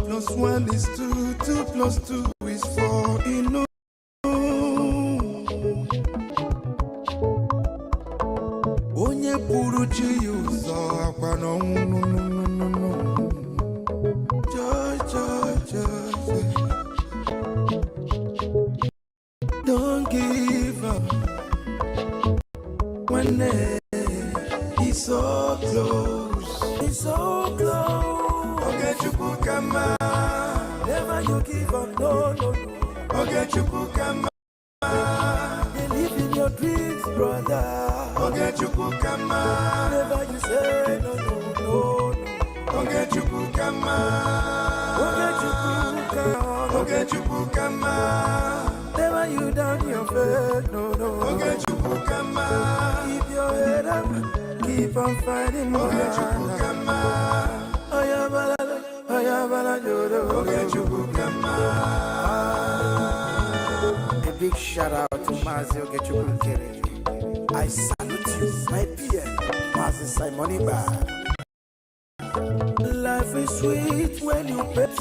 plus 1 is 2, 2 plus 2 is 4, inu. Onye puru chi yuzo akwa no no. Joy. Don't give up when he's so close. He's so close. Okay, Chukukama. Never you give up, no. Okay, Chukukama. Believe in your dreams, brother. Okay, Chukukama. Never you say no. Okay, Chukukama. Okay, Chukukama. Never you down your bed, no. Okay, Chukukama. Keep your head up, keep on fighting more. Okay, Chukukama. Ayabala, okay, Chukukama. A big shout out to Mazi Ogechukukere. I salute you, my peer, Mazi Simoniba. Life is sweet when you bet.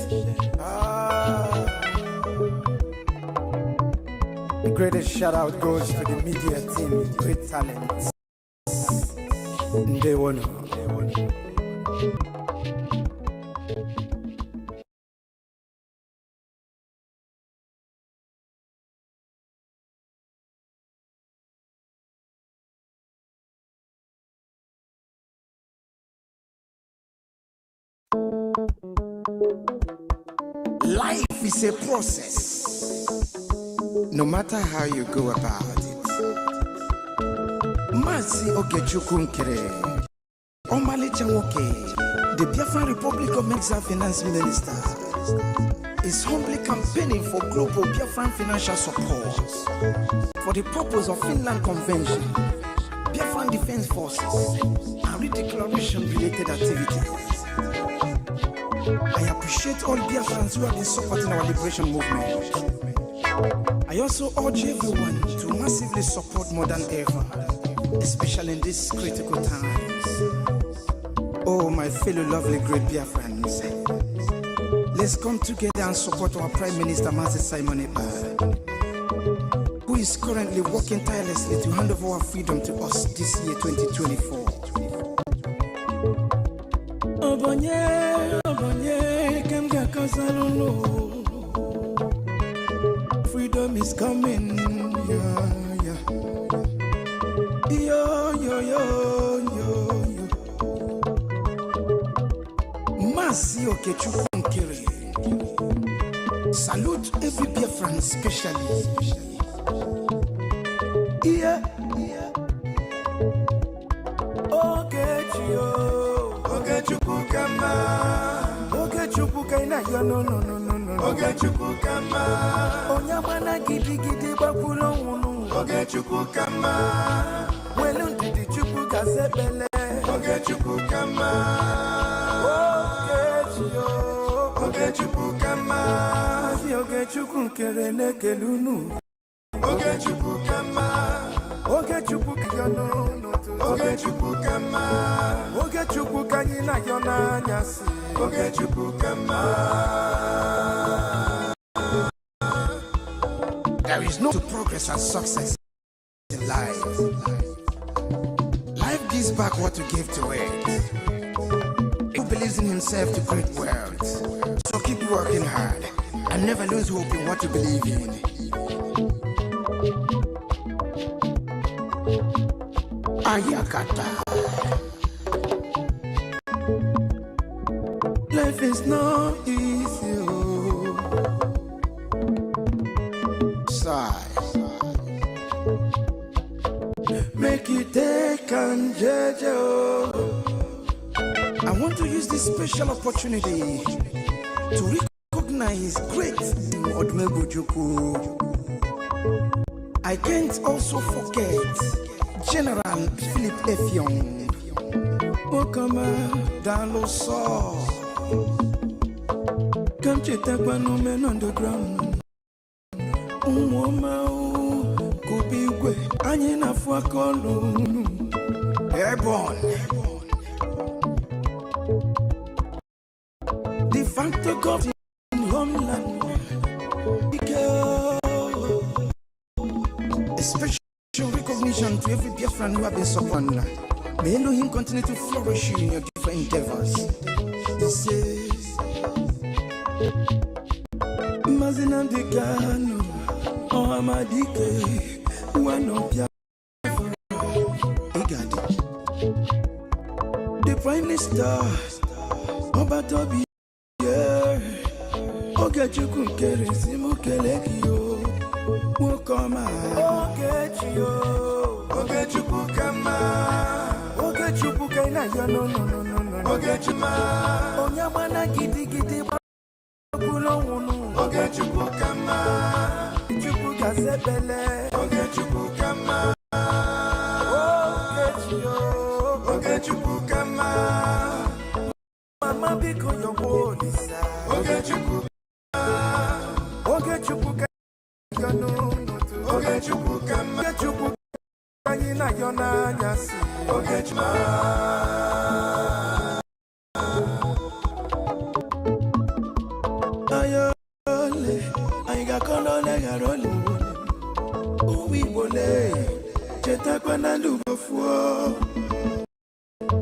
The greatest shout out goes to the media team, great talent. They won. Life is a process. No matter how you go about it. Mazi Ogechukukere, Omale Chanwoke, the Biafran Republic of Mexico Finance Minister, is humbly campaigning for global Biafran financial support for the purpose of Finland Convention, Biafran Defense Forces, and redeclaration-related activities. I appreciate all Biafrans who have been supporting our liberation movement. I also urge everyone to massively support more than ever, especially in these critical times. Oh, my fellow lovely great Biafrans, let's come together and support our Prime Minister, Mazi Simoniba, who is currently working tirelessly to hand over our freedom to us this year, 2024. Freedom is coming, yeah. Yo. Mazi Ogechukukere. Salute every Biafran especially. Yeah. Ogechukukama. Ogechukukana, no. Ogechukukama. Onyamana gidi bakulo unu. Ogechukukama. Welundidi chukukazebele. Ogechukukama. Ogechukukama. Mazi Ogechukukere nekelunu. Ogechukukama. Ogechukukano. Ogechukukama. Ogechukukanyina yona nyasi. Ogechukukama. There is no progress and success in life. Life gives back what you give to it. Who believes in himself to create wealth? So keep working hard and never lose hope in what you believe in. Ayakata. Life is not easy. Sigh. Make you take and judge. I want to use this special opportunity to recognize great Odmebujuku. I can't also forget General Philip Effiong. Okama Daloso. Come to take one woman on the ground. Kubigwe anyina fuakolo. Airborne. The thank the God in homeland. A special recognition to every Biafran who have been supported. May Elohim continue to flourish you in your different endeavors. He says, Mazina Degano, Ohamadike, one of Biafra. The Prime Minister, Obatobi, Ogachukukere, Simukelekio, Wokoma, Ogachio, Ogachukukama, Ogachukukaina, no, Ogachima, Onyamana Gidi, Ogachukukama, Chukukazebele, Ogachukukama, Ogachukukama, Mama Biko Yobolisa, Ogachukukama, Ogachukukama, Ogachukukama, Ogachukukama, Yona Yasi, Ogachukukama.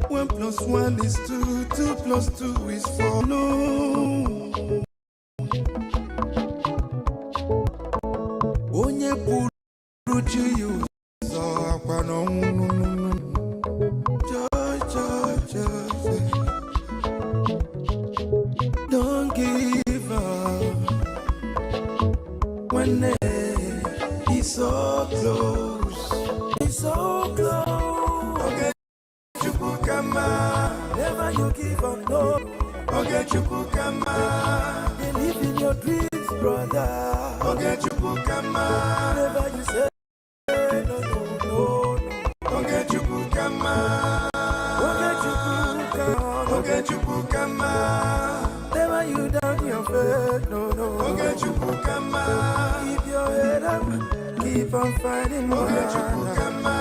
One plus one is two, two plus two is four. No. Onye puruchi you so aquano. Don't give up when he's so close. He's so close. Okay. Never you give up, no. Ogachukukama. Believe in your dreams, brother. Ogachukukama. Never you say no. Ogachukukama. Ogachukukama. Never you down your faith, no. Ogachukukama. Keep your head up, keep on fighting, Ogachukukama.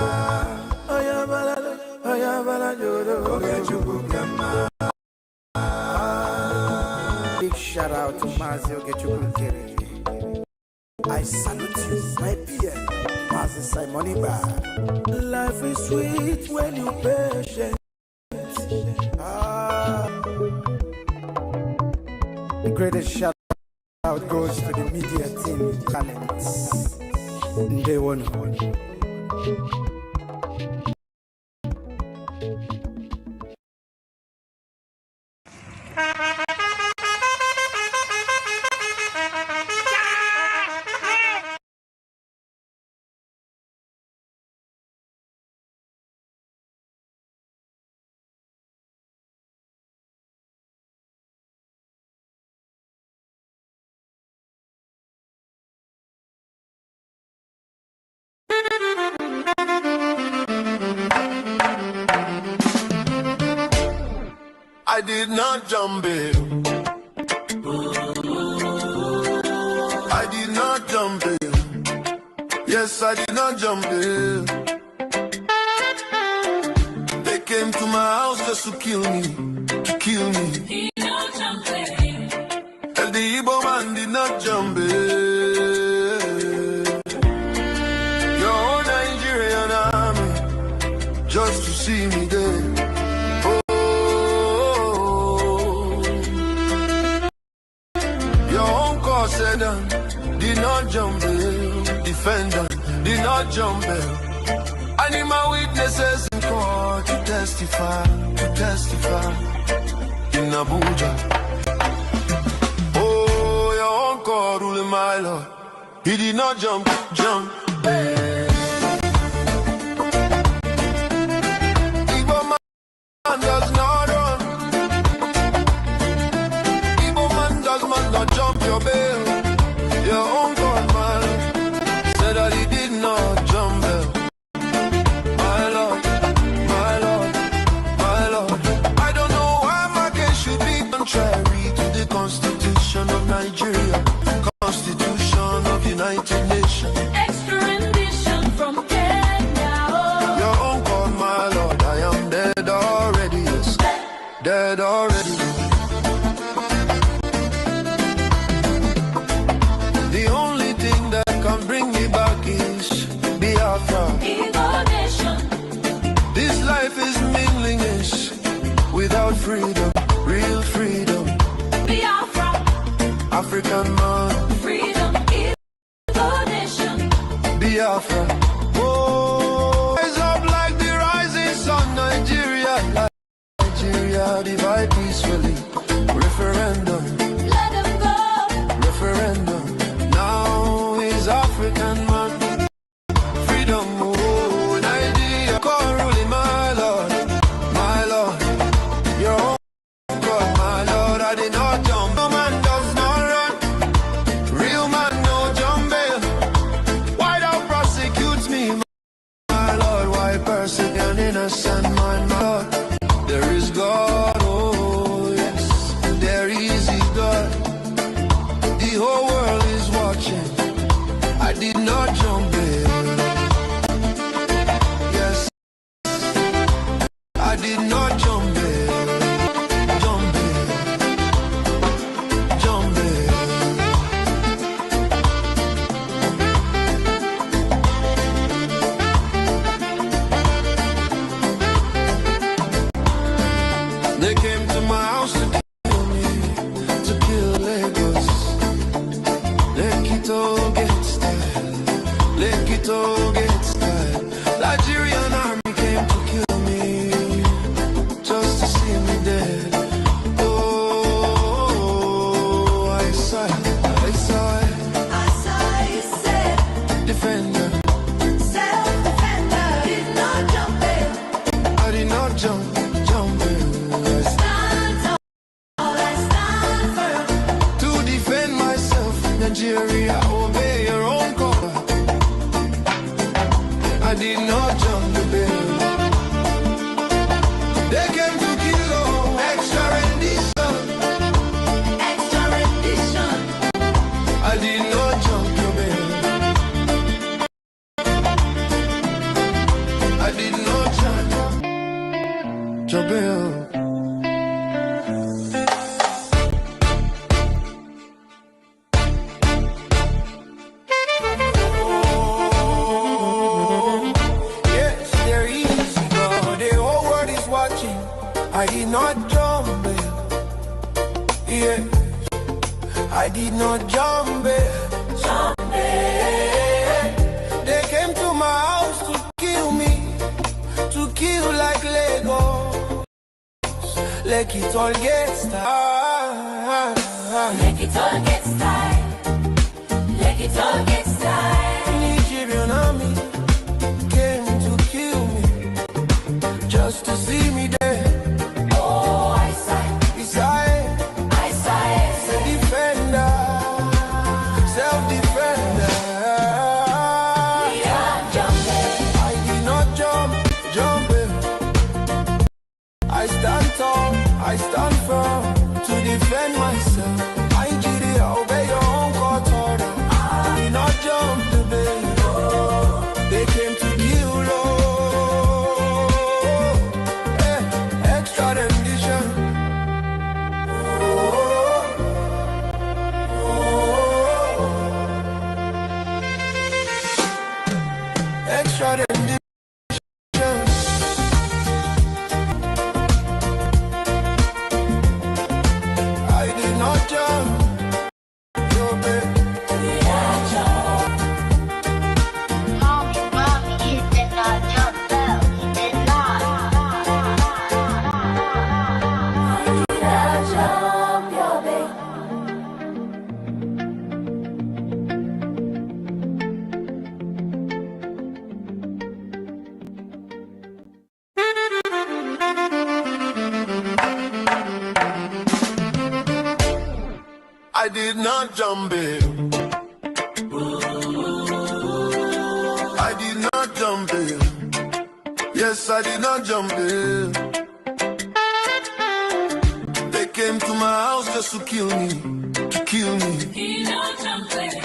Big shout out to Mazi Ogechukukere. I salute you, my peer, Mazi Simoniba. Life is sweet when you're patient. The greatest shout out goes to the media team talents. They won. I did not jump it. I did not jump it. Yes, I did not jump it. They came to my house just to kill me, Did not jump it. And the Igbo man did not jump it. Your Nigerian army just to see me there. Did not jump in, defendant did not jump in. I need my witnesses in court to testify in Abuja. Oh, your uncle ruling my lord, he did not jump in. Igbo man does not run. Igbo man does not jump your bail. Your own God, man, said that he did not jump bell. My Lord, my Lord, my Lord. I don't know why my case should be contrary to the Constitution of Nigeria, Constitution of United Nations. Extradition from Kenya. Your own God, my Lord, I am dead already, yes, dead already. freedom, real freedom. Biafra, African man, freedom is the nation. Biafra. Oh, rise up like the rising sun, Nigeria. Like Nigeria, divide peacefully. Referendum, Let them go. referendum. Now is African man. Freedom, oh, Nigeria. Call ruling, my Lord, my Lord. Your own God, my Lord. I did not jump. No man does not run. Real man, no jump bail. Why thou prosecute me, my Lord? Why persecute an innocent man, my Lord? There is God, oh yes, there is a God. The whole world is watching. I did not jump bail. Yes, I did not jump bail. Jump bail. Jump bail. They came to my house to kill me, to kill Lagos. Let it all get style, let it all get style. Nigerian army came to kill me, just to see me dead. Oh, I saw it, I saw it. I saw you said, Defender, self-defender, did not jump bail. I did not jump bail. Stand tall, I stand firm. To defend myself, Nigeria, obey your own call. I did not jump the bill. They came to kill, oh, extra rendition. Extra rendition. I did not jump the bill. I did not jump the bill. Yes, there is God. The whole world is watching. I did not jump bail. Yeah, I did not jump bail. They came to my house to kill me, to kill like Lego. Like it all gets started. Let it all get style. Let it all get style. Nigerian army came to kill me, just to see me dead. Oh, I saw Beside it. the defender, self-defender. Yeah, jump bail. I did not jump in. I stand tall, I stand firm to defend myself. Nigeria, obey your own court order. I did not jump the bill. They came to kill, oh, extra rendition. Extra rendition. I did not jump. Mommy, you did not jump bell. You did not. Jump your bail. I did not jump in. I did not jump in. Yes, I did not jump in. They came to my house just to kill me, to kill me. He don't jump bail.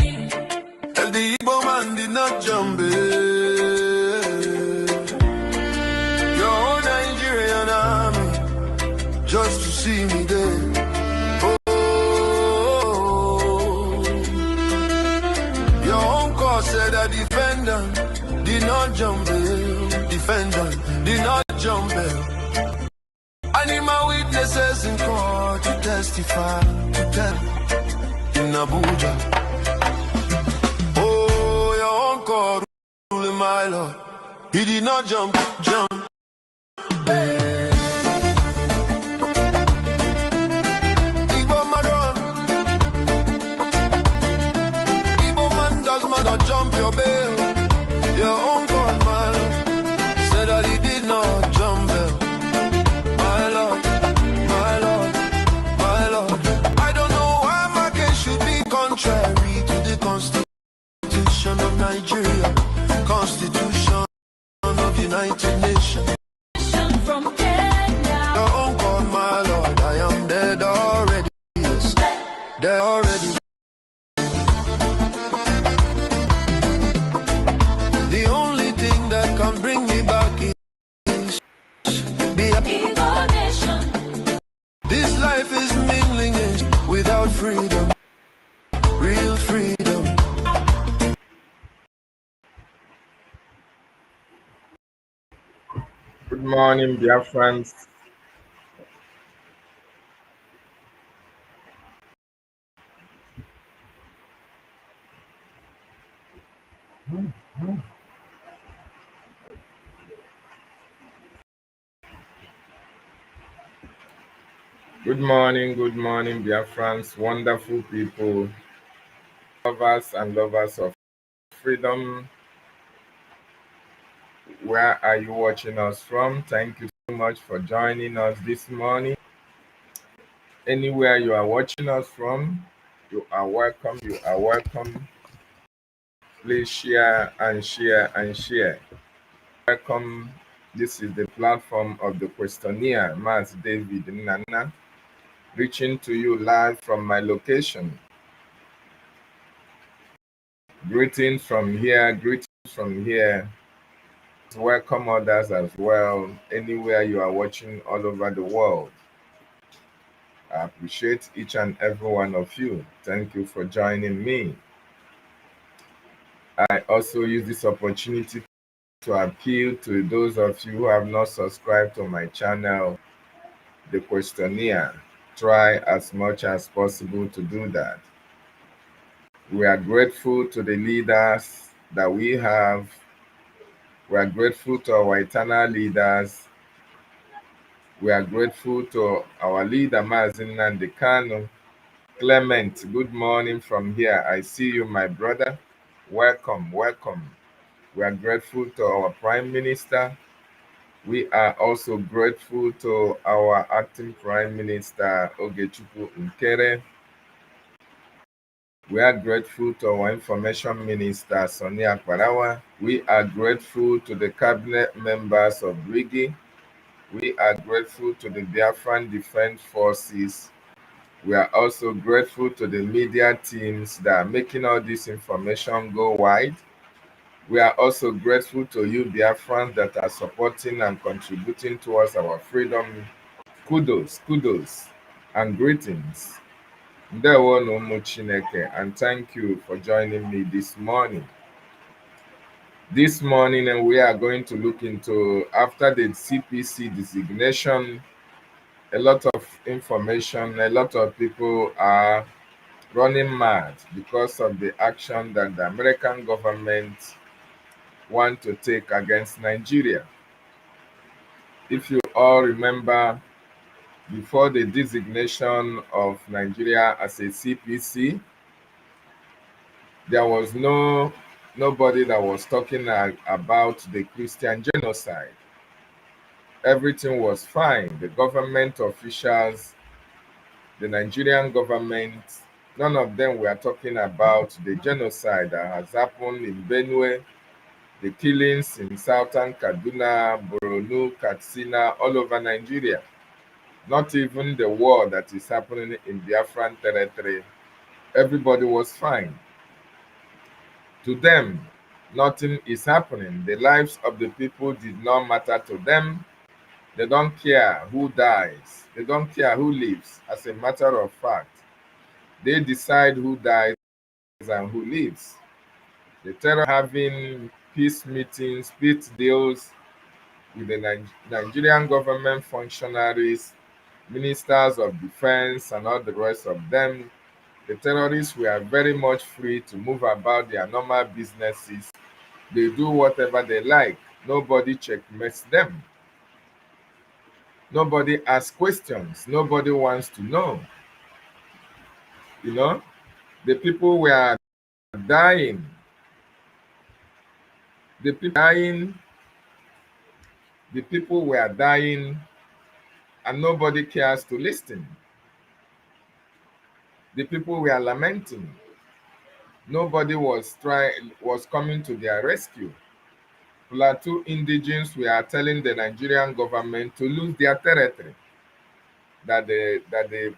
And the Igbo man did not jump in. Your own Nigerian army just to see me there. Said a defendant did not jump bail. Defendant did not jump bail. Animal witness witnesses in court to testify, to tell in Abuja. Oh, your uncle ruling my Lord. He did not jump. Igbo man run. Igbo man does not jump your bail. Your uncle man said that he did not jump bail. My Lord, my Lord, my Lord. I don't know why my case should be contrary to the Constitution of Nigeria, Constitution of United Nations. From Kenya. Your uncle, my Lord, I am dead already. Yes, dead already. The only thing that can bring me back is be a Igbo nation. This life is meaningless without freedom, real freedom. Good morning, Biafrans. Good morning, Biafrans. Wonderful people, lovers and lovers of freedom. Where are you watching us from? Thank you so much for joining us this morning. Anywhere you are watching us from, you are welcome. You are welcome. Please share and share and share. Welcome. This is the platform of the questionnaire, Mas David Nana, reaching to you live from my location. Greetings from here, greetings from here. Welcome others as well, anywhere you are watching all over the world. I appreciate each and every one of you. Thank you for joining me. I also use this opportunity to appeal to those of you who have not subscribed to my channel, The Questionnaire. Try as much as possible to do that. We are grateful to the leaders that we have. We are grateful to our eternal leaders. We are grateful to our leader, Mazin Nandekano. Clement, good morning from here. I see you, my brother. Welcome, welcome. We are grateful to our Prime Minister. We are also grateful to our acting Prime Minister, Ogechukwu Nkere. We are grateful to our Information Minister, Sonia Akparawa. We are grateful to the cabinet members of RIGI. We are grateful to the Biafran Defense Forces. We are also grateful to the media teams that are making all this information go wide. We are also grateful to you Biafrans that are supporting and contributing towards our freedom. Kudos, kudos, and greetings. Ndewo na ụmụ Chineke, and thank you for joining me this morning. This morning, and we are going to look into, after the CPC designation, a lot of information, a lot of people are running mad because of the action that the American government want to take against Nigeria. If you all remember, before the designation of Nigeria as a CPC, there was nobody that was talking about the Christian genocide. Everything was fine. The government officials, the Nigerian government, none of them were talking about the genocide that has happened in Benue, the killings in southern Kaduna, Borno, Katsina, all over Nigeria. Not even the war that is happening in Biafran territory. Everybody was fine. To them, nothing is happening. The lives of the people did not matter to them. They don't care who dies. They don't care who lives. As a matter of fact, they decide who dies and who lives. The terror having peace meetings, peace deals with the Nigerian government functionaries ministers of defense, and all the rest of them. The terrorists were very much free to move about their normal businesses. They do whatever they like. Nobody checkmates them. Nobody asks questions. Nobody wants to know. You know, the people were dying. The people dying. The people were dying, and nobody cares to listen. The people were lamenting. Nobody was coming to their rescue. Plateau indigenes were telling the Nigerian government to lose their territory, that the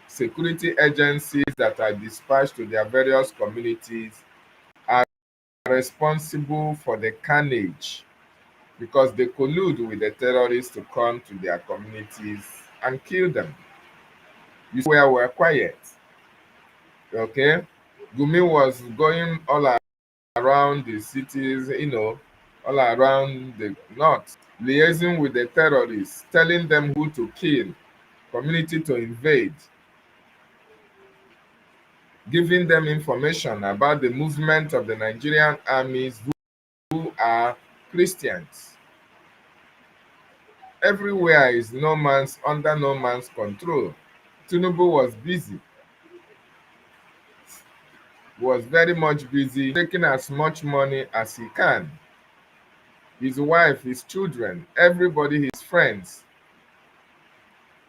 security agencies that are dispatched to their various communities are responsible for the carnage because they collude with the terrorists to come to their communities and kill them. You see where we're quiet. Okay? Gumi was going all around the cities, all around the north, liaising with the terrorists, telling them who to kill, community to invade, giving them information about the movement of the Nigerian armies who are Christians. Everywhere is under no man's control. Tinubu was busy, was very much busy, taking as much money as he can. His wife, his children, everybody, his friends,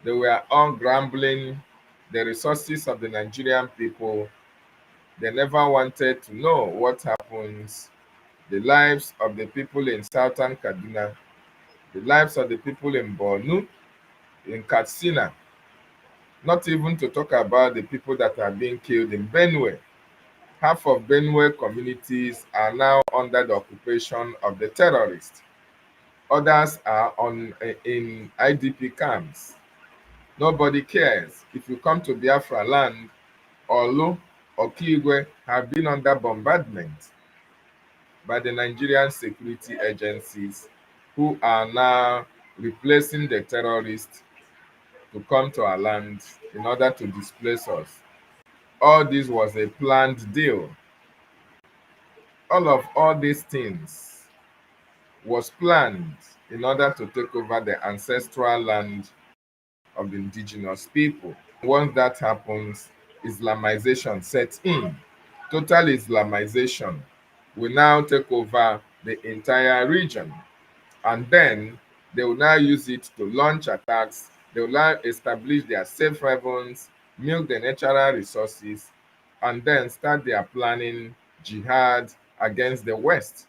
they were all grumbling the resources of the Nigerian people. They never wanted to know what happens, the lives of the people in southern Kaduna, the lives of the people in Borno, in Katsina, not even to talk about the people that are being killed in Benue. Half of Benue communities are now under the occupation of the terrorists. Others are in IDP camps. Nobody cares. If you come to Biafra land, Olu, Okigwe have been under bombardment by the Nigerian security agencies who are now replacing the terrorists to come to our land in order to displace us. All this was a planned deal. All these things was planned in order to take over the ancestral land of the indigenous people. Once that happens, Islamization sets in. Total Islamization will now take over the entire region. And then they will now use it to launch attacks. They will now establish their safe havens, milk the natural resources, and then start their planning jihad against the West.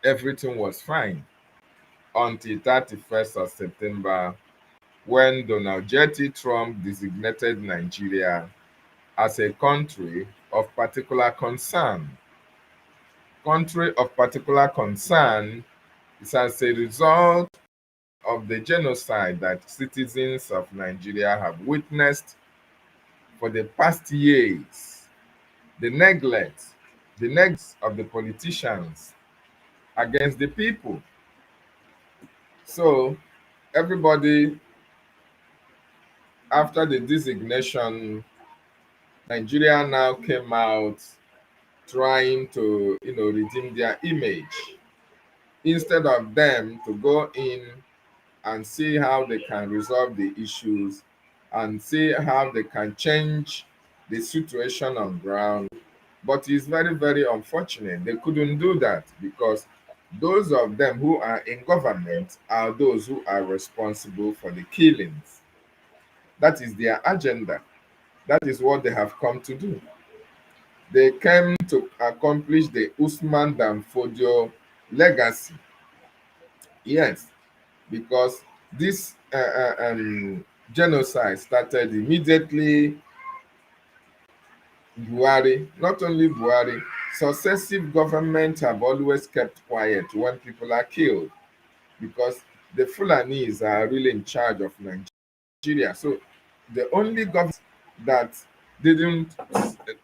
Everything was fine until 31st of September when Donald J. Trump designated Nigeria as a country of particular concern. Country of particular concern is as a result of the genocide that citizens of Nigeria have witnessed for the past years. The neglect of the politicians against the people. So everybody, after the designation, Nigeria now came out trying to, redeem their image. Instead of them to go in and see how they can resolve the issues and see how they can change the situation on ground. But it's very, very unfortunate. They couldn't do that because those of them who are in government are those who are responsible for the killings. That is their agenda. That is what they have come to do. They came to accomplish the Usman Dan Fodio legacy. Yes, because this genocide started immediately. Buhari, not only Buhari, successive governments have always kept quiet when people are killed because the Fulanis are really in charge of Nigeria. So the only government that didn't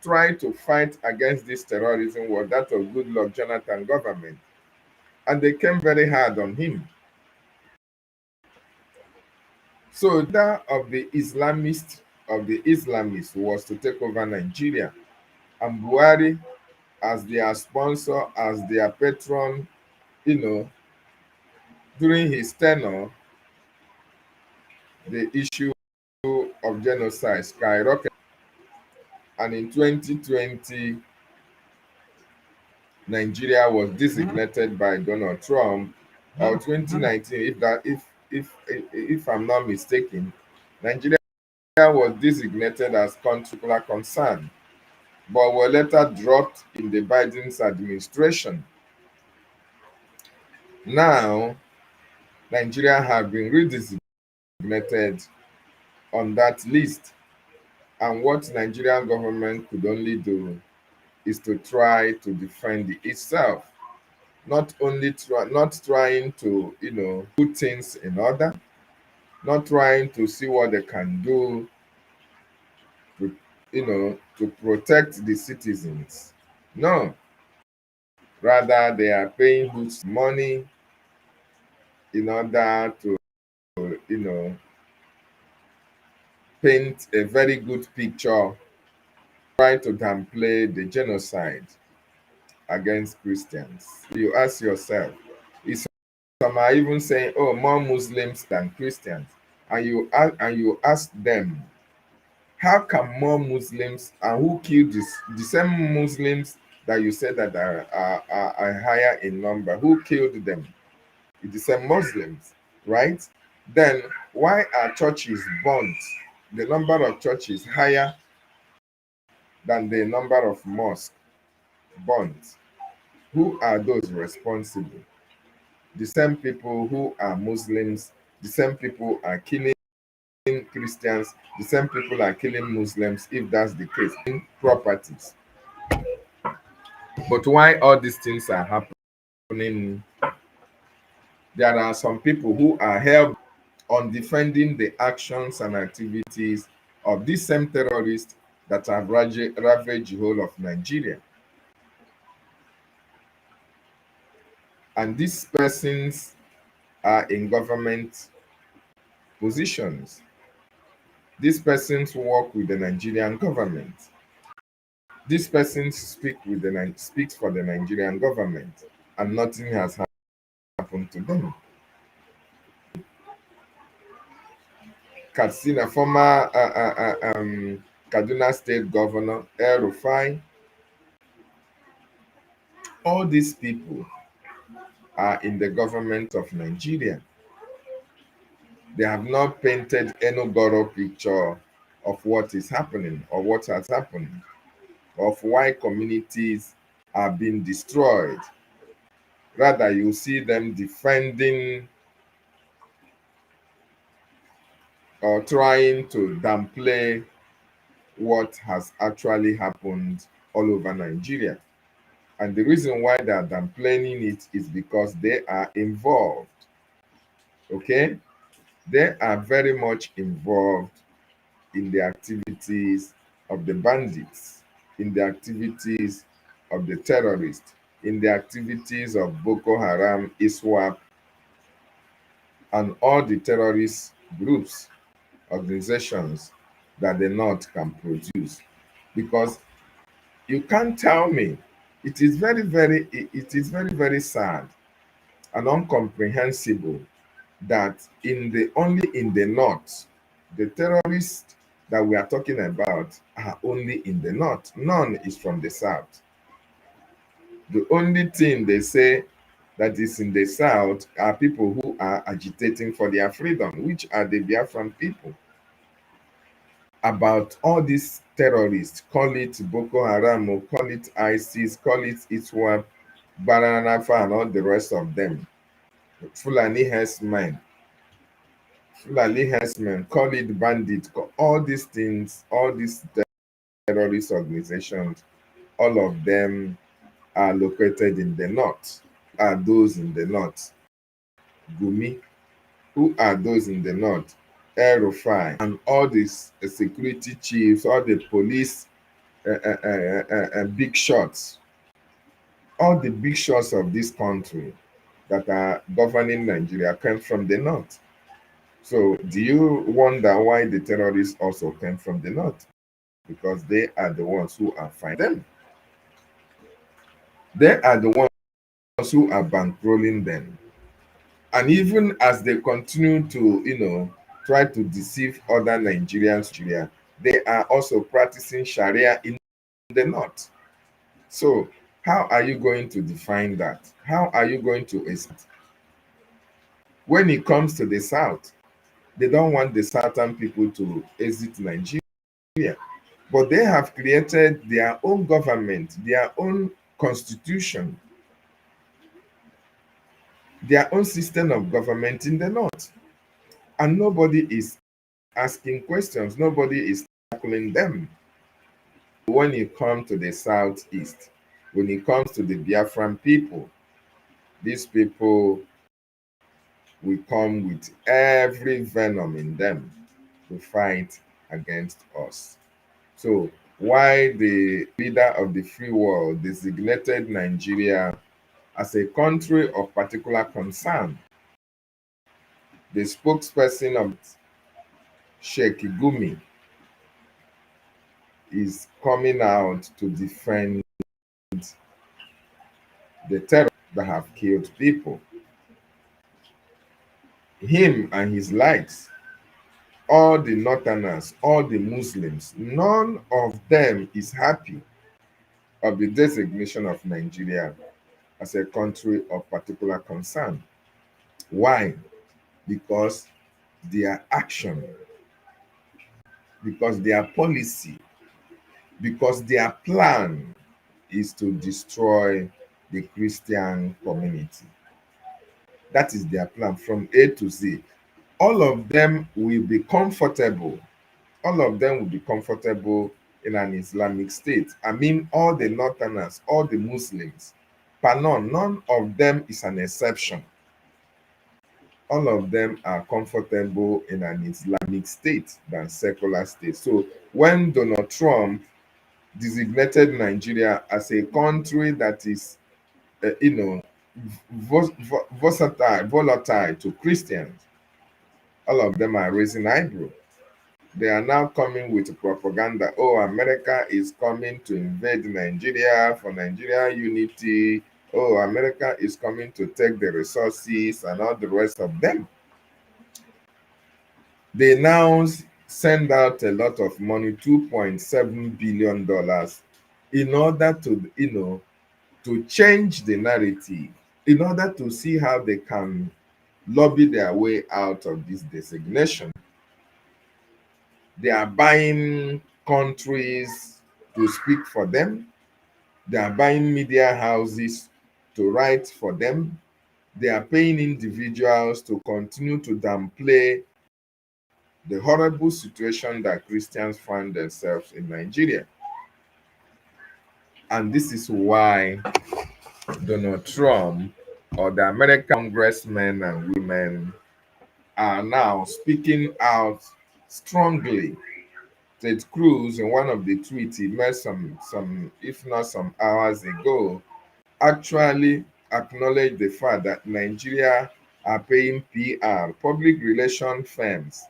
try to fight against this terrorism was that of Goodluck Jonathan government. And they came very hard on him. So that of the Islamists was to take over Nigeria, and Buhari as their sponsor, as their patron, you know, during his tenure, the issue of genocide skyrocketed. And in 2020, Nigeria was designated by Donald Trump, or 2019, if I'm not mistaken, Nigeria was designated as country of concern, but were later dropped in the Biden's administration. Now, Nigeria have been redesignated on that list, and what Nigerian government could only do is to try to defend itself, not trying to put things in order, not trying to see what they can do to to protect the citizens. No, rather they are paying huge money in order to you know paint a very good picture, try to downplay the genocide against Christians. You ask yourself, is some are even saying, oh, more Muslims than Christians, and you ask them, how can more Muslims, and who killed the same Muslims that you said that are higher in number, who killed them? It's the same Muslims, right? Then why are churches burnt? The number of churches higher than the number of mosques burnt. Who are those responsible? The same people who are Muslims, the same people are killing Christians, the same people are killing Muslims, if that's the case, in properties. But why all these things are happening? There are some people who are held on defending the actions and activities of these same terrorists that have ravaged the whole of Nigeria. And these persons are in government positions. These persons work with the Nigerian government. These persons speaks for the Nigerian government, and nothing has happened to them. Katsina, former Kaduna State Governor El Rufai, all these people are in the government of Nigeria. They have not painted any thorough picture of what is happening or what has happened, of why communities are being destroyed. Rather, you see them defending or trying to downplay what has actually happened all over Nigeria. And the reason why they are downplaying it is because they are involved. Okay? They are very much involved in the activities of the bandits, in the activities of the terrorists, in the activities of Boko Haram, ISWAP, and all the terrorist groups, organizations that the North can produce. Because you can't tell me, it is very sad and incomprehensible that only in the North, the terrorists that we are talking about are only in the North. None is from the South. The only thing they say that is in the South are people who are agitating for their freedom, which are the Biafran people. About all these terrorists, call it Boko Haram, or call it ISIS, call it ISWAP, Baranafa, and all the rest of them. Fulani herdsmen, call it bandit, all these things, all these terrorist organizations, all of them are located in the North. Are those in the North? Gumi. Who are those in the North? El Rufai and all these security chiefs, all the police big shots, all the big shots of this country that are governing Nigeria came from the North. So do you wonder why the terrorists also came from the north? Because they are the ones who are fighting them. They are the ones who are bankrolling them. And even as they continue to, try to deceive other Nigerians, they are also practicing Sharia in the north. So how are you going to define that? How are you going to explain? When it comes to the south, they don't want the southern people to exit Nigeria, but they have created their own government, their own constitution, their own system of government in the north. And nobody is asking questions, nobody is tackling them. When it comes to the southeast, when it comes to the Biafran people, these people will come with every venom in them to fight against us. So why the leader of the free world designated Nigeria as a country of particular concern, the spokesperson of Sheikh Gumi is coming out to defend the terror that have killed people. Him and his likes, all the northerners, all the Muslims, none of them is happy of the designation of Nigeria as a country of particular concern. Why? Because their action, because their policy, because their plan is to destroy the Christian community. That is their plan from A to Z. All of them will be comfortable. All of them will be comfortable in an Islamic state. I mean, all the northerners, all the Muslims, none of them is an exception. All of them are comfortable in an Islamic state than secular state. So when Donald Trump designated Nigeria as a country that is, volatile to Christians, all of them are raising eyebrow. They are now coming with propaganda. Oh, America is coming to invade Nigeria for Nigeria unity. Oh, America is coming to take the resources and all the rest of them. They now send out a lot of money, $2.7 billion, in order to change the narrative, in order to see how they can lobby their way out of this designation. They are buying countries to speak for them. They are buying media houses to write for them. They are paying individuals to continue to downplay the horrible situation that Christians find themselves in Nigeria. And this is why Donald Trump or the American congressmen and women are now speaking out strongly. Ted Cruz, in one of the tweets he made some if not some hours ago, actually acknowledged the fact that Nigeria are paying PR, public relation firms,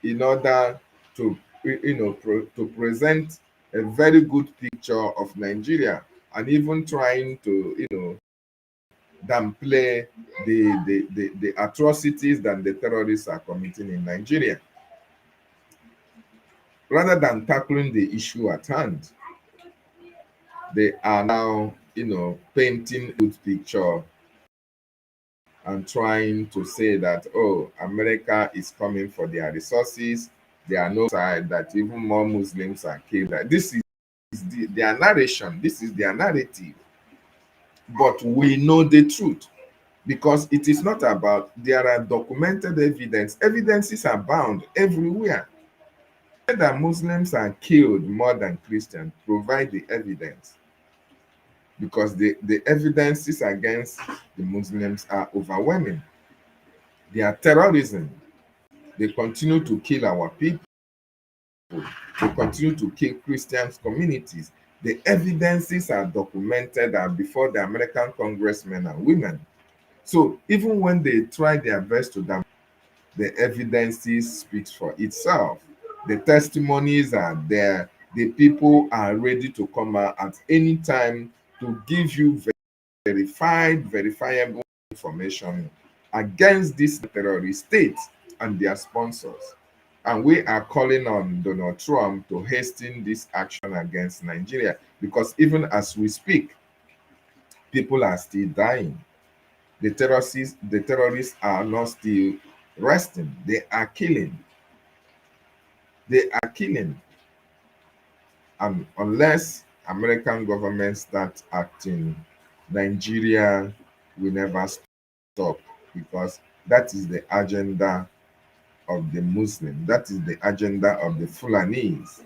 in order to to present a very good picture of Nigeria, and even trying to downplay the atrocities that the terrorists are committing in Nigeria, rather than tackling the issue at hand. They are now painting a good picture and trying to say that, oh, America is coming for their resources. They are no side, that even more Muslims are killed. This is their narration. This is their narrative. But we know the truth, because it is not about, there are documented evidence. Evidences are bound everywhere. That Muslims are killed more than Christians, provide the evidence, because the evidences against the Muslims are overwhelming. They are terrorism. They continue to kill our people. They continue to kill Christian communities. The evidences are documented and before the American congressmen and women. So even when they try their best to damage, The evidences speaks for itself. The testimonies are there. The people are ready to come out at any time to give you verifiable information against this terrorist state and their sponsors. And we are calling on Donald Trump to hasten this action against Nigeria, because even as we speak, people are still dying. The terrorists are not still resting. They are killing. They are killing. And unless American government starts acting, Nigeria will never stop, because that is the agenda of the Muslim. That is the agenda of the Fulanis.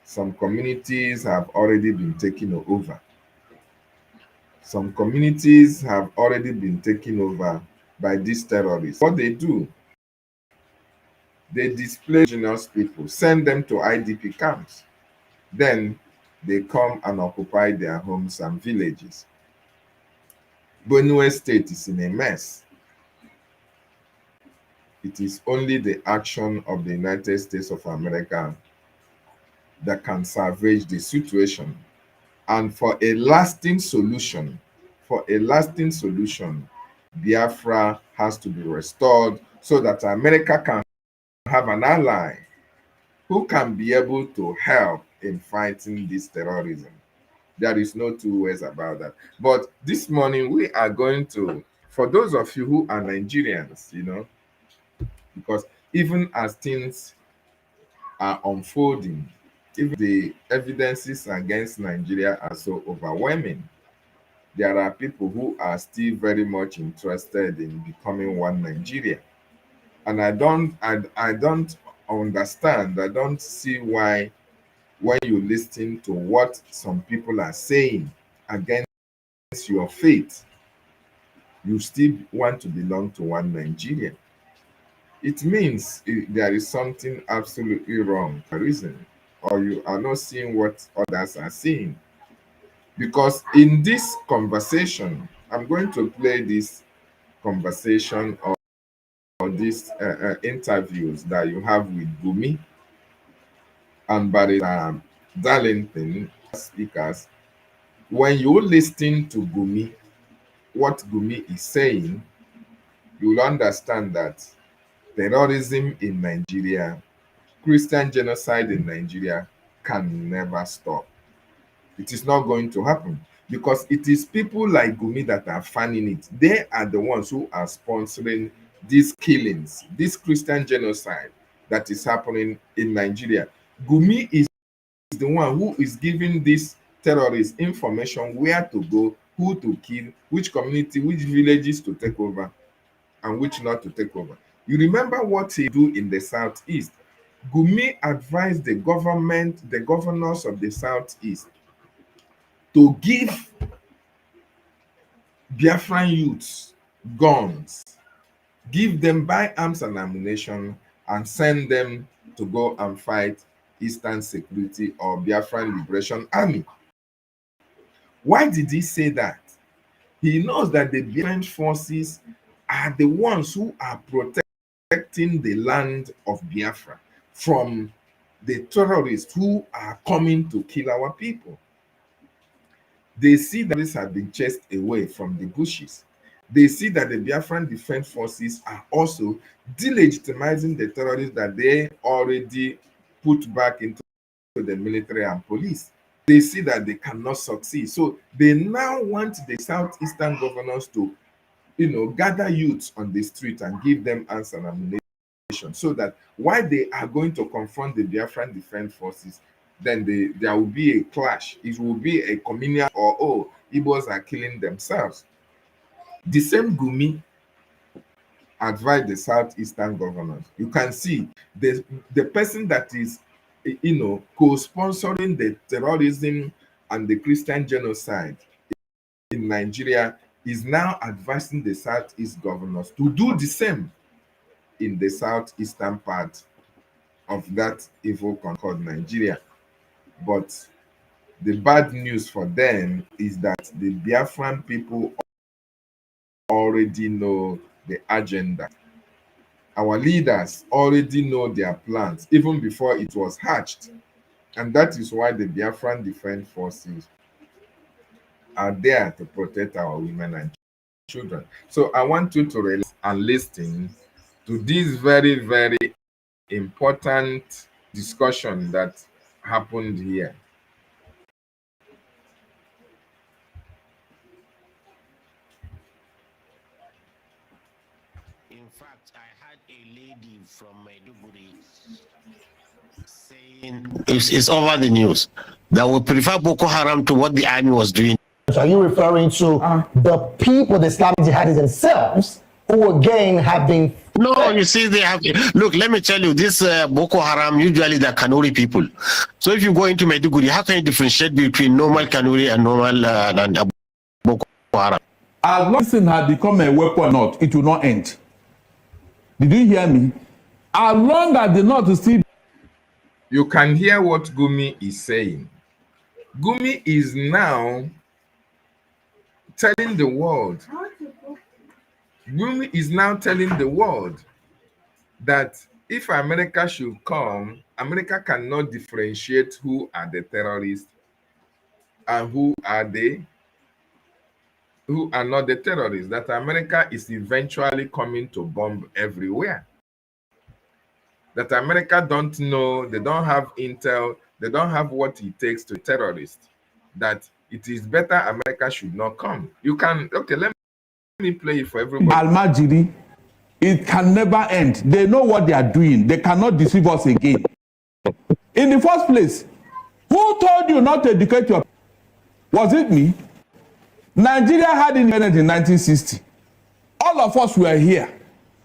Some communities have already been taken over. Some communities have already been taken over by these terrorists. What they do, they displace indigenous people, send them to IDP camps. Then they come and occupy their homes and villages. Benue State is in a mess. It is only the action of the United States of America that can salvage the situation. And for a lasting solution, Biafra has to be restored so that America can have an ally who can be able to help in fighting this terrorism. There is no two ways about that. But this morning we are going to, for those of you who are Nigerians, because even as things are unfolding, even the evidences against Nigeria are so overwhelming, there are people who are still very much interested in becoming one Nigeria. And I don't understand, I don't see why, when you listen to what some people are saying against your faith, you still want to belong to one Nigeria. It means there is something absolutely wrong, a reason, or you are not seeing what others are seeing. Because in this conversation, I'm going to play this conversation or these interviews that you have with Gumi and Barrister Darlington speakers. When you listen to Gumi, what Gumi is saying, you'll understand that terrorism in Nigeria, Christian genocide in Nigeria can never stop. It is not going to happen, because it is people like Gumi that are fanning it. They are the ones who are sponsoring these killings, this Christian genocide that is happening in Nigeria. Gumi is the one who is giving these terrorists information where to go, who to kill, which community, which villages to take over, and which not to take over. You remember what he do in the Southeast? Gumi advised the government, the governors of the Southeast, to give Biafran youths guns, give them, buy arms and ammunition, and send them to go and fight Eastern Security or Biafran Liberation Army. Why did he say that? He knows that the Biafran forces are the ones who are protecting the land of Biafra from the terrorists who are coming to kill our people. They see that this has been chased away from the bushes. They see that the Biafran Defense Forces are also delegitimizing the terrorists that they already put back into the military and police. They see that they cannot succeed. So they now want the southeastern governors to, gather youths on the street and give them arms and ammunition, so that while they are going to confront the Biafran Defense Forces, then there will be a clash. It will be a communal, or, oh, Igbos are killing themselves. The same Gumi advised the southeastern governors. You can see the person that is, co-sponsoring the terrorism and the Christian genocide in Nigeria is now advising the southeast governors to do the same in the southeastern part of that evil called Nigeria. But the bad news for them is that the Biafran people already know the agenda. Our leaders already know their plans even before it was hatched. And that is why the Biafran Defense Forces are there to protect our women and children. So I want you to relax and listen to this very, very important discussion that happened here. In fact, I had a lady from Maiduguri saying it's over the news that would prefer Boko Haram to what the army was doing. Are you referring to the people, the Islamic jihadis themselves, who again have been... No, you see, they have... Look, let me tell you, this Boko Haram, usually they're Kanuri people. So if you go into Maiduguri, how can you differentiate between normal Kanuri and normal Boko Haram? As long as this had become a weapon or not, it will not end. Did you hear me? As long as the North is still... You can hear what Gumi is saying. Gumi is now telling the world, that if America should come, America cannot differentiate who are the terrorists and who are not the terrorists, that America is eventually coming to bomb everywhere. That America don't know, they don't have intel, they don't have what it takes to terrorists, that it is better America should not come. You can, okay, let me play it for everybody. Al-Majiri, it can never end. They know what they are doing. They cannot deceive us again. In the first place, who told you not to educate your... Was it me? Nigeria had independence in 1960. All of us were here.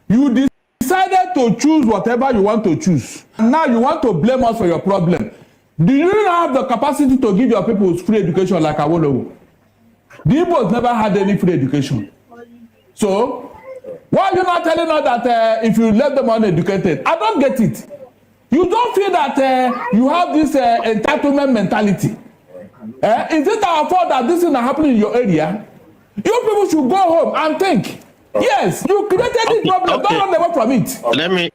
You decided to choose whatever you want to choose. And now you want to blame us for your problem. Do you not have the capacity to give your people free education like Awolowo? The Igbos never had any free education. So, why are you not telling us that if you let them uneducated? I don't get it. You don't feel that you have this entitlement mentality. Is it our fault that this is not happening in your area? You people should go home and think. Yes, you created this problem. Don't run away from it. Let me...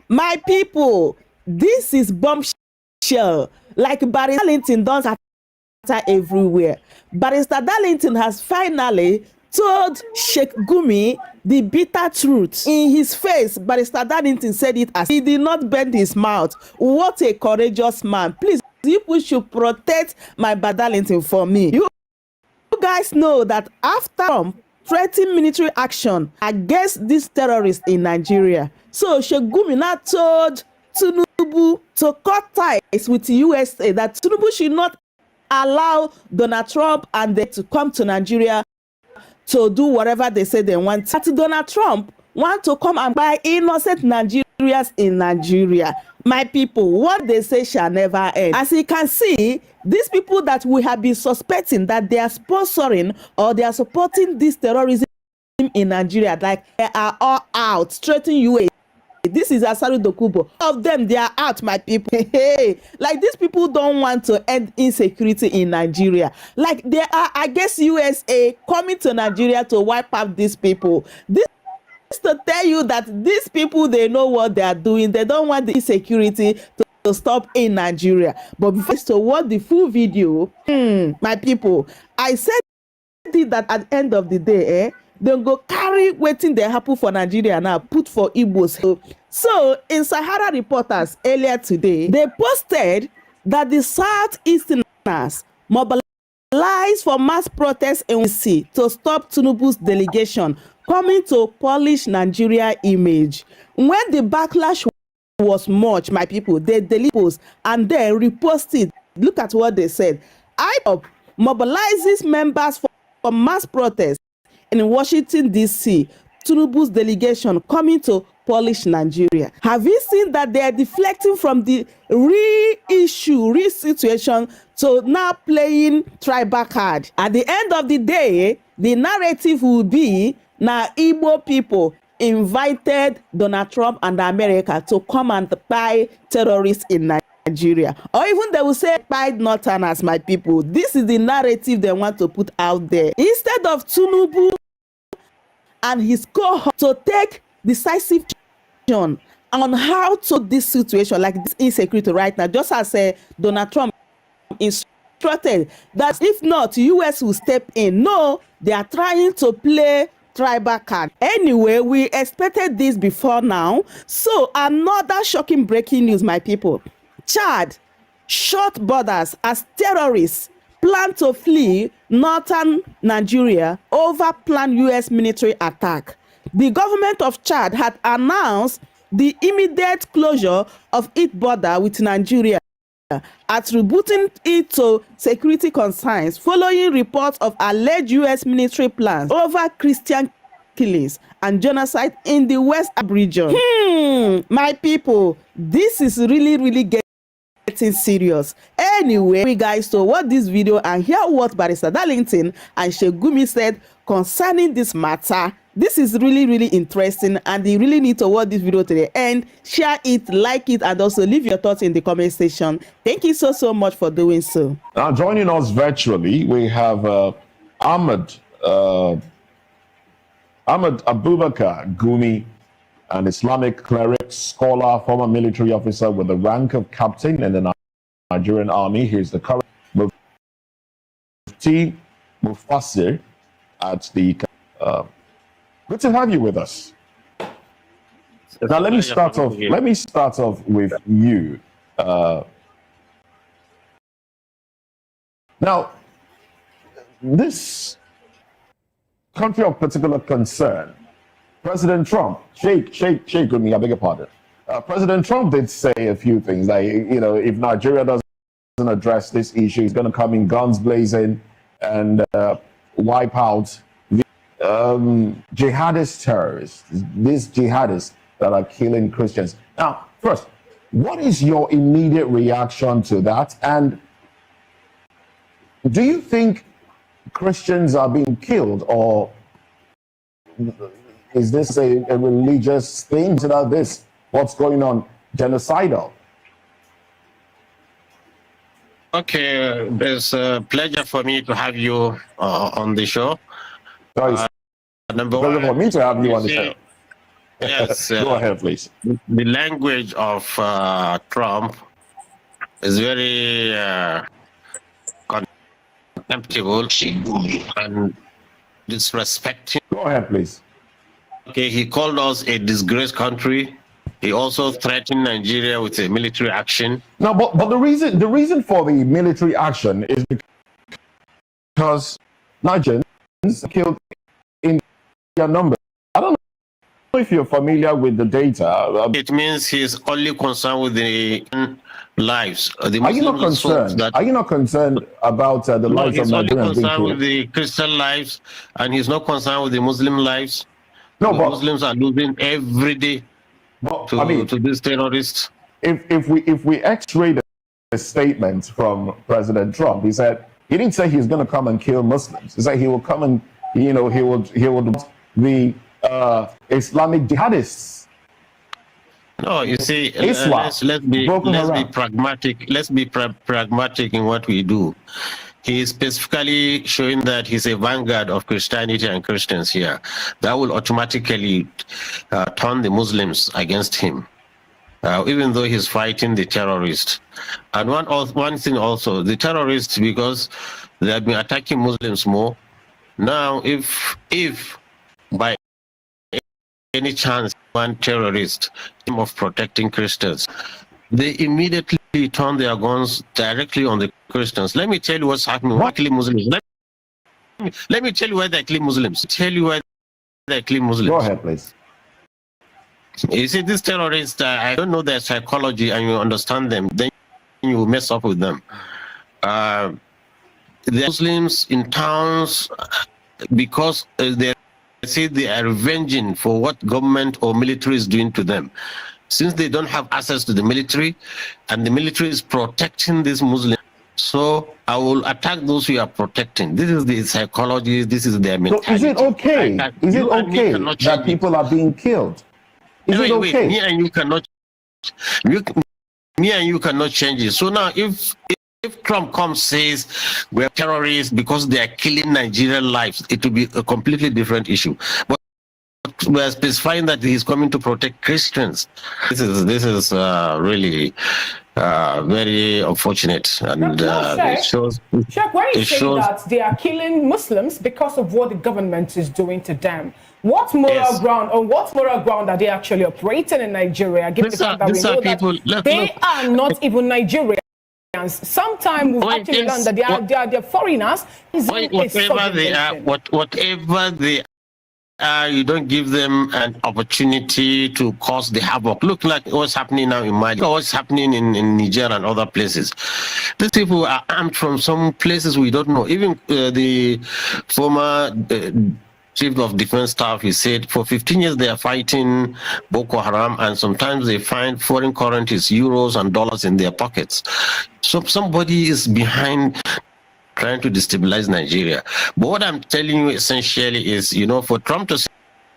My people, this is bombshell. Like Barrister Darlington does everywhere. Barrister Darlington has finally told Sheikh Gumi the bitter truth. In his face, Barrister Darlington said it as he did not bend his mouth. What a courageous man. Please, people should protect my Darlington for me. You guys know that after Trump threatened military action against these terrorists in Nigeria, so Sheikh Gumi now told Tinubu to cut ties with the USA, that Tinubu should not allow Donald Trump and they to come to Nigeria to do whatever they say they want. That Donald Trump want to come and buy innocent Nigerians in Nigeria. My people, what they say shall never end. As you can see, these people that we have been suspecting that they are sponsoring or they are supporting this terrorism in Nigeria, like they are all out, straighten USA. This is Asaru Dokubo. All of them, they are out, my people. Hey, like these people don't want to end insecurity in Nigeria. Like they are, I guess, USA coming to Nigeria to wipe out these people. This is to tell you that these people, they know what they are doing. They don't want the insecurity to stop in Nigeria. But before to watch the full video, my people, I said that at the end of the day, they go carry waiting they happen for Nigeria now, put for Igbos. So in Sahara Reporters earlier today, they posted that the Southeasterners mobilized for mass protests in DC to stop Tinubu's delegation coming to polish Nigeria image. When the backlash was much, my people, they deleted and then reposted. Look at what they said. IPOP mobilizes members for mass protests in Washington, D.C., Tinubu's delegation coming to polish Nigeria. Have you seen that they are deflecting from the real situation to now playing tribal card? At the end of the day, the narrative will be now Igbo people invited Donald Trump and America to come and buy terrorists in Nigeria. Or even they will say buy Northerners, my people. This is the narrative they want to put out there. Instead of Tinubu and his cohort to take decisive on how to this situation, like this insecurity right now, just as Donald Trump instructed that if not, US will step in. No, they are trying to play tribal card. Anyway, we expected this before now. So another shocking breaking news, my people. Chad shut borders as terrorists plan to flee northern Nigeria over planned US military attack. The government of Chad had announced the immediate closure of its border with Nigeria, attributing it to security concerns following reports of alleged US military plans over Christian killings and genocide in the West region. My people, this is really getting serious. Anyway, guys, so watch this video and hear what Barrister Darlington and Gumi said concerning this matter. This is really interesting, and you really need to watch this video to the end. Share it, like it, and also leave your thoughts in the comment section. Thank you so much for doing so. Now, joining us virtually, we have Ahmed Abubakar Gumi, an Islamic cleric, scholar, former military officer with the rank of captain in the Nigerian army. He's the current Mufti Mufassir at the good to have you with us. Now let me start off with you. Now, this country of particular concern, President Trump, Sheikh Gumi, I beg your pardon. President Trump did say a few things, like, you know, if Nigeria doesn't address this issue, he's going to come in guns blazing and wipe out the jihadist terrorists, these jihadists that are killing Christians. Now, first, what is your immediate reaction to that? And do you think Christians are being killed, or is this a religious thing? About this, what's going on, genocidal? Okay, it's a pleasure for me to have you on the show. Number one, for me to have you on the show. Yes, go ahead, please. The language of Trump is very contemptible and disrespecting. Go ahead, please. Okay, he called us a disgraced country. He also threatened Nigeria with a military action. No, but the reason for the military action is because Nigerians killed in their numbers. I don't know if you're familiar with the data. It means he's only concerned with the lives. The Are you not concerned? Are you not concerned about the lives of Nigerians? He's only concerned with the Christian lives, and he's not concerned with the Muslim lives. No, but Muslims are losing every day to these terrorists. If we X-ray the statement from President Trump, he said he didn't say he's going to come and kill Muslims. He said he will come and he would the Islamic jihadists. No, you see, let's be pragmatic. Let's be pragmatic in what we do. He is specifically showing that he's a vanguard of Christianity and Christians here. That will automatically turn the Muslims against him, even though he's fighting the terrorists. And one thing also, the terrorists, because they have been attacking Muslims more. Now, if by any chance one terrorist of protecting Christians, they immediately turn their guns directly on the Christians. Let me tell you what's happening. Why kill Muslims? Let me tell you why they kill Muslims. Tell you why they kill Muslims. Go ahead, please. You see, these terrorists, I don't know their psychology, and you understand them, then you mess up with them. The Muslims in towns, because they say they are revenging for what government or military is doing to them. Since they don't have access to the military, and the military is protecting these Muslims, so I will attack those who are protecting. This is the psychology, this is their mentality. So is it okay? Is it okay that people are being killed? Is it okay? Me and you cannot change it. So now if Trump comes says we're terrorists because they are killing Nigerian lives, it will be a completely different issue. But were specifying that he's coming to protect Christians. This is really very unfortunate, and it shows. Sheikh, when you say shows, that they are killing Muslims because of what the government is doing to them, what moral ground, on what moral ground are they actually operating in Nigeria? Given the fact that we know that they are not even Nigerians. Sometimes we've actually learned that they are foreigners. Whatever they are, you don't give them an opportunity to cause the havoc. Look like what's happening now in Mali, what's happening in Niger and other places. These people are armed from some places we don't know. Even the former Chief of Defense Staff, he said for 15 years they are fighting Boko Haram, and sometimes they find foreign currencies, euros and dollars in their pockets. So somebody is behind trying to destabilize Nigeria. But what I'm telling you essentially is, for Trump to say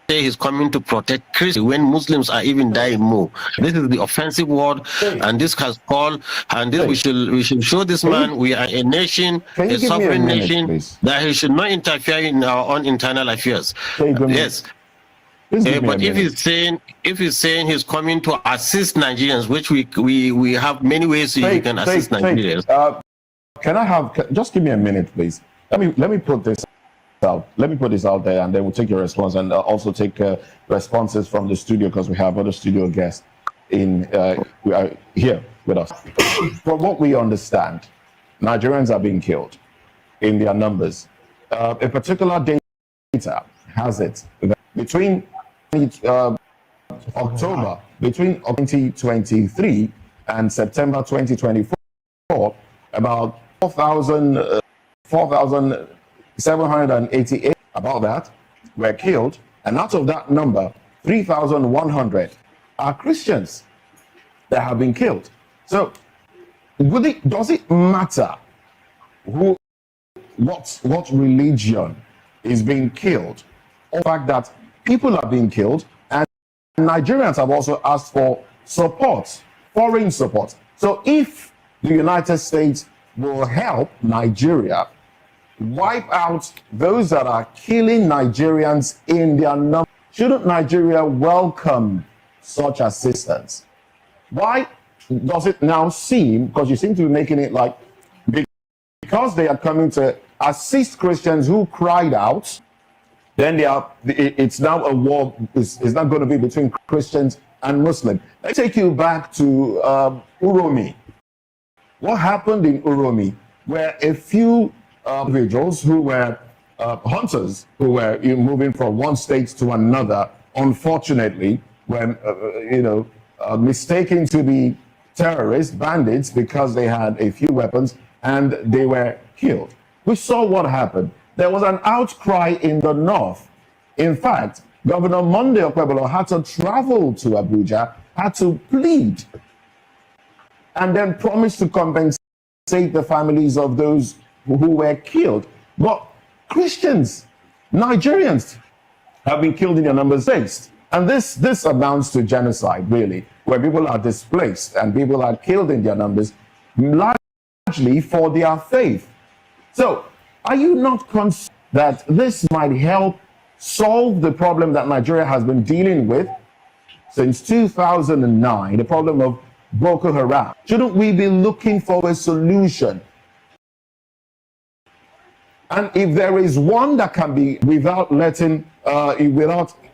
he's coming to protect Christians when Muslims are even dying more, this is the offensive word, and this has called, and this, we should show this man we are a nation, a sovereign nation, that he should not interfere in our own internal affairs. Yes. But if he's saying he's coming to assist Nigerians, which we have many ways you can assist Nigerians. Can I have, just give me a minute, please. Let me put this out. Let me put this out there, and then we'll take your response, and also take responses from the studio, because we have other studio guests we are here with us. From what we understand, Nigerians are being killed in their numbers. A particular data has it that between October 2023 and September 2024, about 4,788 about that were killed, and out of that number, 3,100 are Christians that have been killed. So, does it matter what religion is being killed? The fact that people are being killed, and Nigerians have also asked for support, foreign support. So, if the United States will help Nigeria wipe out those that are killing Nigerians in their number, shouldn't Nigeria welcome such assistance? Why does it now seem, because you seem to be making it like, because they are coming to assist Christians who cried out, then it's now a war, it's not going to be between Christians and Muslims. Let's take you back to Uromi. What happened in Uromi, where a few individuals who were hunters, who were moving from one state to another, unfortunately, were mistaken to be terrorists, bandits, because they had a few weapons, and they were killed. We saw what happened. There was an outcry in the north. In fact, Governor Monday Okpebholo had to travel to Abuja, had to plead, and then promised to compensate the families of those who were killed. But Christians, Nigerians, have been killed in their numbers based. And this amounts to genocide, really, where people are displaced and people are killed in their numbers, largely for their faith. So, are you not concerned that this might help solve the problem that Nigeria has been dealing with since 2009, the problem of Boko Haram? Shouldn't we be looking for a solution? And if there is one that can be without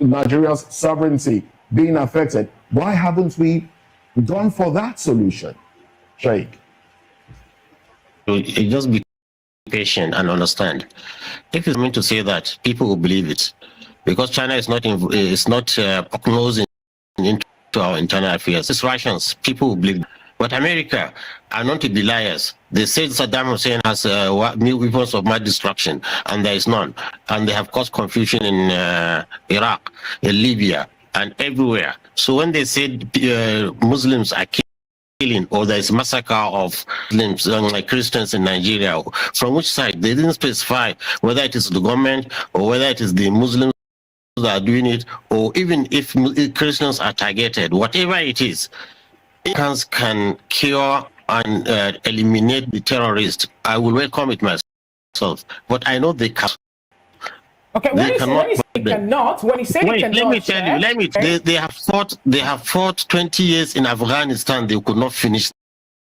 Nigeria's sovereignty being affected, why haven't we gone for that solution, Sheikh? Just be patient and understand. If it's meant to say that, people will believe it, because China is not closing into our internal affairs. It's Russians. People will believe. But America are not to be liars. They said Saddam Hussein has weapons of mass destruction, and there is none. And they have caused confusion in Iraq, in Libya, and everywhere. So when they said Muslims are killing, or there is massacre of Muslims, like Christians in Nigeria, from which side? They didn't specify whether it is the government or whether it is the Muslims that are doing it, or even if Christians are targeted. Whatever it is, can cure and eliminate the terrorists. I will welcome it myself, but I know they can't. Okay, when you say cannot, when you say they cannot, let me tell you, they have fought 20 years in Afghanistan. They could not finish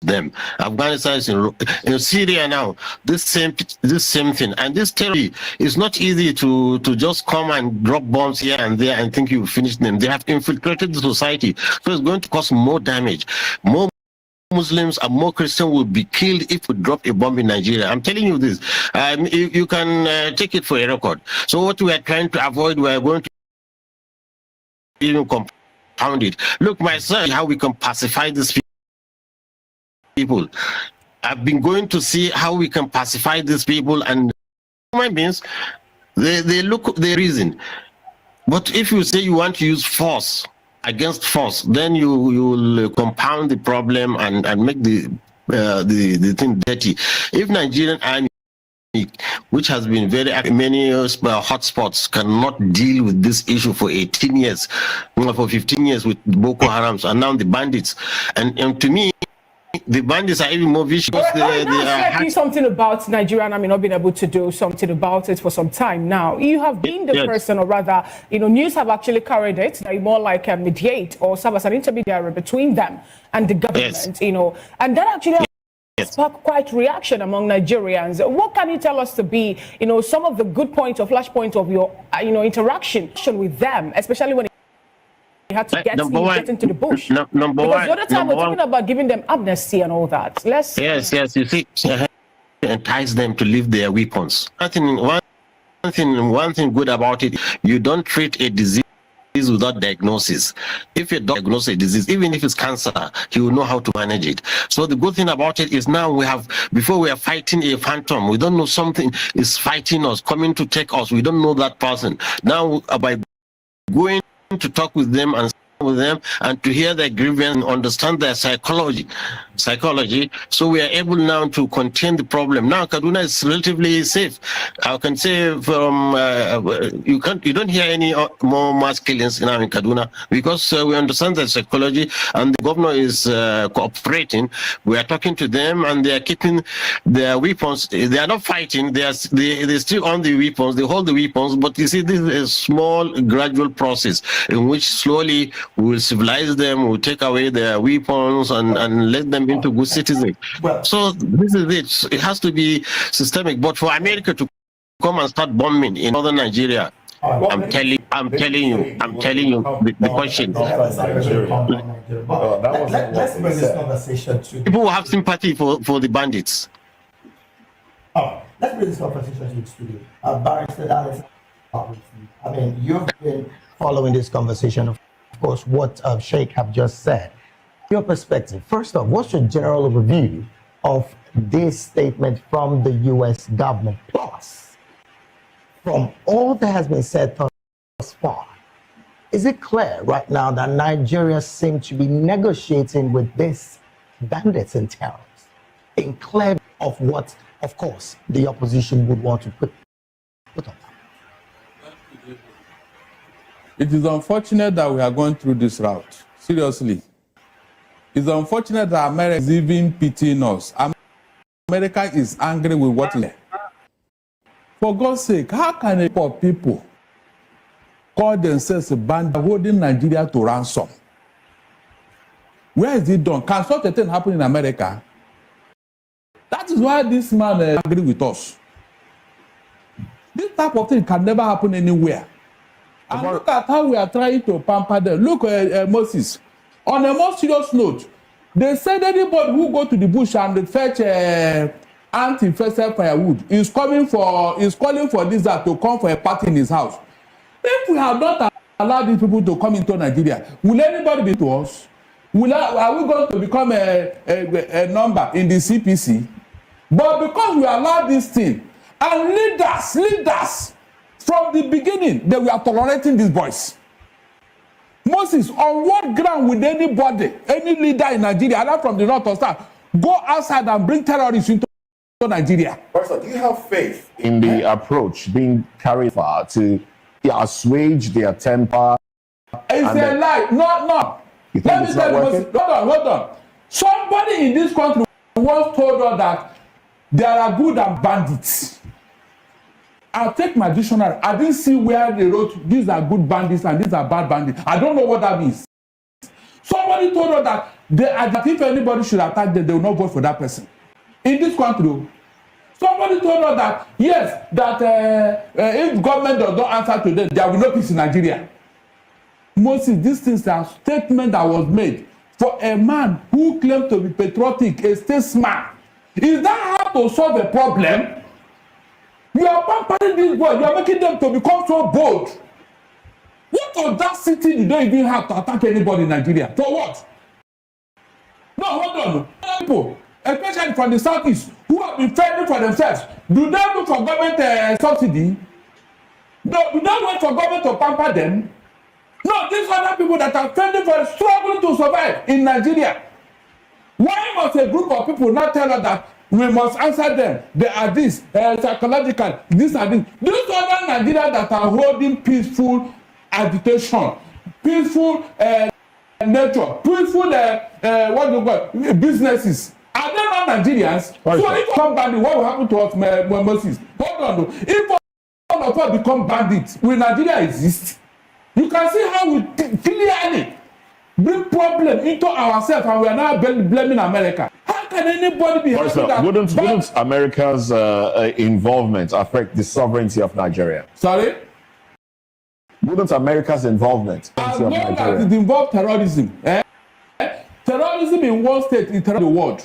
them. Afghanistan is in Syria now. This same thing, and this terror is not easy to just come and drop bombs here and there and think you finish them. They have infiltrated the society, so it's going to cause more damage. More Muslims and more Christians will be killed if we drop a bomb in Nigeria. I'm telling you this. You can take it for a record. So what we are trying to avoid, we are going to even compound it. Look, my son, how we can pacify these people. I've been going to see how we can pacify these people, and human beings, they reason. But if you say you want to use force against force, then you will compound the problem and make the thing dirty. If Nigerian army, which has been very many hotspots, cannot deal with this issue for 18 years, for 15 years with Boko Haram, and now the bandits, and to me, the bandits are even more vicious. They are something about Nigerian army not being able to do something about it for some time now. You have been the person, or rather, news have actually carried it. They more like mediate or serve as an intermediary between them and the government. And that actually sparked quite reaction among Nigerians. What can you tell us to be, some of the good points or flash points of your, interaction with them, especially when you had to get into the bush? Because the other time we're talking about giving them amnesty and all that. Yes, you see, entice them to leave their weapons. One thing good about it, you don't treat a disease without diagnosis. If you diagnose a disease, even if it's cancer, he will know how to manage it. So the good thing about it is now before we are fighting a phantom, we don't know something is fighting us, coming to take us. We don't know that person. Now, by going to talk with them and to hear their grievance and understand their psychology, so we are able now to contain the problem. Now Kaduna is relatively safe. I can say from you don't hear any more mass killings now in Kaduna, because we understand their psychology, and the governor is cooperating. We are talking to them, and they are keeping their weapons. They are not fighting. They still own the weapons. They hold the weapons, but you see, this is a small gradual process in which slowly we will civilize them, we will take away their weapons and let them into good citizens. So this is it. It has to be systemic. But for America to come and start bombing in northern Nigeria, I'm telling you the question. Let's bring this conversation to people who have sympathy for the bandits. Let's bring this conversation to the studio. Barrister Alex, I mean, you've been following this conversation, of course, what Sheikh have just said. Your perspective, first off, what's your general overview of this statement from the U.S. government? Plus, from all that has been said thus far, is it clear right now that Nigeria seems to be negotiating with these bandits and terrorists in clear of what, of course, the opposition would want to put on? It is unfortunate that we are going through this route. Seriously. It's unfortunate that America is even pitying us. America is angry with what is there. For God's sake, how can a poor people call themselves a band holding Nigeria to ransom? Where is it done? Can such a thing happen in America? That is why this man is angry with us. This type of thing can never happen anywhere. And look at how we are trying to pamper them. Look, Moses. On a more serious note, they said anybody who go to the bush and fetch anti-infested firewood is calling for this to come for a party in his house. If we have not allowed these people to come into Nigeria, will anybody be to us? Are we going to become a number in the CPC? But because we allow this thing, and leaders, from the beginning, that we are tolerating these boys. Moses, on what ground would anybody, any leader in Nigeria, either from the north or south, go outside and bring terrorists into Nigeria? Pastor, do you have faith in the approach being carried far to assuage their temper? It's a lie. No. Let me tell you, Moses, hold on. Somebody in this country once told us that there are good and bandits. I'll take my dictionary. I didn't see where they wrote these are good bandits and these are bad bandits. I don't know what that means. Somebody told us that if anybody should attack them, they will not vote for that person. In this country, somebody told us that, yes, that if government does not answer to them, there will no peace in Nigeria. Mostly, these things are statements that was made for a man who claimed to be patriotic, a statesman. Is that how to solve a problem? You are pampering these boys. You are making them to become so bold. What audacity do they even have to attack anybody in Nigeria? For what? No, hold on. People, especially from the southeast, who have been fending for themselves, do they look for government subsidy? No, do they wait for government to pamper them? No, these other people that are fending for struggling to survive in Nigeria. Why must a group of people not tell us that we must answer them? They are this, psychological, this and this. These other Nigerians that are holding peaceful agitation, peaceful nature, peaceful what do you call businesses. Are they not Nigerians? Right. So if come bandit, what will happen to us, Moses? Hold on. If all of us become bandits, will Nigeria exist? You can see how we clearly bring problem into ourselves, and we are now blaming America. How can anybody be happy that? Wouldn't America's involvement affect the sovereignty of Nigeria? Sorry? Wouldn't America's involvement as long as it involves terrorism? Terrorism in one state is terrorism in the world.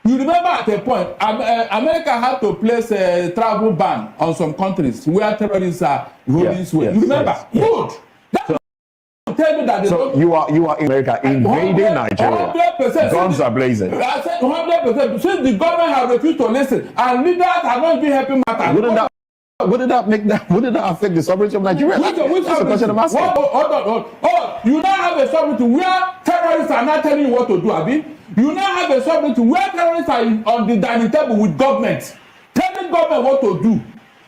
You remember at a point, America had to place a travel ban on some countries where terrorists are going this way. You remember? Good. Tell me that so you are in America invading Nigeria. 100%. Guns are blazing. I said 100%. Since the government has refused to listen and leaders are not being helping matters. Wouldn't that affect the sovereignty of Nigeria? That's the question I'm asking. Oh, you now have a sovereignty where terrorists are not telling you what to do, Abi. You now have a sovereignty where terrorists are on the dining table with government, telling government what to do,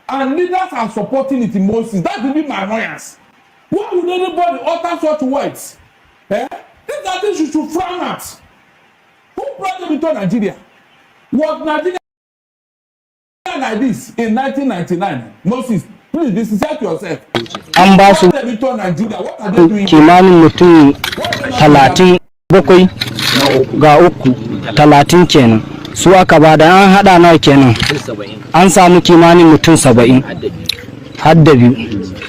and leaders are supporting it in Moses. That will be my annoyance. Why would anybody utter such words? These are things you should frown at. Who brought them into Nigeria? Was Nigeria like this in 1999? Moses, please be sincere to yourself. An ba su kimanin mutum 37 ga 30 kenan su aka ba da an hada nawa kenan an samu kimanin mutum 70 har da biyu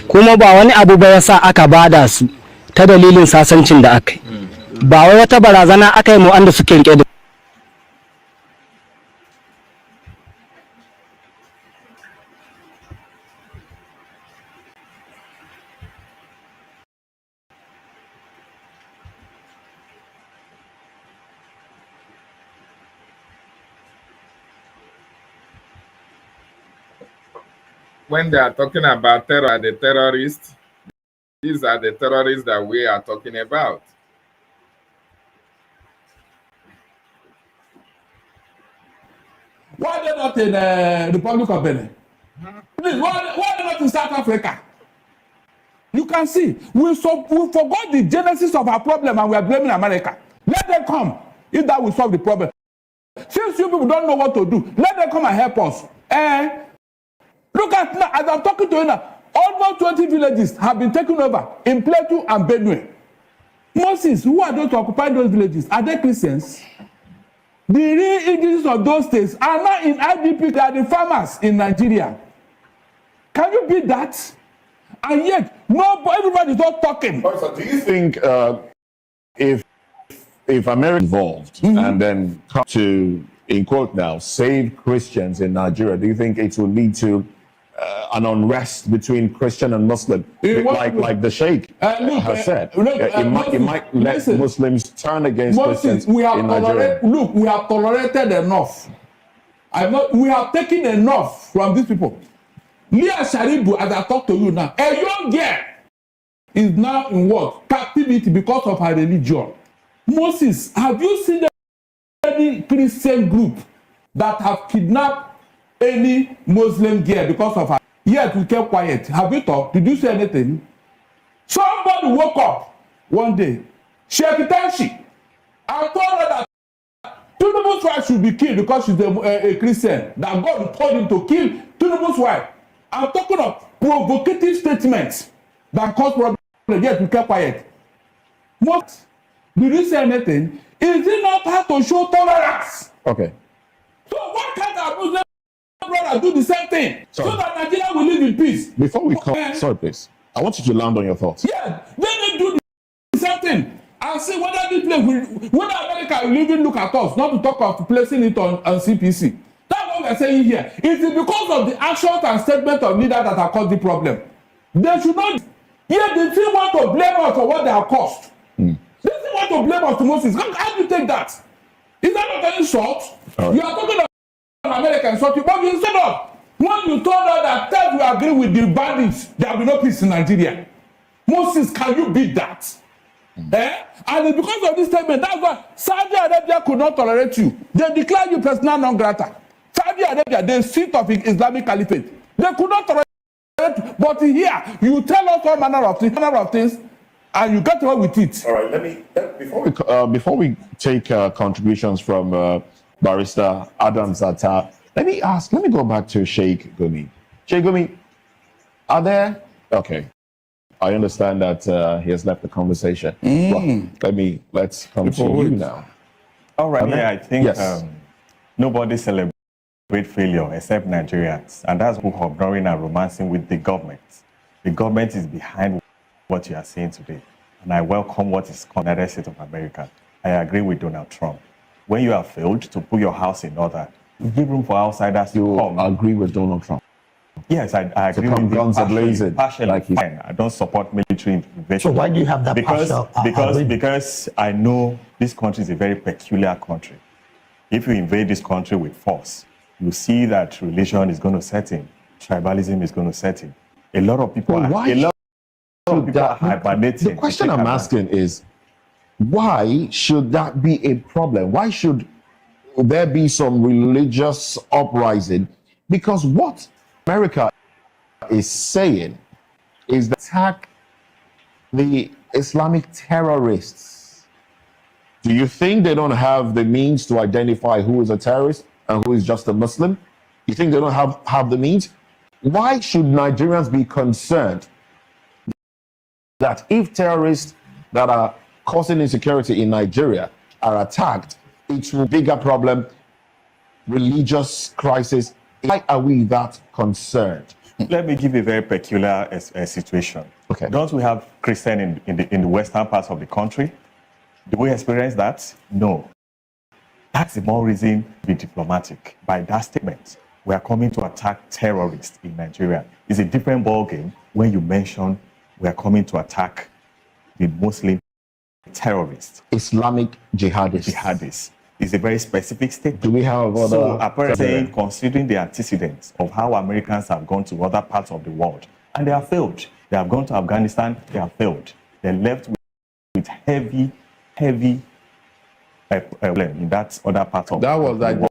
kuma ba wani abu ba yasa aka bada su ta dalilin sasancin da aka yi ba wai wata barazana aka yi mu wanda suke rike da when they are talking about terror, the terrorists, these are the terrorists that we are talking about. Why are they not in the Republic of Benin? Please, why are they not in South Africa? You can see, we forgot the genesis of our problem and we are blaming America. Let them come, if that will solve the problem. Since you people don't know what to do, let them come and help us. Look at now, as I'm talking to you now, almost 20 villages have been taken over in Plateau and Benue. Moses, who are those to occupy those villages? Are they Christians? The real indigenous of those states are not in IDP, they are the farmers in Nigeria. Can you beat that? And yet, everybody is not talking. So do you think if America involved and then come to, in quote now, save Christians in Nigeria, do you think it will lead to an unrest between Christian and Muslim, like the Sheikh has said? It might let Muslims turn against Christians in Nigeria. Look, we have tolerated enough. We have taken enough from these people. Leah Sharibu, as I talk to you now, a young girl is now in what? Captivity because of her religion. Moses, have you seen any Christian group that have kidnapped any Muslim girl because of her? Yet we kept quiet. Have you talked? Did you say anything? Somebody woke up one day, Sheikh Tanshi, and told her that Tinubu's wife should be killed because she's a Christian. That God told him to kill Tinubu's wife. I'm talking of provocative statements that cause problems. Yet we kept quiet. What? Did you say anything? Is it not hard to show tolerance? Okay. So why can't our Muslim brother do the same thing? Sorry. So that Nigeria will live in peace? Before we come, sorry, please. I want you to land on your thoughts. Yeah, they do the same thing. And see whether this place whether America will even look at us, not to talk of placing it on CPC. That's what we're saying here. It is because of the actions and statements of leaders that have caused the problem. They should not. Yeah, they still want to blame us for what they have caused. They still want to blame us to Moses. How do you take that? Is that not an insult? Right. You are talking about America insulting, but instead of when you told us that we agree with the bandits, there will be no peace in Nigeria. Moses, can you beat that? And it's because of this statement, that's why Saudi Arabia could not tolerate you. They declared you persona non grata. Saudi Arabia, the seat of Islamic Caliphate, they could not tolerate you. But here, you tell us all manner of things, and you get away with it. All right, before we take contributions from Barrister Adam Zata, let me go back to Sheikh Gumi. Sheikh Gumi, are there? Okay. I understand that he has left the conversation. Well, let's come to you now. All right, yeah, I think yes. Nobody celebrates failure except Nigerians, and that's who are ignoring and romancing with the government. The government is behind what you are saying today, and I welcome what is called the United States of America. I agree with Donald Trump. When you have failed to put your house in order, you give room for outsiders to come. Agree with Donald Trump? Yes, I agree with guns him. Partially, fine. I don't support military intervention. So why do you have that because I know this country is a very peculiar country. If you invade this country with force, you see that religion is going to set in, tribalism is going to set in. A lot of people are hibernating. The question I'm asking is, why should that be a problem? Why should there be some religious uprising? Because what America is saying is to attack the Islamic terrorists. Do you think they don't have the means to identify who is a terrorist and who is just a Muslim? You think they don't have the means? Why should Nigerians be concerned that if terrorists that are causing insecurity in Nigeria are attacked, it's a bigger problem, religious crisis? Why are we that concerned? Let me give you a very peculiar situation. Okay. Don't we have Christians in the western parts of the country? Do we experience that? No. That's the more reason to be diplomatic. By that statement, we are coming to attack terrorists in Nigeria. It's a different ballgame when you mention we are coming to attack the Muslim terrorists. Islamic jihadists. It's a very specific statement. Do we have other? So apparently, considering the antecedents of how Americans have gone to other parts of the world, and they have failed. They have gone to Afghanistan, they have failed. They're left with heavy problem in that other part of that was the world.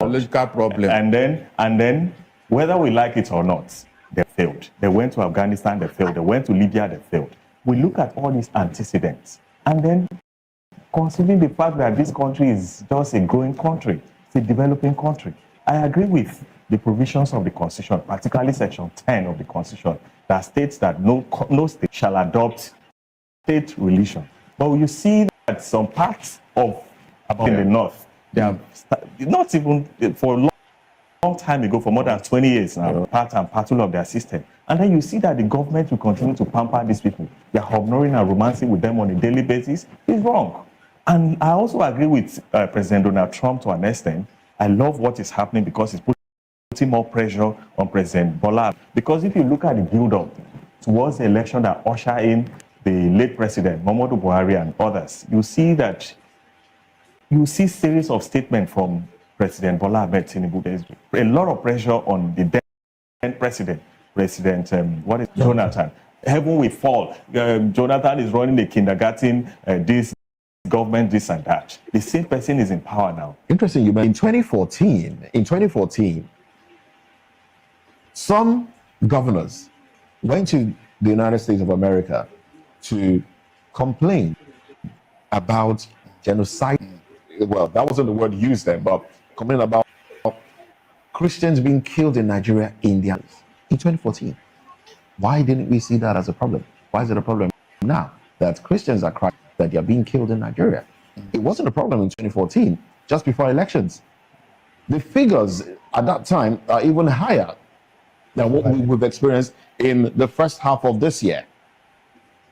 Political problem. And then, whether we like it or not, they failed. They went to Afghanistan, they failed. They went to Libya, they failed. We look at all these antecedents, and then considering the fact that this country is just a growing country, it's a developing country. I agree with the provisions of the Constitution, particularly Section 10 of the Constitution, that states that no state shall adopt state religion. But you see that some parts of in the north, they have not even for a long time ago, for more than 20 years now, part and parcel of their system. And then you see that the government will continue to pamper these people. They are ignoring and romancing with them on a daily basis. It's wrong. And I also agree with President Donald Trump to an extent. I love what is happening because it's putting more pressure on President Bola. Because if you look at the build-up towards the election that ushered in the late President Muhammadu Buhari and others, you see series of statements from President Bola Ahmed Tinubu. There's a lot of pressure on the then President Jonathan. Heaven will fall. Jonathan is running the kindergarten, this government, this and that. The same person is in power now. Interesting. In 2014, some governors went to the United States of America to complain about genocide. Well, that wasn't the word used then, but complain about Christians being killed in Nigeria, Indians. in 2014. Why didn't we see that as a problem? Why is it a problem now that Christians are crying that they are being killed in Nigeria? It wasn't a problem in 2014, just before elections. The figures at that time are even higher than what we've experienced in the first half of this year.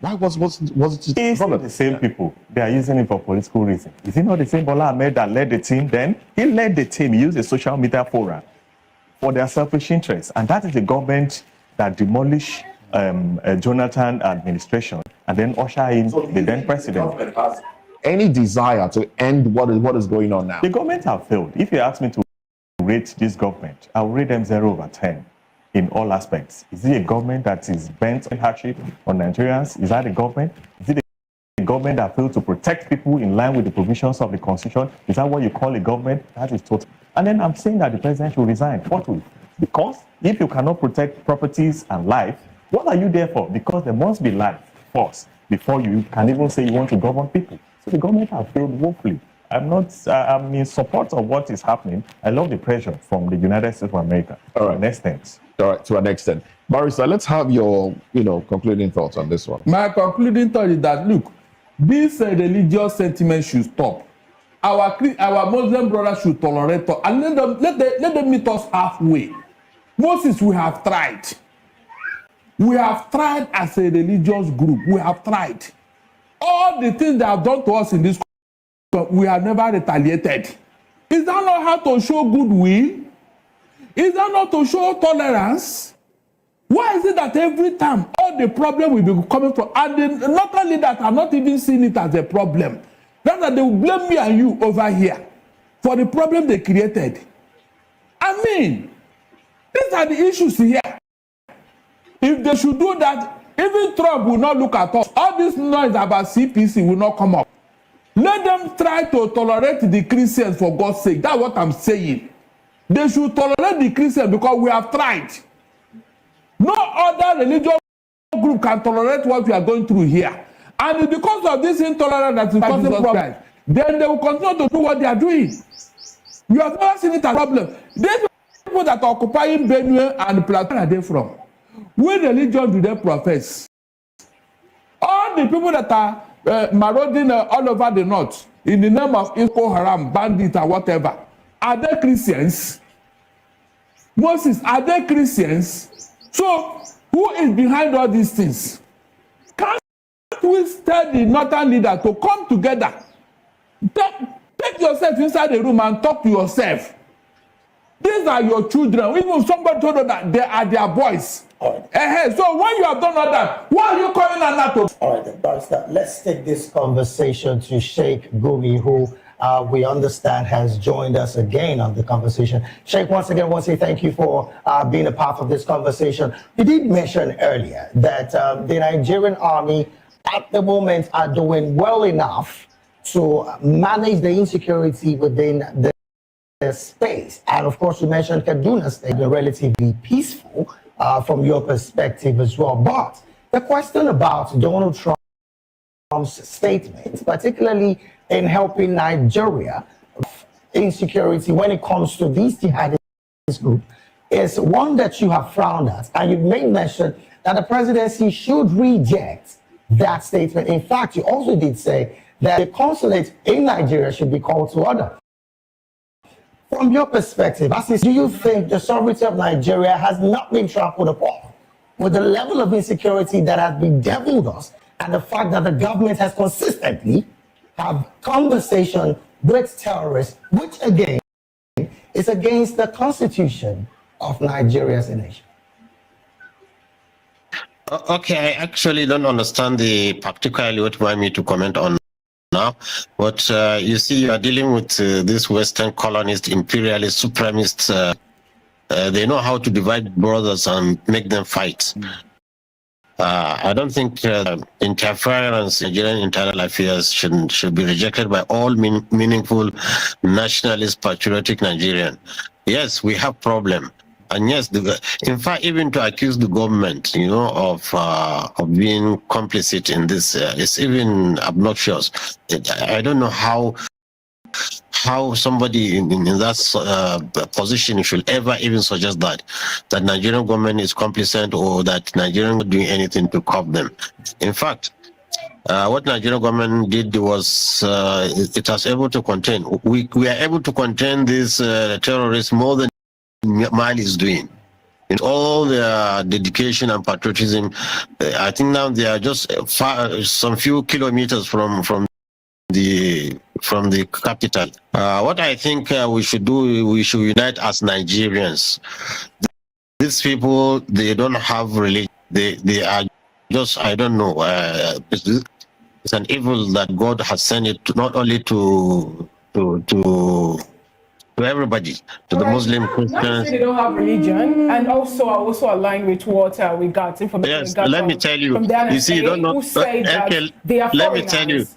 Why was it a problem? The same people, they are using it for political reasons. Is it not the same Bola Ahmed that led the team then? He led the team, he used the social media forum for their selfish interests. And that is the government that demolished Jonathan administration and then usher in the then president. Any desire to end what is going on now? The government have failed. If you ask me to rate this government, I will rate them 0/10 in all aspects. Is it a government that is bent on hardship on Nigerians? Is that a government? Is it a government that failed to protect people in line with the provisions of the Constitution? Is that what you call a government? That is total. And then I'm saying that the president should resign. Forthwith. Because if you cannot protect properties and life, what are you there for? Because there must be life first before you can even say you want to govern people. So the government have failed woefully. I'm in support of what is happening. I love the pressure from the United States of America. All right. To an extent. All right, to an extent. Barrister, let's have your, concluding thoughts on this one. My concluding thought is that, look, this religious sentiment should stop. Our Muslim brothers should tolerate us and let them meet us halfway. Moses, we have tried. We have tried as a religious group. We have tried. All the things they have done to us in this country, we have never retaliated. Is that not how to show goodwill? Is that not to show tolerance? Why is it that every time all the problem will be coming from, and not only that, I'm not even seeing it as a problem. Rather, they will blame me and you over here for the problem they created. I mean, these are the issues here. If they should do that, even Trump will not look at us. All this noise about CPC will not come up. Let them try to tolerate the Christians for God's sake. That's what I'm saying. They should tolerate the Christians because we have tried. No other religious group can tolerate what we are going through here. And because of this intolerance that is causing problems, then they will continue to do what they are doing. You have never seen it as a problem. These people that are occupying Benue and Plateau, where are they from? What religion do they profess? All the people that are marauding all over the north in the name of Boko Haram, bandits, or whatever, are they Christians? Moses, are they Christians? So, who is behind all these things? Can't we tell the northern leader to come together? Take yourself inside the room and talk to yourself. These are your children. Even if somebody told you that they are their boys. So when you have done all that, why are you calling on that to? All right, then, Barrister, let's take this conversation to Sheikh Gumi, who we understand has joined us again on the conversation. Sheikh, once again, I want to say thank you for being a part of this conversation. You did mention earlier that the Nigerian army at the moment are doing well enough to manage the insecurity within the space. And of course, you mentioned Kaduna State, relatively peaceful from your perspective as well. But the question about Donald Trump's statement, particularly in helping Nigeria insecurity when it comes to these jihadist group, is one that you have frowned at. And you made mention that the presidency should reject that statement. In fact, you also did say that the consulate in Nigeria should be called to order. From your perspective, do you think the sovereignty of Nigeria has not been trampled upon with the level of insecurity that has bedeviled us and the fact that the government has consistently have conversation with terrorists, which again is against the constitution of Nigeria as a nation? Okay, I actually don't understand particularly what you want me to comment on now, but you see, you are dealing with these Western colonist, imperialist, supremacists. They know how to divide brothers and make them fight. I don't think interference in Nigerian internal affairs should be rejected by all meaningful nationalist, patriotic Nigerian. Yes, we have problem. And yes, in fact, even to accuse the government, of being complicit in this, it's even obnoxious. I don't know how how somebody in that position should ever even suggest that Nigerian government is complicit or that Nigerian is doing anything to curb them. In fact, what Nigerian government did was it was able to contain. We are able to contain these terrorists more than Mali is doing. In all their dedication and patriotism, I think now they are just some few kilometers from the capital. What I think we should do, we should unite as Nigerians. These people, they don't have religion. They are just, I don't know. It's an evil that God has sent it to, not only to everybody, to the Muslim, Christians. They don't have religion, and also I also align with what we got information. Yes, let me tell you. From the NSA, you see, you don't know. Who say that they are foreigners.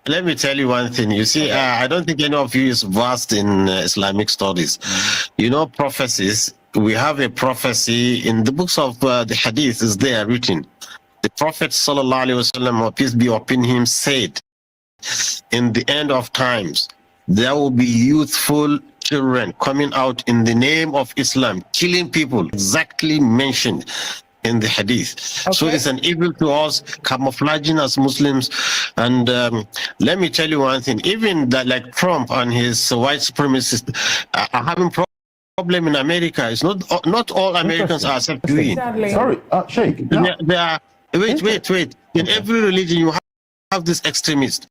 Let me tell you one thing. You see, I don't think any of you is versed in Islamic studies. You know, prophecies. We have a prophecy in the books of the Hadith. Is there written? The Prophet sallallahu alaihi wasallam, peace be upon him, said, "In the end of times, there will be youthful children coming out in the name of Islam, killing people." Exactly mentioned in the Hadith. Okay. So it's an evil to us, camouflaging as Muslims. And let me tell you one thing, even that, like Trump and his white supremacists are having problem in America. It's not all Americans are doing. Exactly. Sorry, Sheikh. No. They are, wait. In every religion you have this extremist.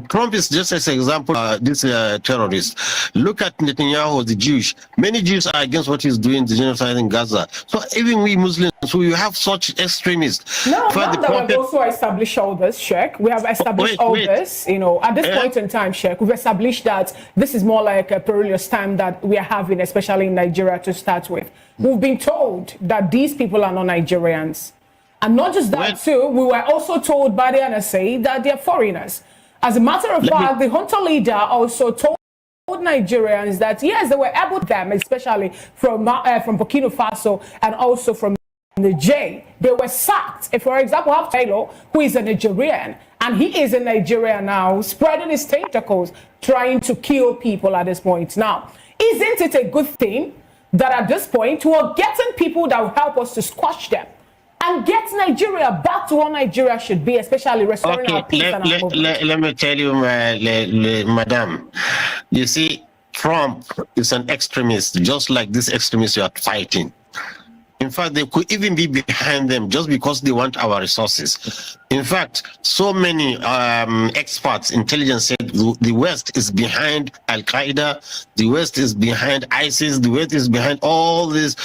Trump is just as an example, this terrorist. Look at Netanyahu, the Jewish. Many Jews are against what he's doing, the genocide in Gaza. So even we Muslims, who you have such extremists. No, now that we've also established all this, Sheikh, we have established this, you know, at this point in time, Sheikh, we've established that this is more like a perilous time that we are having, especially in Nigeria to start with. We've been told that these people are not Nigerians. And not just that, too, we were also told by the NSA that they're foreigners. As a matter of fact, the junta leader also told Nigerians that, yes, they were able to them, especially from Burkina Faso and also from Niger. They were sacked. If, for example, have Taylor, who is a Nigerian, and he is in Nigeria now, spreading his tentacles, trying to kill people at this point. Now, isn't it a good thing that at this point, we're getting people that will help us to squash them and get Nigeria back to what Nigeria should be, especially restoring our peace and our movement? Let me tell you, madam. You see, Trump is an extremist, just like this extremist you are fighting. In fact, they could even be behind them just because they want our resources. In fact, so many experts, intelligence said the West is behind Al-Qaeda, the West is behind ISIS, the West is behind all this,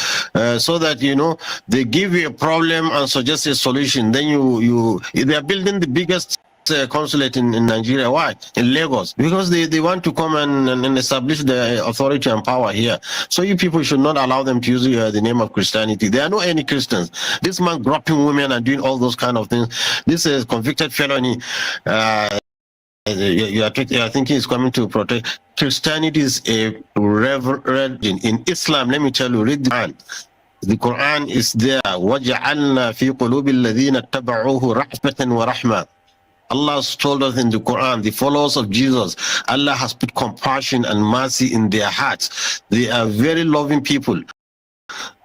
so that, you know, they give you a problem and suggest a solution. Then they are building the biggest consulate in Nigeria. Why? In Lagos. Because they want to come and establish the authority and power here. So you people should not allow them to use the name of Christianity. There are no any Christians. This man groping women and doing all those kind of things. This is convicted felony. You are thinking he's coming to protect. Christianity is a religion. In Islam, let me tell you, read the Quran. The Quran is there. وَجَعَلْنَا فِي قُلُوبِ الَّذِينَ اتَّبَعُوهُ رَحْمَةً وَرَحْمَةً. Allah has told us in the Quran, the followers of Jesus, Allah has put compassion and mercy in their hearts. They are very loving people.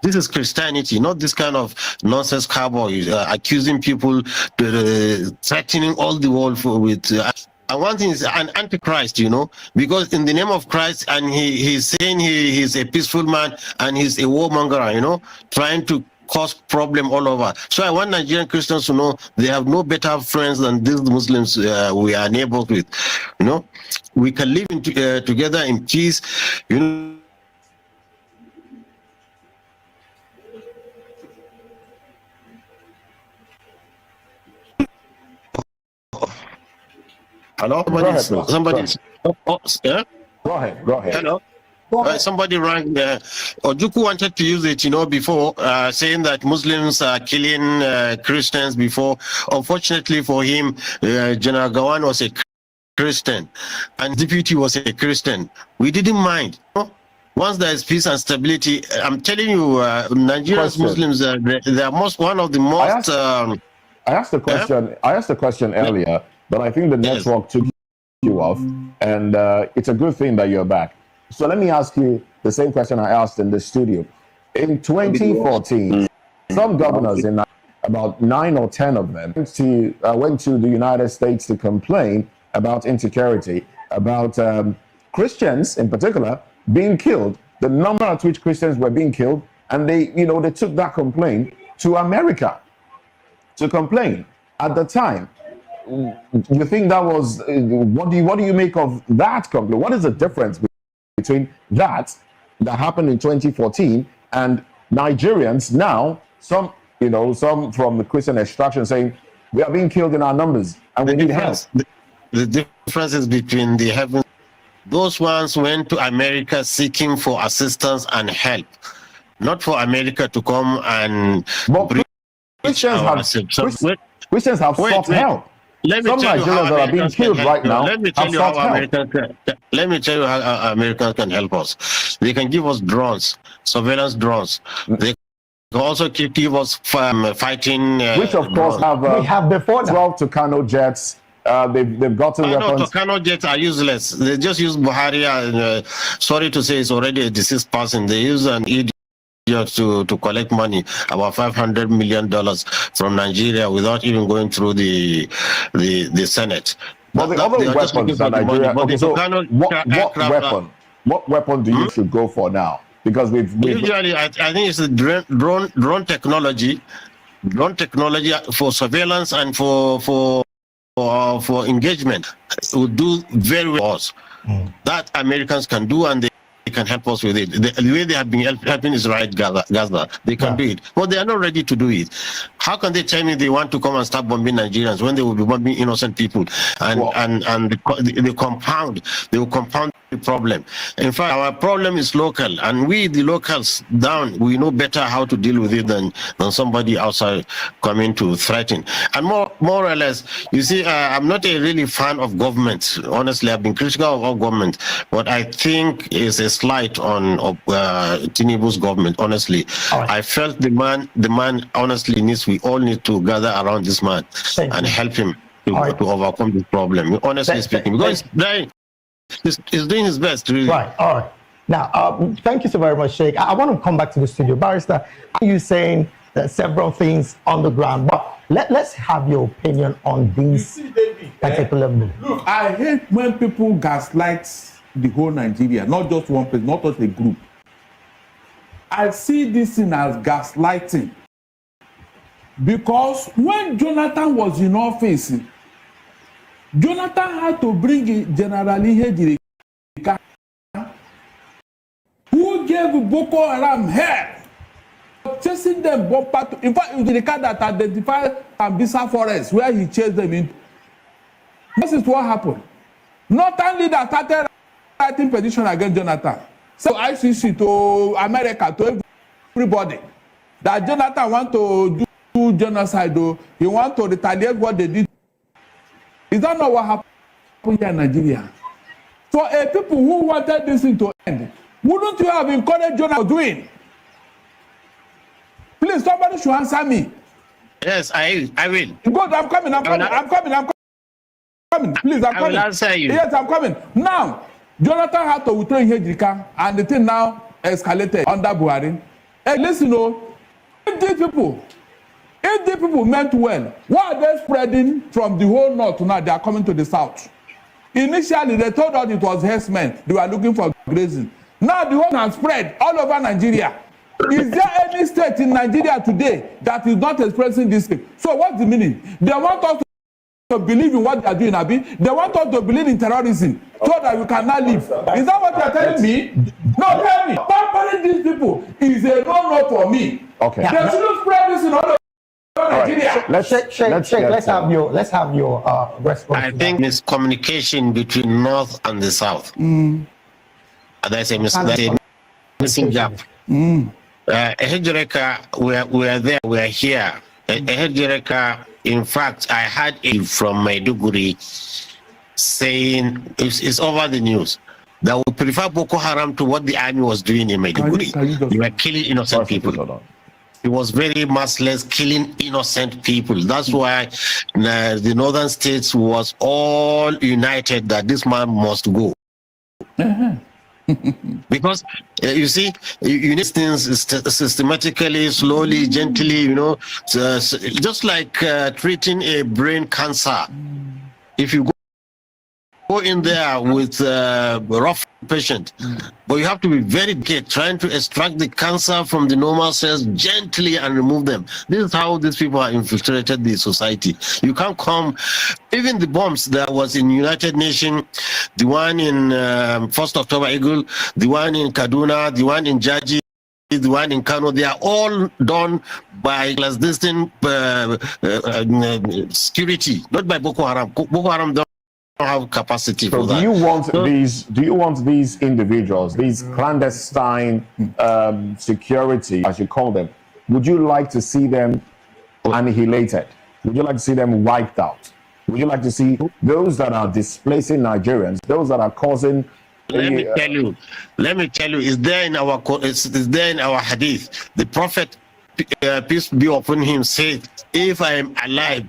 This is Christianity, not this kind of nonsense cowboy accusing people, threatening all the world with. And one thing is an antichrist, you know, because in the name of Christ, and he's saying he's a peaceful man and he's a warmonger, you know, trying to cause problem all over. So I want Nigerian Christians to know they have no better friends than these Muslims we are neighbors with. You know, we can live together in peace. You know. Hello? Somebody. Yeah? Go ahead. Hello? Somebody rang Ojuku wanted to use it, you know, before, saying that Muslims are killing Christians before. Unfortunately for him, General Gawan was a Christian and deputy was a Christian. We didn't mind. Once there is peace and stability, I'm telling you, Nigerians, Muslims, they are one of the most... I asked the question earlier, but I think the network took you off. and it's a good thing that you're back. So let me ask you the same question I asked in the studio. In 2014, some governors, in about 9 or 10 of them, went to the United States to complain about insecurity, about Christians in particular being killed, the number at which Christians were being killed, and they took that complaint to America to complain. At the time, you think that was what do you make of that complaint? What is the difference between that happened in 2014 and Nigerians now, some from the Christian extraction saying we are being killed in our numbers and we need help? The difference is between the heavens. Those ones went to America seeking for assistance and help, not for America to come and bring Christians have sought help. Let me Some tell you Nigerians how that are being killed right now Let me tell have you how sought help. Let me tell you how Americans can help us. They can give us drones, surveillance drones. They can also give us fighting. Which of course we have before now. 12 Tucano jets. They've gotten weapons. No, Tucano jets are useless. They just use Buhari. Sorry to say, it's already a deceased person. They use an idiot to collect money, about $500 million from Nigeria without even going through the Senate. But the other weapons that Nigeria. Okay, so what weapon do you should go for now? Because we've usually I think it's the drone technology for surveillance and for engagement. It would do very well. That Americans can do, and they can help us with it. The way they have been helping Israel, Gaza, they can do it, but they are not ready to do it. How can they tell me they want to come and start bombing Nigerians when they will be bombing innocent people and they will compound the problem? In fact, our problem is local, and we, the locals down, we know better how to deal with it than somebody outside coming to threaten. And more or less, you see, I'm not a really fan of government. Honestly, I've been critical of all government, but I think it's a slight on Tinubu's government. Honestly, I felt the man honestly we all need to gather around this man and help him to overcome this problem. Honestly speaking, because he's doing his best, really. Right. All right. Now, thank you so very much, Sheikh. I want to come back to the studio. Barrister, are you saying that several things on the ground, but let's have your opinion on these particular moves. Look, I hate when people gaslight the whole Nigeria, not just one place, not just a group. I see this thing as gaslighting. Because when Jonathan was in office, Jonathan had to bring General Ihejirika, who gave Boko Haram help, chasing them. In fact, it was the car that identified Ambisa Forest, where he chased them in. This is what happened. Not only that, started writing petition against Jonathan. So ICC to America, to everybody, that Jonathan want to do genocide, he want to retaliate what they did. Is that not what happened here in Nigeria? For a people who wanted this thing to end, wouldn't you have encouraged Jonathan doing? Please, somebody should answer me. Yes, I will. Good, I'm coming. Please, I'm coming. I will answer you. Yes, I'm coming. Now, Jonathan had to withdraw Ihejirika, and the thing now escalated under Buhari. Hey, listen, if these people meant well, why are they spreading from the whole north to now? They are coming to the south. Initially, they told us it was herdsmen. They were looking for grazing. Now the whole has spread all over Nigeria. Is there any state in Nigeria today that is not expressing this thing? So what's the meaning? They want us to believe in what they are doing, Abi. They want us to believe in terrorism so that we cannot live. Is that what you are telling me? No, tell me. Pampering these people is a no-no for me. Okay. They shouldn't spread this in all over Nigeria. Let's have your response. I think miscommunication between North and the South. There's a missing gap. Ihejirika, we are there, we are here. Ihejirika, in fact, I had it from Maiduguri saying, it's over the news, that we prefer Boko Haram to what the army was doing in Maiduguri. They were killing innocent people. He was very merciless, killing innocent people. That's why the northern states was all united that this man must go. Because you see, you need things systematically, slowly, gently, you know, just like treating a brain cancer. If you go in there with a rough patient, but you have to be very delicate, trying to extract the cancer from the normal cells gently and remove them. This is how these people have infiltrated the society. You can't come, even the bombs that was in United Nations, the one in 1st October Eagle, the one in Kaduna, the one in Jaji, the one in Kano, they are all done by clandestine security, not by Boko Haram. Boko Haram don't have capacity for that. Do you want these individuals, these clandestine security, as you call them, would you like to see them annihilated? Would you like to see them wiped out? Would you like to see those that are displacing Nigerians, those that are causing? Let me tell you, it's there in our hadith. The Prophet, peace be upon him, said, if I am alive,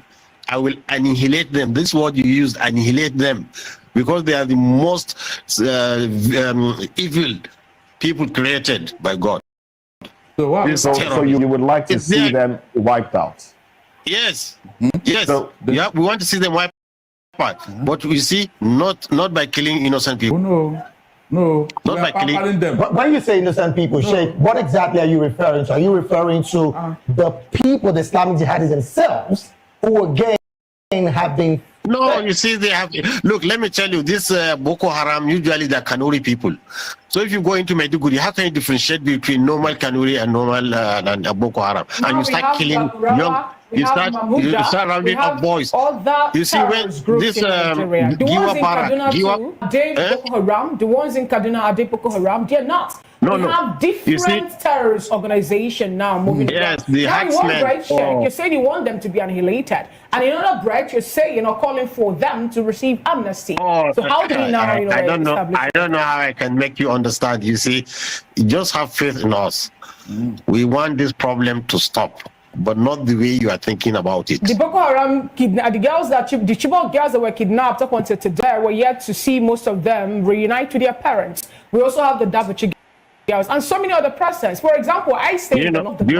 I will annihilate them. This word you used, annihilate them, because they are the most evil people created by God. So you would like to see them wiped out? Yes, yes. We want to see them wiped out, but we see not by killing innocent people. No, not by killing them. But when you say innocent people, Sheikh, what exactly are you referring to? Are you referring to the people, the Islamic jihadis themselves, who again have been? No, you see, they have. Look, let me tell you, this Boko Haram, usually they're Kanuri people. So if you go into Maiduguri, how can you differentiate between normal Kanuri and normal and Boko Haram? Now and you start killing young. You start rounding up boys. You see, when this Giwa Boko Haram, the ones in Kaduna are they Boko Haram? They're not. No, we have different terrorist organizations now moving around. The you're saying you want them to be annihilated, and in other breath, you're saying or calling for them to receive amnesty. So how do we now? I don't know. I don't know how I can make you understand. You see, you just have faith in us. We want this problem to stop, but not the way you are thinking about it. The Boko Haram the Chibok girls that were kidnapped up until today, we're yet to see most of them reunite with their parents. We also have the Davichi girls and so many other persons. For example, I stay in the Lord, but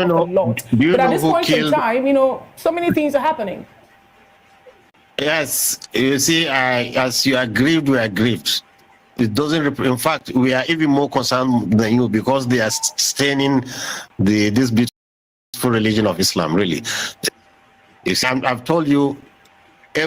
at this point in time, so many things are happening. Yes, you see, as you are grieved, we are grieved. It doesn't. In fact, we are even more concerned than you because they are staining this beautiful religion of Islam. Really, you see, I've told you,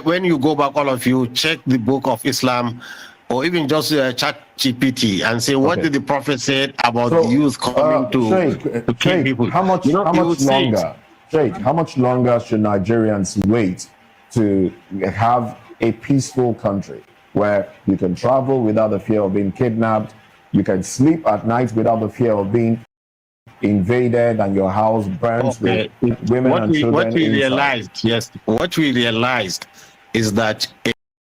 when you go back, all of you, check the book of Islam, or even just chat GPT and say, what did the Prophet say about the youth coming to kill people? How much longer? Sheikh, how much longer should Nigerians wait to have a peaceful country where you can travel without the fear of being kidnapped, you can sleep at night without the fear of being invaded and your house burns with women and children? What we realized is that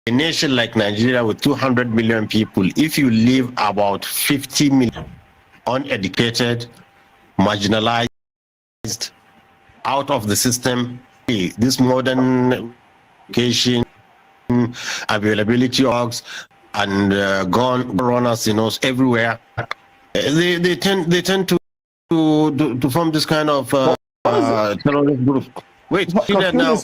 a nation like Nigeria with 200 million people, if you leave about 50 million uneducated, marginalized, out of the system, this modern education, availability of and gun runners, everywhere, they tend to form this kind of terrorist group. Wait, now,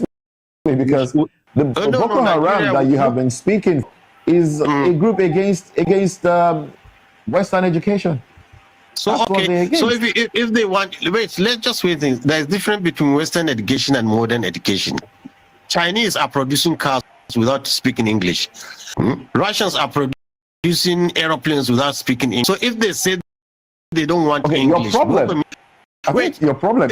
because the Boko Haram that you have been speaking is a group against Western education. So so if they want, let's just wait. There's difference between Western education and modern education. Chinese are producing cars without speaking English. Russians are producing aeroplanes without speaking English. So if they say they don't want English, your problem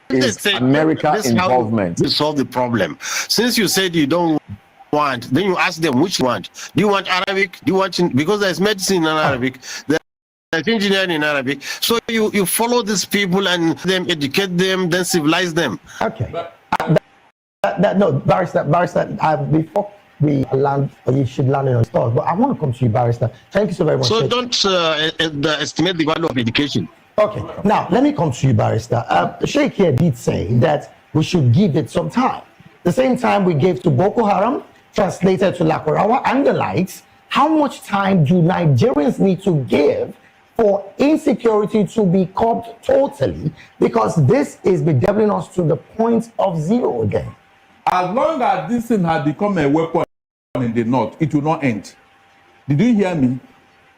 is America's involvement. To solve the problem. Since you said you don't want, then you ask them which you want. Do you want Arabic? Do you want, because there's medicine in Arabic, there's engineering in Arabic. So you follow these people and them educate them, then civilize them. Okay. No, Barrister, before we land, or you should land on stars, but I want to come to you, Barrister. Thank you so very much. So don't estimate the value of education. Okay, now let me come to you, Barrister. Sheikh here did say that we should give it some time. The same time we gave to Boko Haram, translated to Lakurawa and the likes, how much time do Nigerians need to give for insecurity to be curbed totally? Because this is bedeviling us to the point of zero again. As long as this thing has become a weapon in the north, it will not end. Did you hear me?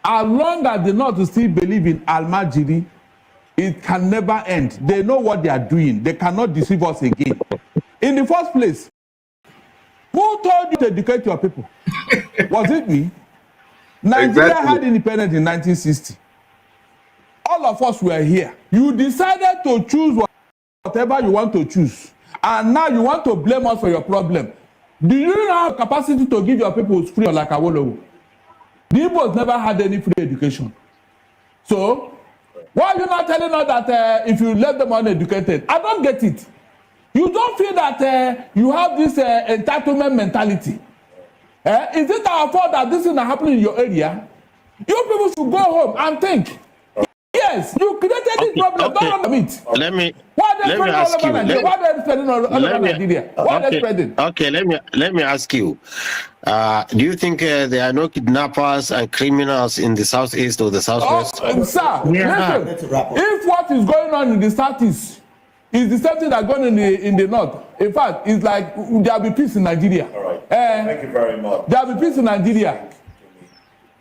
As long as the north still believe in Al-Majiri, it can never end. They know what they are doing. They cannot deceive us again. In the first place, who told you to educate your people? Was it me? Nigeria had independence in 1960. All of us were here. You decided to choose whatever you want to choose. And now you want to blame us for your problem. Do you have capacity to give your people free like Awolowo? The Igbos never had any free education. So, why are you not telling us that if you left them uneducated? I don't get it. You don't feel that you have this entitlement mentality. Is it our fault that this is not happening in your area? You people should go home and think. Yes, you created this problem. Don't run from it. Why are they spreading all over Nigeria? Why are they spreading all over Nigeria? Why are they spreading? Okay, let me ask you. Do you think there are no kidnappers and criminals in the southeast or the southwest? Sir, listen. If what is going on in the southeast is the same thing that's going on in the north, in fact, it's like there will be peace in Nigeria. All right. Thank you very much. There will be peace in Nigeria.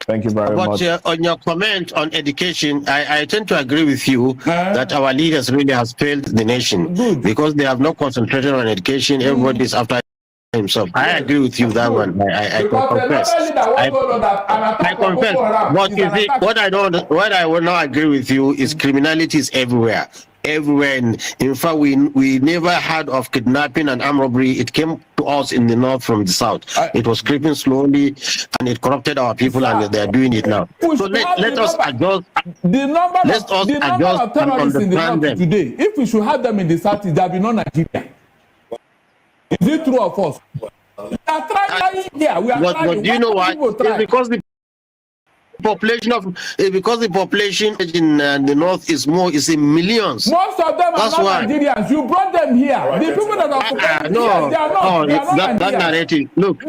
Thank you very much. But on your comment on education, I tend to agree with you that our leaders really has failed the nation because they have not concentrated on education. Everybody is after himself. I agree with you that one. I confess. I confess. But you see, what I will not agree with you is criminality is everywhere. Everywhere. In fact, we never heard of kidnapping and armed robbery. It came to us in the north from the south. It was creeping slowly, and it corrupted our people, and they are doing it now. So let us adjust. The number of terrorists in the north today, if we should have them in the south, there will be no Nigeria. Is it true or false? We are trying here. We are trying. But do you know why? It's because the population in the north is in millions. Most of them are not Nigerians. You brought them here. The people that are that narrative. Look,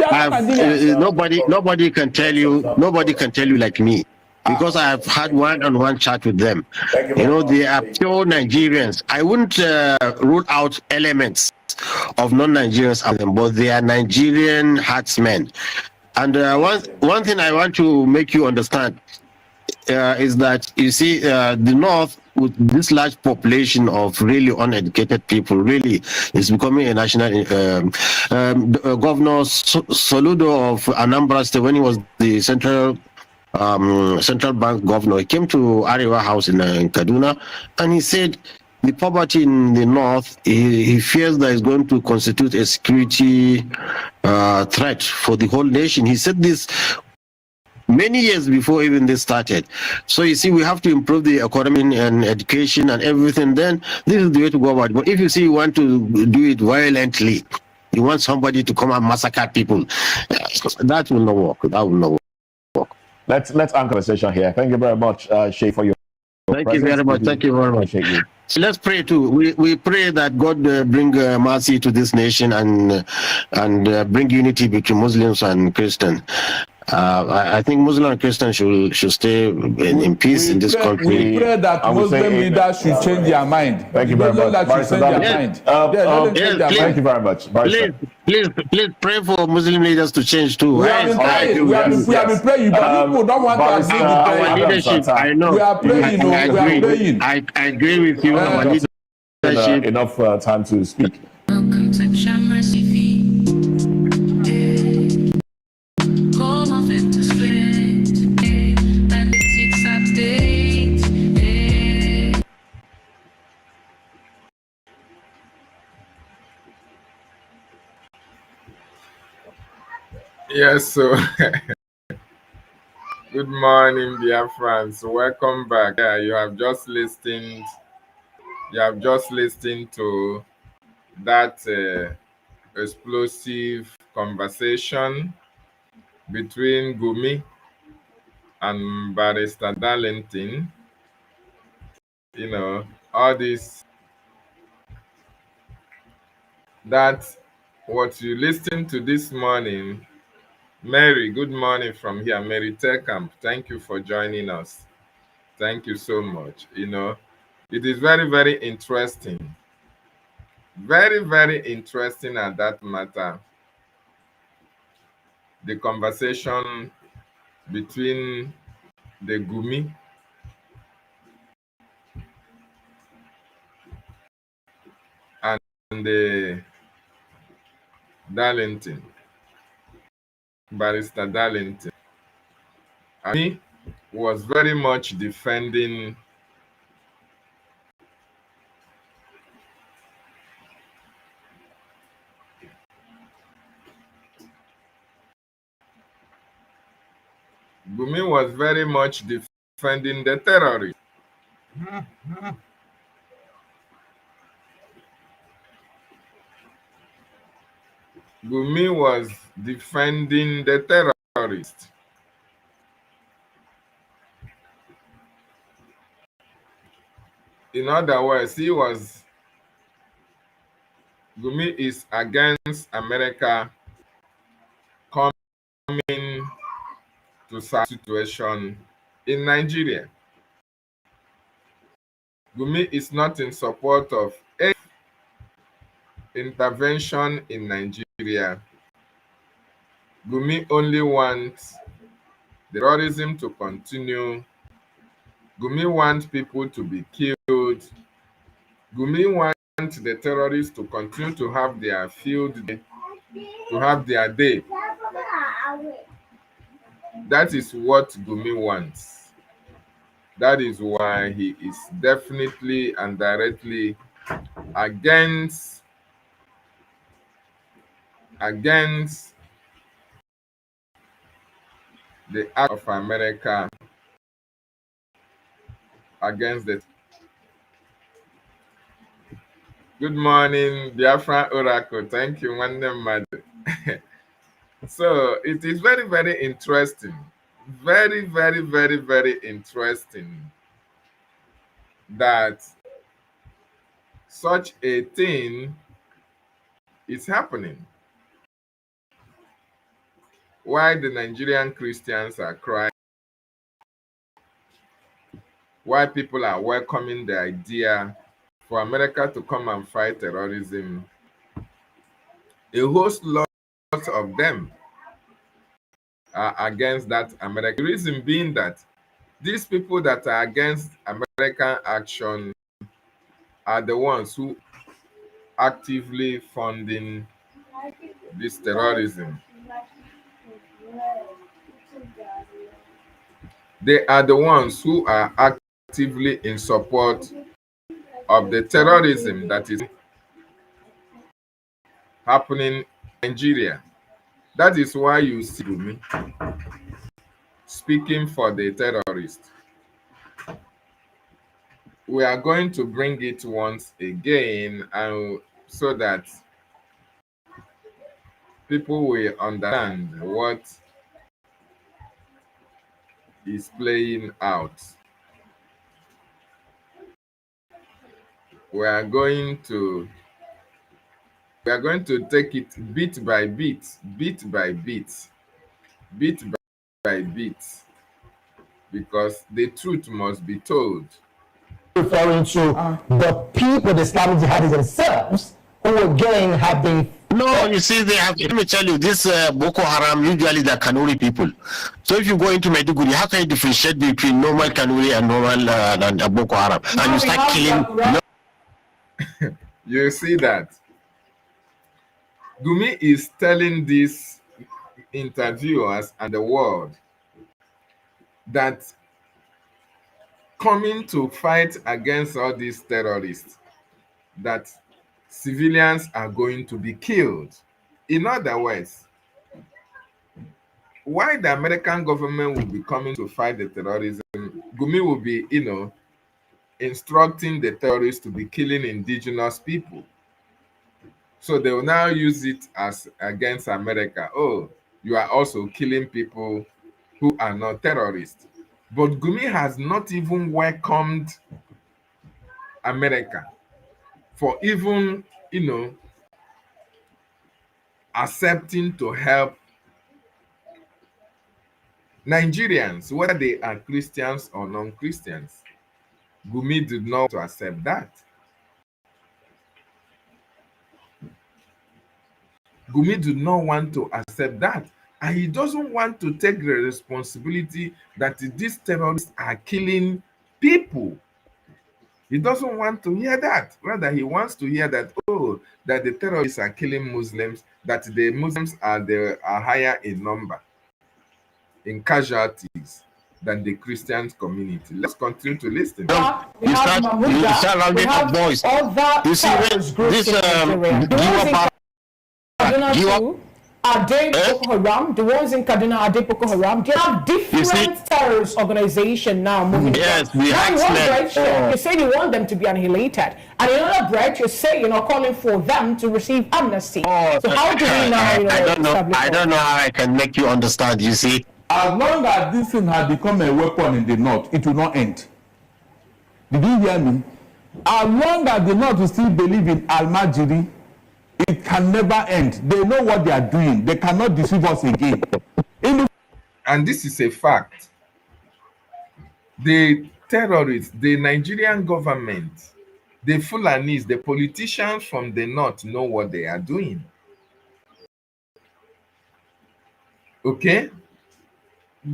nobody can tell you like me. Because I have had one-on-one chat with them. You know, they are pure Nigerians. I wouldn't rule out elements of non-Nigerians, but they are Nigerian herdsmen. And one thing I want to make you understand is that, you see, the North, with this large population of really uneducated people, really is becoming a national. Governor Soludo of Anambra State, when he was the central bank governor, he came to Arewa House in Kaduna, and he said the poverty in the north, he fears that is going to constitute a security threat for the whole nation. He said this many years before even this started. So you see, we have to improve the economy and education and everything. Then this is the way to go about it. But if you see you want to do it violently, you want somebody to come and massacre people, that will not work. That will not work. Let's anchor the session here. Thank you very much, Shay, for your Thank you very much. Thank you very much. So let's pray too. We pray that God bring mercy to this nation and bring unity between Muslims and Christians. I think Muslim and Christians should stay in peace in this country. We pray that Muslim leaders should change their mind. Thank you very much. Thank you very much. Please pray for Muslim leaders to change too. We have been praying, but people don't want to agree with our leadership. I know. We are praying. I agree with you. Our leadership. Enough time to speak. Yes, so good morning, Biafrans. Welcome back. Yeah, you have just listened to that explosive conversation between Gumi and Barrister Darlington you know, all this, that what you listened to this morning. Mary, good morning from here. Mary Terkamp, thank you for joining us. Thank you so much. You know, it is very, very interesting. Very, very interesting at that matter. The conversation between the Gumi and the Darlington, Barrister Darlington. And he was very much defending Gumi was very much defending the terrorists. Gumi was defending the terrorists. In other words, Gumi is against America coming to solve the situation in Nigeria. Gumi is not in support of any intervention in Nigeria. Gumi only wants the terrorism to continue. Gumi wants people to be killed. Gumi wants the terrorists to continue to have their field day, to have their day. That is what Gumi wants. That is why he is definitely and directly against the act of America against the. Good morning, Biafra Oracle. Thank you, Wande. So it is very, very interesting. Very, very, very, very interesting that such a thing is happening. Why the Nigerian Christians are crying, why people are welcoming the idea for America to come and fight terrorism. A host lot of them are against that American. The reason being that these people that are against American action are the ones who actively funding this terrorism. They are the ones who are actively in support of the terrorism that is happening in Nigeria. That is why you see me speaking for the terrorists. We are going to bring it once again, and so that people will understand what is playing out. We are going to take it bit by bit, bit by bit, bit by bit, because the truth must be told. Referring to the people, the Islamic jihadis themselves, who again have been. No, you see, they have. Let me tell you, this Boko Haram usually they're Kanuri people. So if you go into Maiduguri, how can you differentiate between normal Kanuri and normal and Boko Haram? And you start killing. You see that Gumi is telling these interviewers and the world that coming to fight against all these terrorists, that civilians are going to be killed. In other words, why the American government will be coming to fight the terrorism, Gumi will be, instructing the terrorists to be killing indigenous people. So they will now use it as against America. Oh, you are also killing people who are not terrorists. But Gumi has not even welcomed America for even, accepting to help Nigerians, whether they are Christians or non-Christians. Gumi did not want to accept that. Gumi did not want to accept that. And he doesn't want to take the responsibility that these terrorists are killing people. He doesn't want to hear that. Rather, he wants to hear that, that the terrorists are killing Muslims, that the Muslims are higher in number, in casualties, than the Christian community. Let's continue to listen. You start rounding up boys. You see, are they Boko Haram? The ones in Kaduna, are they Boko Haram? They have different terrorist organization now moving. Yes, we have. You say you want them to be annihilated, and in another breath, you say calling for them to receive amnesty. So how do we now? I don't know how I can make you understand. You see, as long as this thing had become a weapon in the north, it will not end. Did you hear me? As long as the north will still believe in Al-Majiri, it can never end. They know what they are doing. They cannot deceive us again. And this is a fact. The terrorists, the Nigerian government, the Fulanis, the politicians from the north know what they are doing. Okay?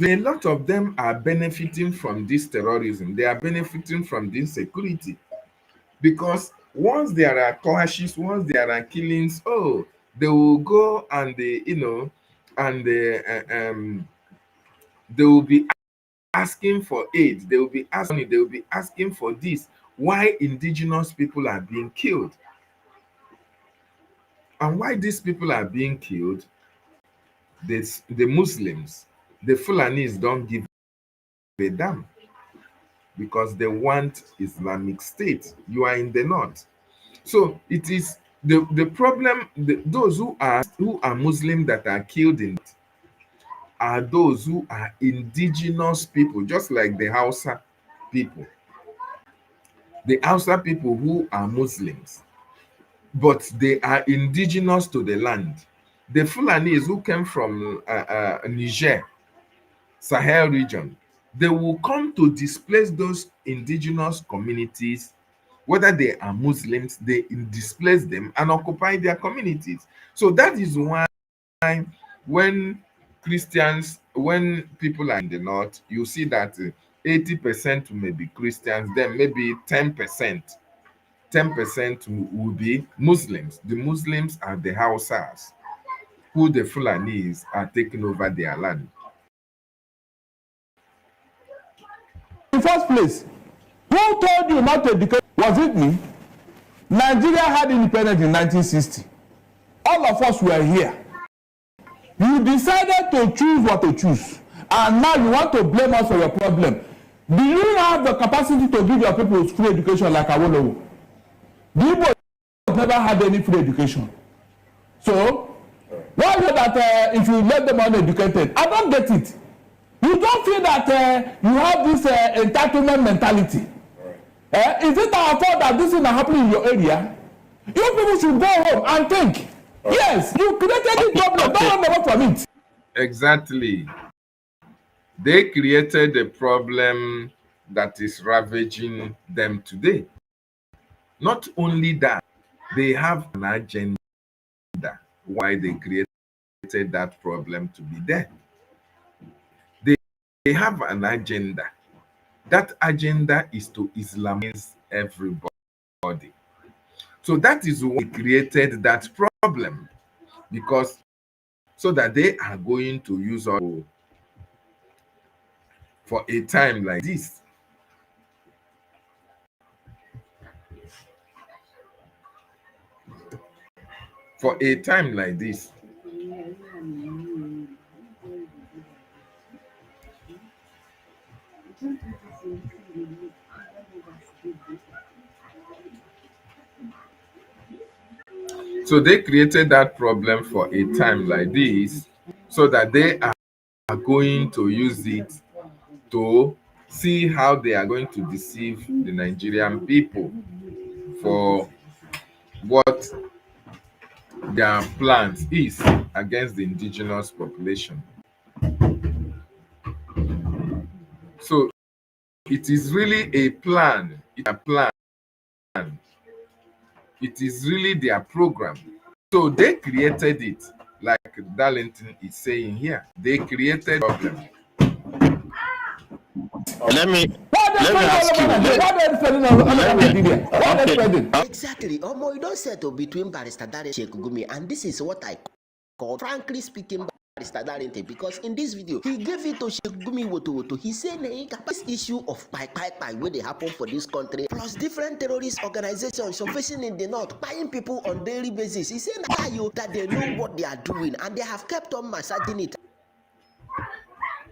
A lot of them are benefiting from this terrorism. They are benefiting from this security. Because once there are clashes, once there are killings, they will go and they will be asking for aid. They will be asking for this. Why indigenous people are being killed? And why these people are being killed? The Muslims, the Fulanis don't give a damn, because they want Islamic State. You are in the north. So it is the problem. Those who are Muslim that are killed in it are those who are indigenous people, just like the Hausa people. The Hausa people who are Muslims, but they are indigenous to the land. The Fulanis who came from Niger, Sahel region, they will come to displace those indigenous communities. Whether they are Muslims, they displace them and occupy their communities. So that is why when people are in the north, you see that 80% may be Christians, then maybe 10% will be Muslims. The Muslims are the Hausas, who the Fulanis are taking over their land. In the first place, who told you not to educate? Was it me? Nigeria had independence in 1960. All of us were here. You decided to choose what to choose, and now you want to blame us for your problem. Do you have the capacity to give your people free education like Awolowo? The Igbo never had any free education. So, why is it that if you let them uneducated? I don't get it. You don't feel that you have this entitlement mentality. Is it our fault that this is not happening in your area? You people should go home and think. Yes, you created the problem. Don't run away from it. Exactly. They created a problem that is ravaging them today. Not only that, they have an agenda why they created that problem to be there. They have an agenda. That agenda is to Islamize everybody. So that is why they created that problem, because so that they are going to use us for a time like this. For a time like this. So they created that problem for a time like this, so that they are going to use it to see how they are going to deceive the Nigerian people. for what their plans is against the indigenous population. So it is really a plan. It's a plan. It is really their program. So they created it, like Darlington is saying here. They created problem. Let me ask you. Exactly. Omo, you don't settle between Barrister Darlington and Sheikh Gumi, and this is what I call, frankly speaking, Barrister Darlington, because in this video, he gave it to Sheikh Gumi Woto. He said, this issue of pie where they happen for this country, plus different terrorist organizations surfacing in the north, buying people on daily basis. He said that they know what they are doing, and they have kept on massaging it.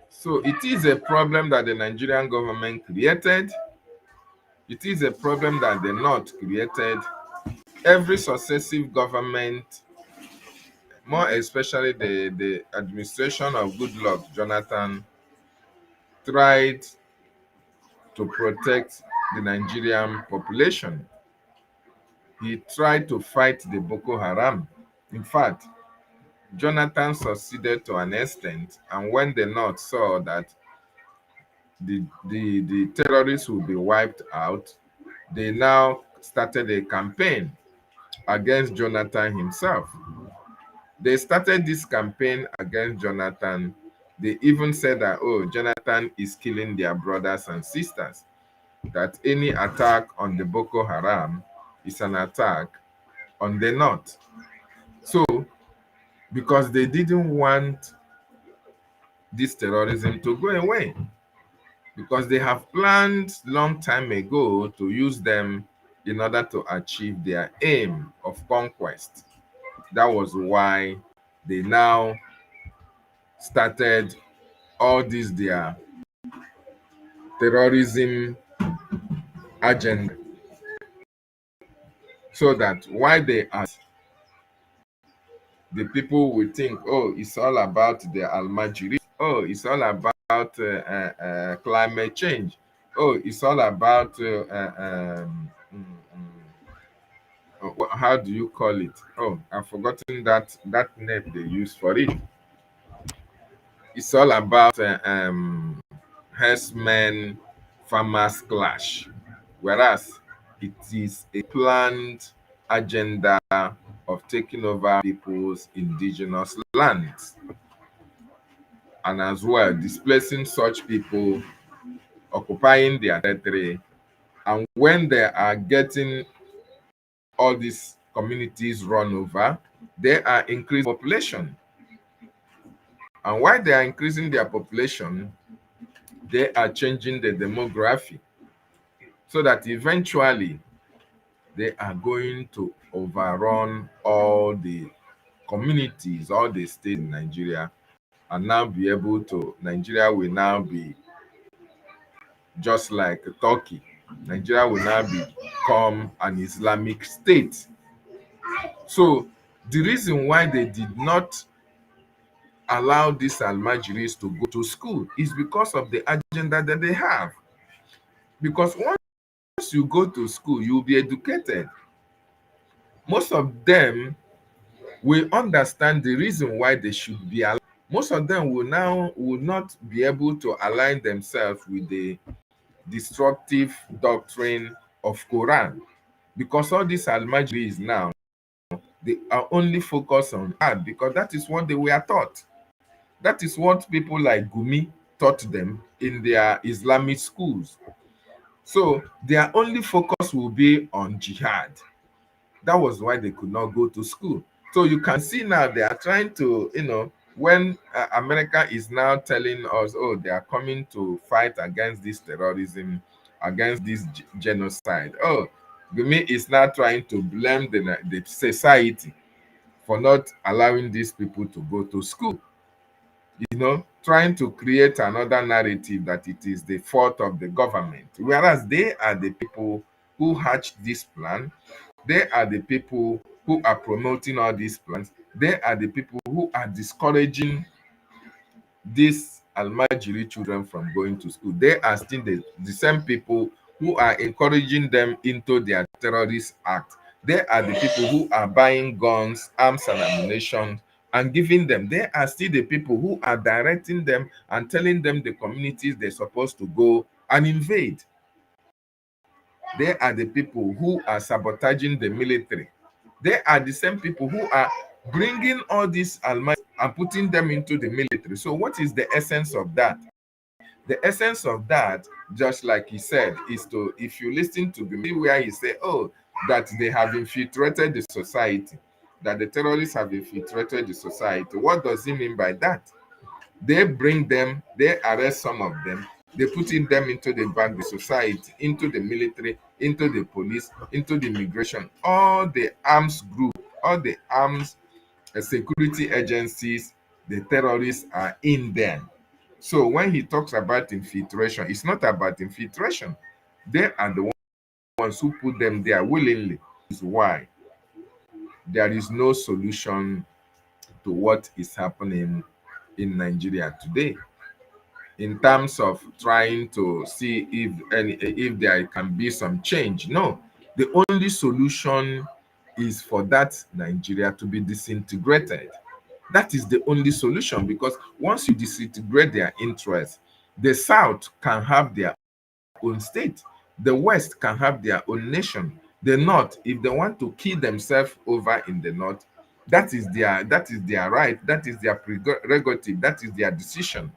So it is a problem that the Nigerian government created. It is a problem that the North created. Every successive government, more especially the administration of Goodluck Jonathan, tried to protect the Nigerian population. He tried to fight the Boko Haram. In fact, Jonathan succeeded to an extent, and when the North saw that the terrorists will be wiped out, they now started a campaign against Jonathan himself. They started this campaign against Jonathan. They even said that, oh, Jonathan is killing their brothers and sisters, that any attack on the Boko Haram is an attack on the North. So, because they didn't want this terrorism to go away, because they have planned long time ago to use them in order to achieve their aim of conquest. That was why they now started all this their terrorism agenda, so that why they ask, the people will think, oh, it's all about the Almajiri. Oh, it's all about climate change. Oh, it's all about how do you call it? Oh, I've forgotten that name they use for it. It's all about herdsmen farmers clash, whereas it is a planned agenda of taking over people's indigenous lands, and as well displacing such people, occupying their territory. And when they are getting all these communities run over, they are increasing population. And while they are increasing their population, they are changing the demography, so that eventually they are going to overrun all the communities, all the states in Nigeria, and now be able to, Nigeria will now be just like Turkey. Nigeria will now become an Islamic state. So the reason why they did not allow these Almajiris to go to school is because of the agenda that they have. Because once you go to school, you'll be educated. Most of them will understand the reason why they should be allowed. Most of them will not be able to align themselves with the destructive doctrine of Quran, because all these Almajiris now, they are only focused on art, because that is what they were taught. That is what people like Gumi taught them in their Islamic schools. So their only focus will be on jihad. That was why they could not go to school. So you can see now they are trying to, when America is now telling us, oh, they are coming to fight against this terrorism, against this genocide. Oh, Gumi is now trying to blame the society for not allowing these people to go to school. Trying to create another narrative that it is the fault of the government, whereas they are the people who hatched this plan. They are the people who are promoting all these plans. They are the people who are discouraging these Almajiri children from going to school. They are still the same people who are encouraging them into their terrorist act. They are the people who are buying guns, arms, and ammunition and giving them. They are still the people who are directing them and telling them the communities they're supposed to go and invade. They are the people who are sabotaging the military. They are the same people who are bringing all these almighty and putting them into the military. So what is the essence of that? The essence of that, just like he said, is to, if you listen to Gumi, where he said, oh, that they have infiltrated the society, that the terrorists have infiltrated the society. What does he mean by that? They bring them, they arrest some of them, they put them into the society, into the military, into the police, into the immigration, all the arms group, all the arms security agencies, the terrorists are in them. So when he talks about infiltration, it's not about infiltration. They are the ones who put them there willingly. This is why there is no solution to what is happening in Nigeria today in terms of trying to see if there can be some change. No, the only solution is for that Nigeria to be disintegrated. That is the only solution, because once you disintegrate their interests, the South can have their own state, the West can have their own nation. The North, if they want to kill themselves over in the North, that is their right, that is their prerogative, that is their decision.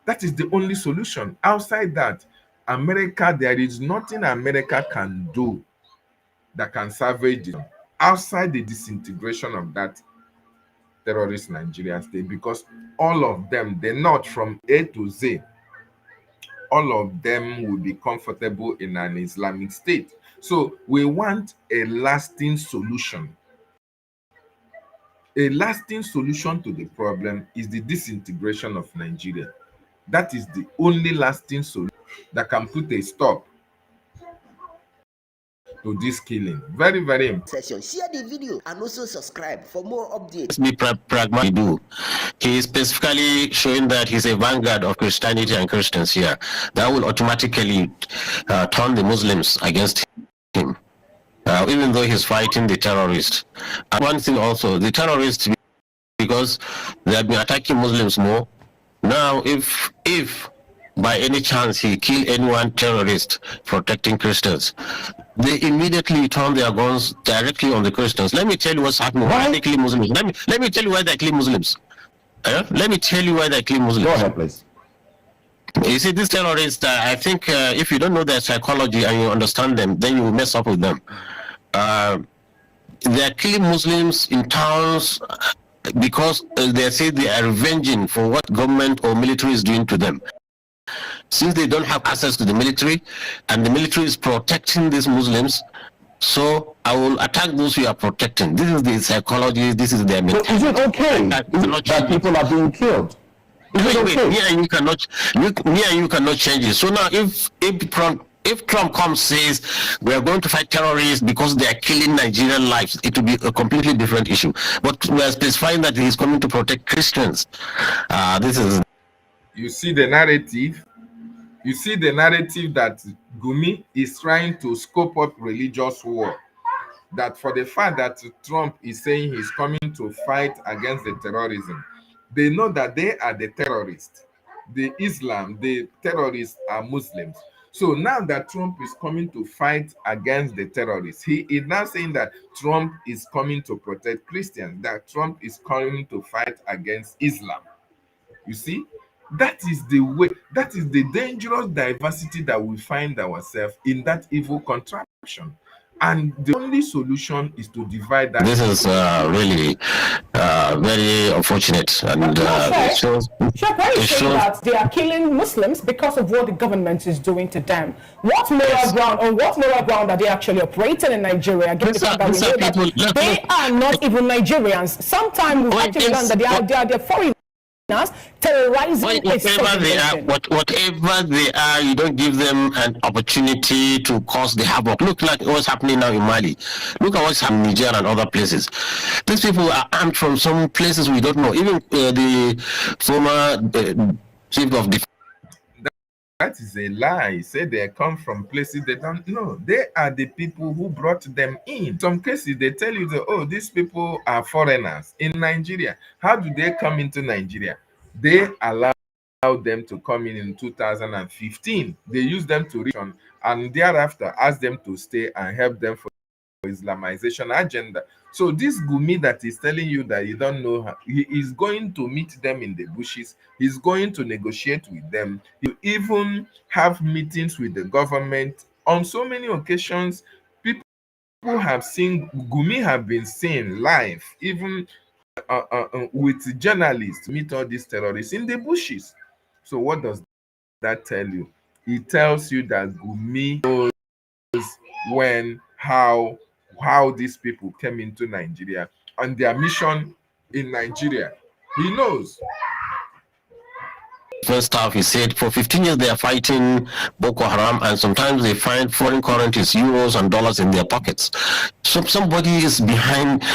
That is the only solution. Outside that, America, there is nothing America can do that can salvage it outside the disintegration of that terrorist Nigerian state, because all of them, they're not from A to Z, all of them will be comfortable in an Islamic state. So we want a lasting solution. A lasting solution to the problem is the disintegration of Nigeria. That is the only lasting solution that can put a stop to this killing. Very, very important. Share the video and also subscribe for more updates. Be pragmatic. He is specifically showing that he's a vanguard of Christianity and Christians here. That will automatically turn the Muslims against him, even though he's fighting the terrorists. And one thing also, the terrorists, because they have been attacking Muslims more. Now, if by any chance he kill anyone terrorist protecting Christians, they immediately turn their guns directly on the Christians. Let me tell you what's happening. Why they kill Muslims? Let me tell you why they kill Muslims. Let me tell you why they kill Muslims. Go ahead, please. You see, these terrorists, I think if you don't know their psychology and you understand them, then you will mess up with them. They are killing Muslims in towns because they say they are revenging for what government or military is doing to them. Since they don't have access to the military, and the military is protecting these Muslims, so I will attack those who are protecting. This is the psychology, this is their mentality. Is it okay that people are being killed? Is it okay? Me and you cannot change it. So now if Trump comes says we are going to fight terrorists because they are killing Nigerian lives, it will be a completely different issue. But we are specifying that he is coming to protect Christians. This is. You see the narrative. You see the narrative that Gumi is trying to scope up religious war. That for the fact that Trump is saying he's coming to fight against the terrorism, they know that they are the terrorists. The terrorists are Muslims. So now that Trump is coming to fight against the terrorists, he is now saying that Trump is coming to protect Christians, that Trump is coming to fight against Islam. You see? That is the way, that is the dangerous diversity that we find ourselves in, that evil contraption. And the only solution is to divide that. This is really very unfortunate. And it shows that they are killing Muslims because of what the government is doing to them. What moral ground are they actually operating in Nigeria? Given the fact that we know that they are not even Nigerians. Sometimes we actually learn that they are foreign. Terrorizing whatever they are, you don't give them an opportunity to cause the havoc. Look like what's happening now in Mali. Look at what's happening in Niger and other places. These people are armed from some places we don't know. Even the former chief of defense. That is a lie. Say they come from places they don't know. They are the people who brought them in. Some cases they tell you that, oh, these people are foreigners in Nigeria. How do they come into Nigeria? They allow them to come in 2015. They use them to reach on, and thereafter ask them to stay and help them for Islamization agenda. So this Gumi that is telling you that you don't know her, he is going to meet them in the bushes. He's going to negotiate with them. He even have meetings with the government. On so many occasions, people have seen Gumi have been seen live, even with journalists meet all these terrorists in the bushes. So what does that tell you? It tells you that Gumi knows when, how these people came into Nigeria and their mission in Nigeria. He knows. First half, he said for 15 years they are fighting Boko Haram, and sometimes they find foreign currencies, euros and dollars in their pockets. So somebody is behind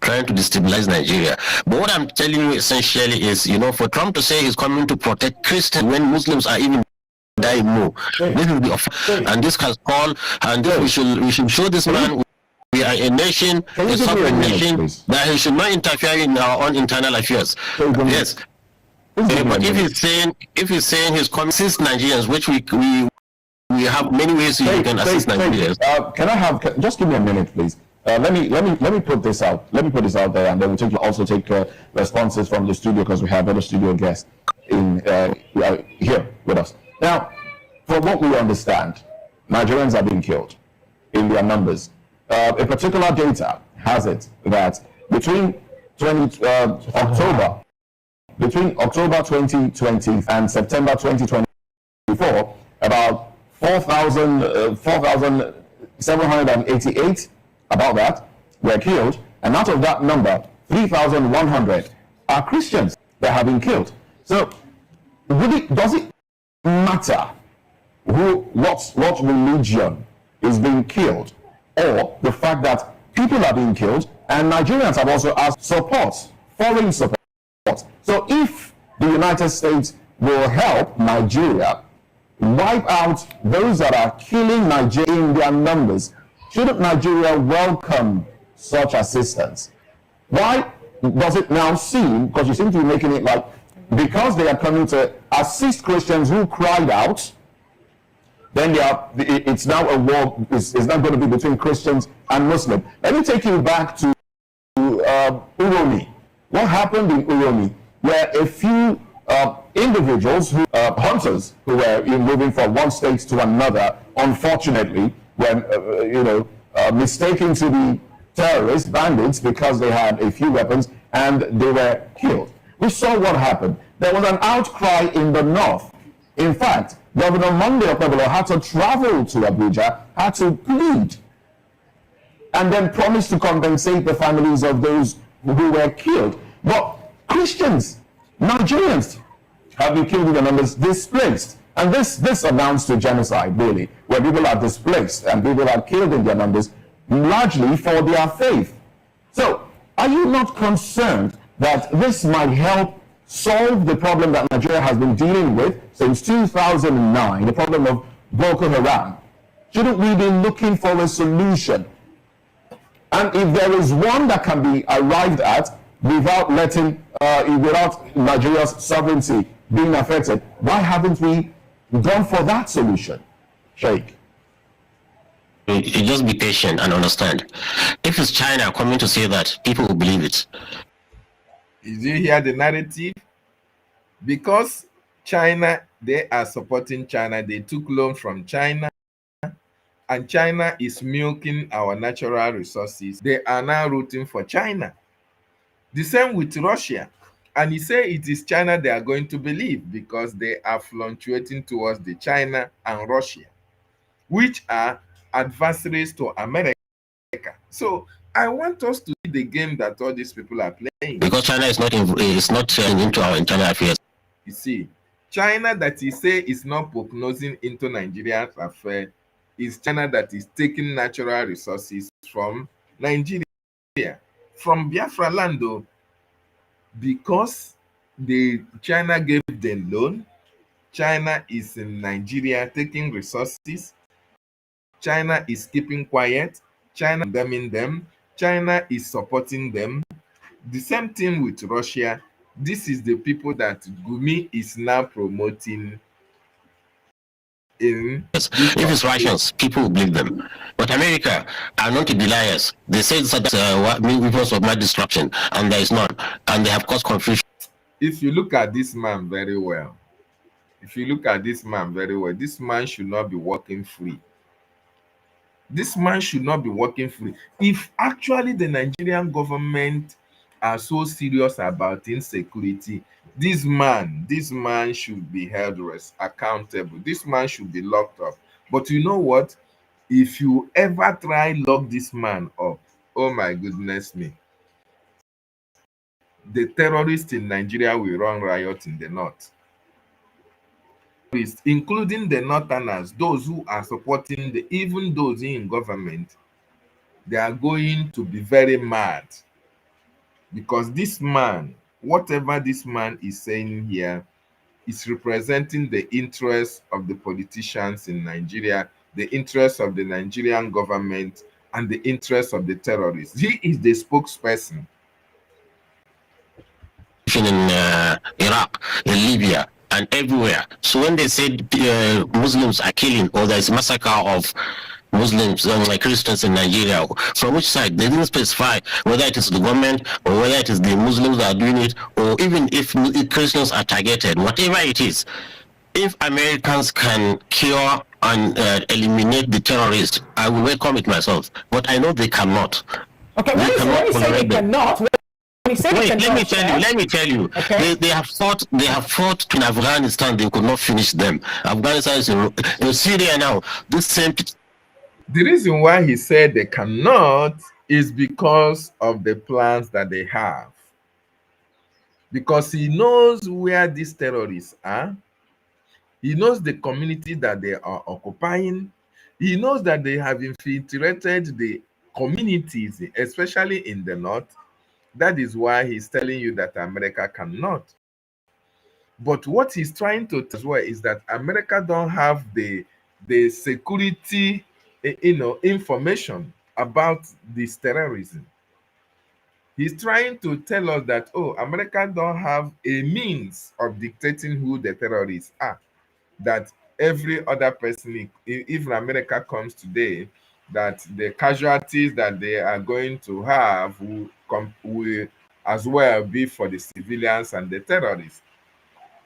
trying to destabilize Nigeria. But what I'm telling you essentially is, for Trump to say he's coming to protect Christians when Muslims are even dying more, this will be and this has called, and we should show this man we are a nation, a sovereign nation, that he should not interfere in our own internal affairs. Yes. But if he's saying he's coming to assist Nigerians, which we have many ways you can assist Nigerians. Can I have just give me a minute, please? Let me put this out. Let me put this out there, and then we'll also take responses from the studio, because we have other studio guests in here with us. Now, from what we understand, Nigerians are being killed in their numbers. A particular data has it that between October 2020 and September 2024, about 4,788, about that, were killed, and out of that number, 3,100 are Christians that have been killed. So, does it matter what religion is being killed, or the fact that people are being killed, and Nigerians have also asked support, foreign support? So if the United States will help Nigeria wipe out those that are killing Nigeria in their numbers, shouldn't Nigeria welcome such assistance? Why does it now seem, because you seem to be making it like, because they are coming to assist Christians who cried out, then it's now a war, it's not going to be between Christians and Muslims. Let me take you back to Uromi. What happened in Uromi, where a few individuals, hunters, who were moving from one state to another, unfortunately, were mistaken to be terrorists, bandits, because they had a few weapons, and they were killed. We saw what happened. There was an outcry in the north. In fact, Governor Monday Okpebolo had to travel to Abuja, had to plead, and then promise to compensate the families of those who were killed. But Christians, Nigerians, have been killed in the numbers, displaced. And this amounts to genocide, really, where people are displaced and people are killed in their numbers, largely for their faith. So, are you not concerned that this might help solve the problem that Nigeria has been dealing with since 2009, the problem of Boko Haram? Shouldn't we be looking for a solution? And if there is one that can be arrived at without without Nigeria's sovereignty being affected, why haven't we gone for that solution? Sheikh. You just be patient and understand. If it's China coming to say that, people will believe it. Did you hear the narrative? Because China, they are supporting China. They took loan from China, and China is milking our natural resources. They are now rooting for China. The same with Russia. And he say it is China they are going to believe, because they are fluctuating towards the China and Russia, which are adversaries to America. So I want us to see the game that all these people are playing. Because China is not into our internal affairs. You see, China that he say is not prognosing into Nigeria's affair is China that is taking natural resources from Nigeria, from Biafra land, though, because China gave them loan, China is in Nigeria taking resources. China is keeping quiet. China condemning them. China is supporting them. The same thing with Russia. This is the people that Gumi is now promoting in. If it's Russians, people will believe them. But America are known to be liars. They say that weapons of mass destruction, and there is none, and they have caused confusion. If you look at this man very well, this man should not be walking free. This man should not be walking free. If actually the Nigerian government are so serious about insecurity, this man should be held accountable. This man should be locked up. But you know what? If you ever try lock this man up, oh my goodness me, the terrorists in Nigeria will run riot in the north. Including the northerners, those who are supporting even those in government, they are going to be very mad, because this man, whatever this man is saying here, is representing the interests of the politicians in Nigeria, the interests of the Nigerian government, and the interests of the terrorists. He is the spokesperson. In Iraq, in Libya, and everywhere. So when they said Muslims are killing, or there's a massacre of Muslims and like Christians in Nigeria, from which side? They didn't specify whether it is the government or whether it is the Muslims that are doing it, or even if Christians are targeted. Whatever it is, if Americans can cure and eliminate the terrorists, I will welcome it myself. But I know they cannot. Okay, when you say they cannot, wait, let me tell you. Okay. They have fought in Afghanistan. They could not finish them. Afghanistan is in Syria now. This same. The reason why he said they cannot is because of the plans that they have. Because he knows where these terrorists are. He knows the community that they are occupying. He knows that they have infiltrated the communities, especially in the north. That is why he's telling you that America cannot. But what he's trying to tell as well is that America don't have the security, information about this terrorism. He's trying to tell us that, oh, America don't have a means of dictating who the terrorists are. That every other person, if America comes today, that the casualties that they are going to have will as well be for the civilians and the terrorists.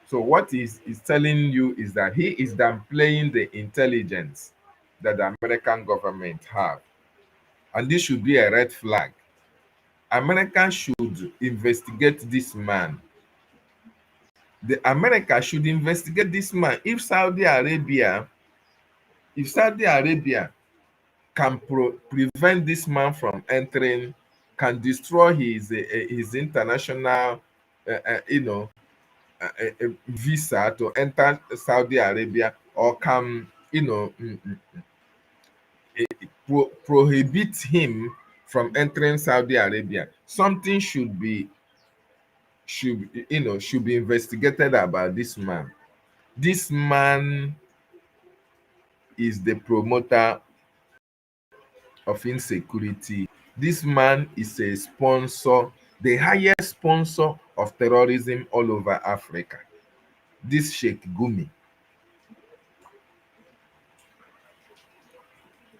So what he's telling you is that he is downplaying the intelligence that the American government have. And this should be a red flag. America should investigate this man. America should investigate this man. If Saudi Arabia can prevent this man from entering, can destroy his international, visa to enter Saudi Arabia, or can, prohibit him from entering Saudi Arabia, something should be investigated about this man. This man is the promoter of insecurity. This man is a sponsor, the highest sponsor of terrorism all over Africa. This Sheikh Gumi.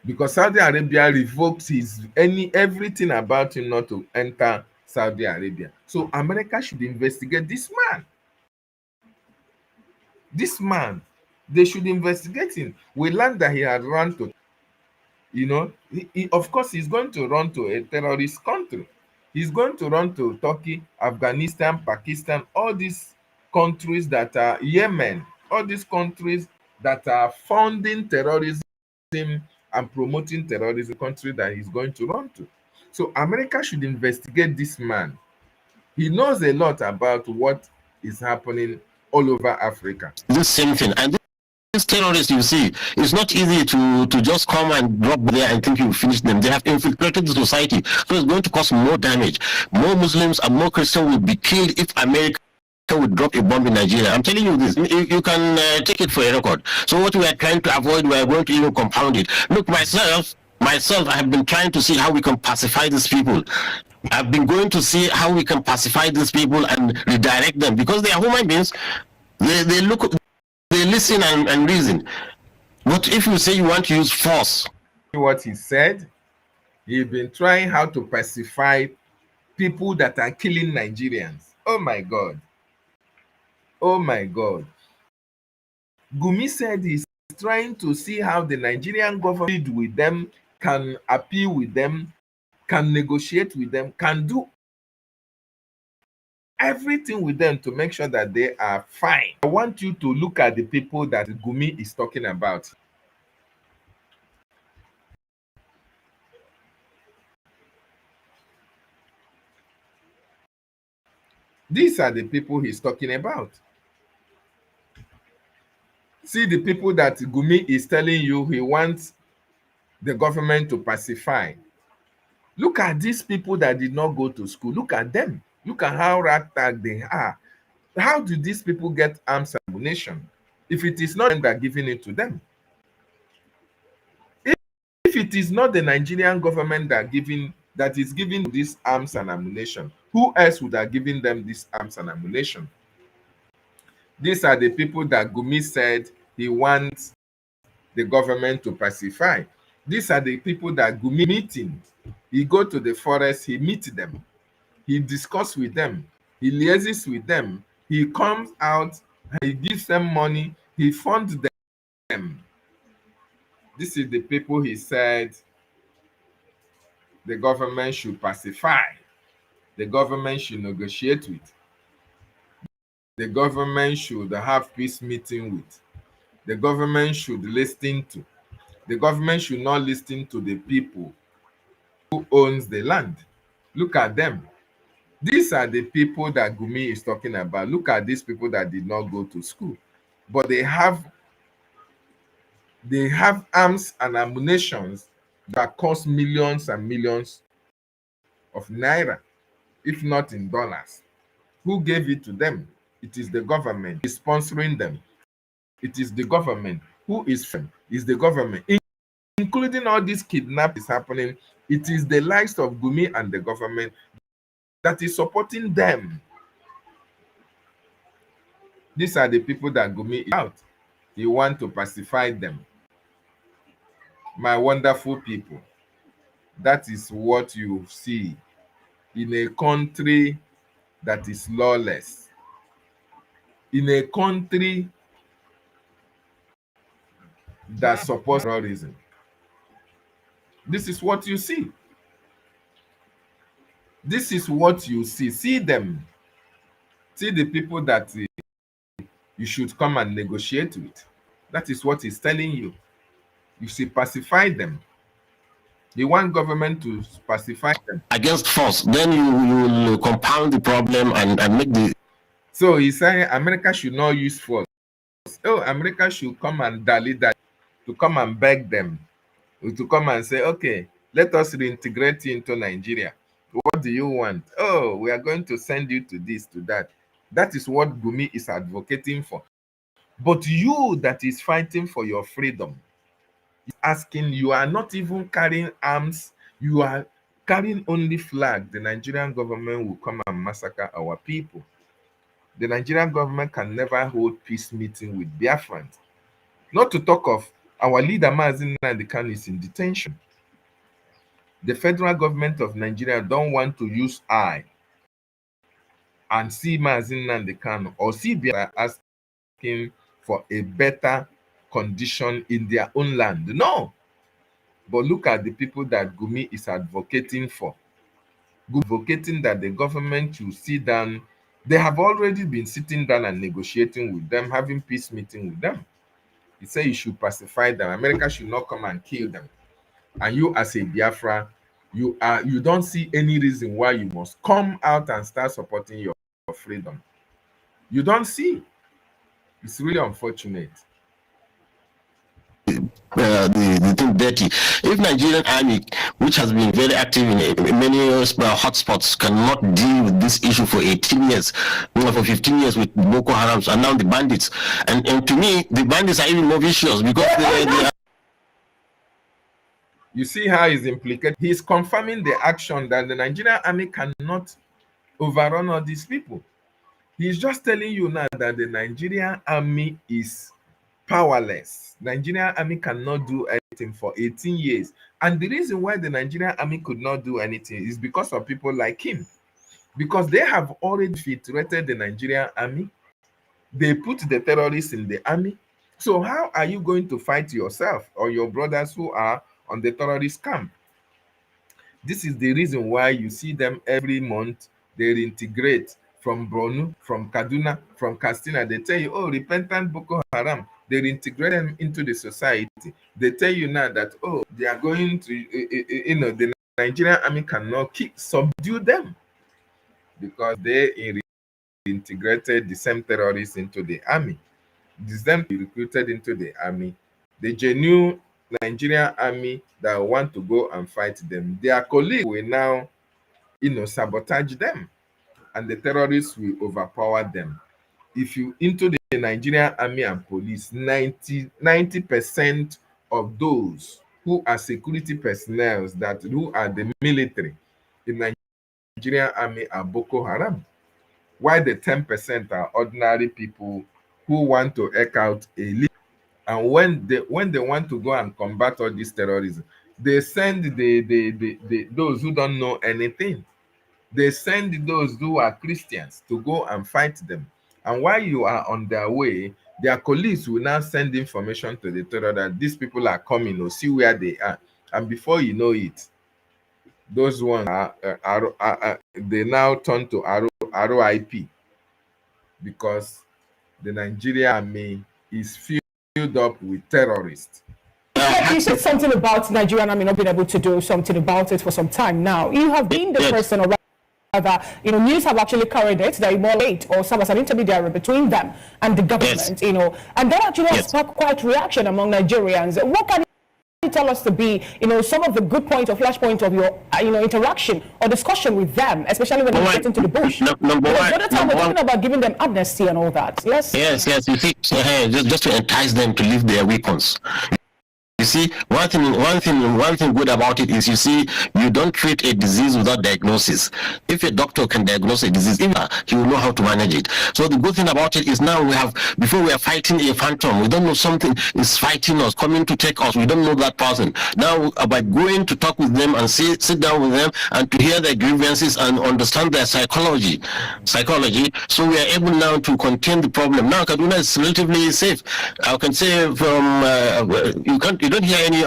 Because Saudi Arabia revoked everything about him not to enter Saudi Arabia. So America should investigate this man. This man, they should investigate him. We learned that he had run to, of course, he's going to run to a terrorist country. He's going to run to Turkey, Afghanistan, Pakistan, all these countries that are Yemen, all these countries that are funding terrorism and promoting terrorism, country that he's going to run to. So America should investigate this man. He knows a lot about what is happening all over Africa. This same thing. And these terrorists, you see, it's not easy to just come and drop there and think you finish them. They have infiltrated the society. So it's going to cause more damage. More Muslims and more Christians will be killed if America America would drop a bomb in Nigeria. I'm telling you this. You can take it for a record. So what we are trying to avoid, we are going to even compound it. Look, myself, I have been trying to see how we can pacify these people. I've been going to see how we can pacify these people and redirect them, because they are human beings. They look, they listen and reason. But if you say you want to use force, what he said, he's been trying how to pacify people that are killing Nigerians. Oh my God. Oh my God. Gumi said he's trying to see how the Nigerian government with them, can appeal with them, can negotiate with them, can do everything with them to make sure that they are fine. I want you to look at the people that Gumi is talking about. These are the people he's talking about. See the people that Gumi is telling you he wants the government to pacify. Look at these people that did not go to school. Look at them. Look at how ragtag they are. How do these people get arms and ammunition if it is not them that are giving it to them? If it is not the Nigerian government that is giving these arms and ammunition, who else would have given them these arms and ammunition? These are the people that Gumi said he wants the government to pacify. These are the people that Gumi meeting. He go to the forest, he meet them, he discuss with them, he liaises with them, he comes out, he gives them money, he funds them. This is the people he said the government should pacify, the government should negotiate with, the government should have peace meeting with, the government should listen to. The government should not listen to the people who owns the land. Look at them. These are the people that Gumi is talking about. Look at these people that did not go to school, but they have arms and ammunitions that cost millions and millions of naira, if not in dollars. Who gave it to them? It is the government. Is sponsoring them. It is the government. Who is from? Is the government. Including all this kidnapping is happening, it is the likes of Gumi and the government that is supporting them. These are the people that Gumi is out. He wants to pacify them. My wonderful people, that is what you see in a country that is lawless, in a country that supports terrorism. This is what you see. This is what you see. See them. See the people that you should come and negotiate with. That is what he's telling you. You should pacify them. They want government to pacify them. Against force, then you will compound the problem and make the... So he's saying America should not use force. Oh, America should come and to come and beg them, to come and say, okay, let us reintegrate you into Nigeria. What do you want? Oh, we are going to send you to this, to that. That is what Gumi is advocating for. But you that is fighting for your freedom, asking, you are not even carrying arms, you are carrying only flag. The Nigerian government will come and massacre our people. The Nigerian government can never hold peace meeting with Biafrans. Not to talk of our leader, Mazi Nnamdi Kanu, is in detention. The federal government of Nigeria don't want to use eye and see Mazi Nnamdi Kanu or see Biafra asking for a better condition in their own land. No. But look at the people that Gumi is advocating for. Advocating that the government should sit down. They have already been sitting down and negotiating with them, having peace meeting with them. He said you should pacify them. America should not come and kill them. And you as a Biafra, you don't see any reason why you must come out and start supporting your freedom. You don't see. It's really unfortunate. the thing dirty. If Nigerian army, which has been very active in many hotspots, cannot deal with this issue for 18 years, for 15 years with Boko Haram, and now the bandits, and to me, the bandits are even more vicious because they are. You see how he's implicated. He's confirming the action that the Nigerian army cannot overrun all these people. He's just telling you now that the Nigerian army is powerless. Nigerian army cannot do anything for 18 years. And the reason why the Nigerian army could not do anything is because of people like him. Because they have already infiltrated the Nigerian army. They put the terrorists in the army. So how are you going to fight yourself or your brothers who are on the terrorist camp? This is the reason why you see them every month. They reintegrate from Borno, from Kaduna, from Katsina. They tell you, oh, repentant Boko Haram. They reintegrate them into the society. They tell you now that, oh, they are going to, the Nigerian army cannot subdue them because they reintegrated the same terrorists into the army. These them recruited into the army. The genuine Nigerian army that want to go and fight them, their colleagues will now, sabotage them, and the terrorists will overpower them. If you into the Nigerian army and police, 90% of those who are security personnel who are the military in Nigerian army are Boko Haram, while the 10% are ordinary people who want to eke out a living. And when they want to go and combat all this terrorism, they send those who don't know anything. They send those who are Christians to go and fight them. And while you are on their way, their colleagues will now send information to the terror that these people are coming, or see where they are. And before you know it, those ones they now turn to ROIP, because the Nigerian army is filled up with terrorists. You said something about Nigerian army not being able to do something about it for some time now. You have been the person, or rather, news have actually carried it that you're more late or serve as an intermediary between them and the government, and that actually has sparked quite reaction among Nigerians. What can you tell us to be, some of the good points or flashpoints of your, interaction or discussion with them, especially when you get into the bush? Number one, the other time we're talking about giving them amnesty and all that. Yes. Yes. You see, just to entice them to leave their weapons. You see, one thing good about it is, you see, you don't treat a disease without diagnosis. If a doctor can diagnose a disease, he will know how to manage it. So the good thing about it is, now before we are fighting a phantom, we don't know something is fighting us, coming to take us. We don't know that person. Now, by going to talk with them and sit down with them and to hear their grievances and understand their psychology, so we are able now to contain the problem. Now, Kaduna is relatively safe. I can say you don't hear any.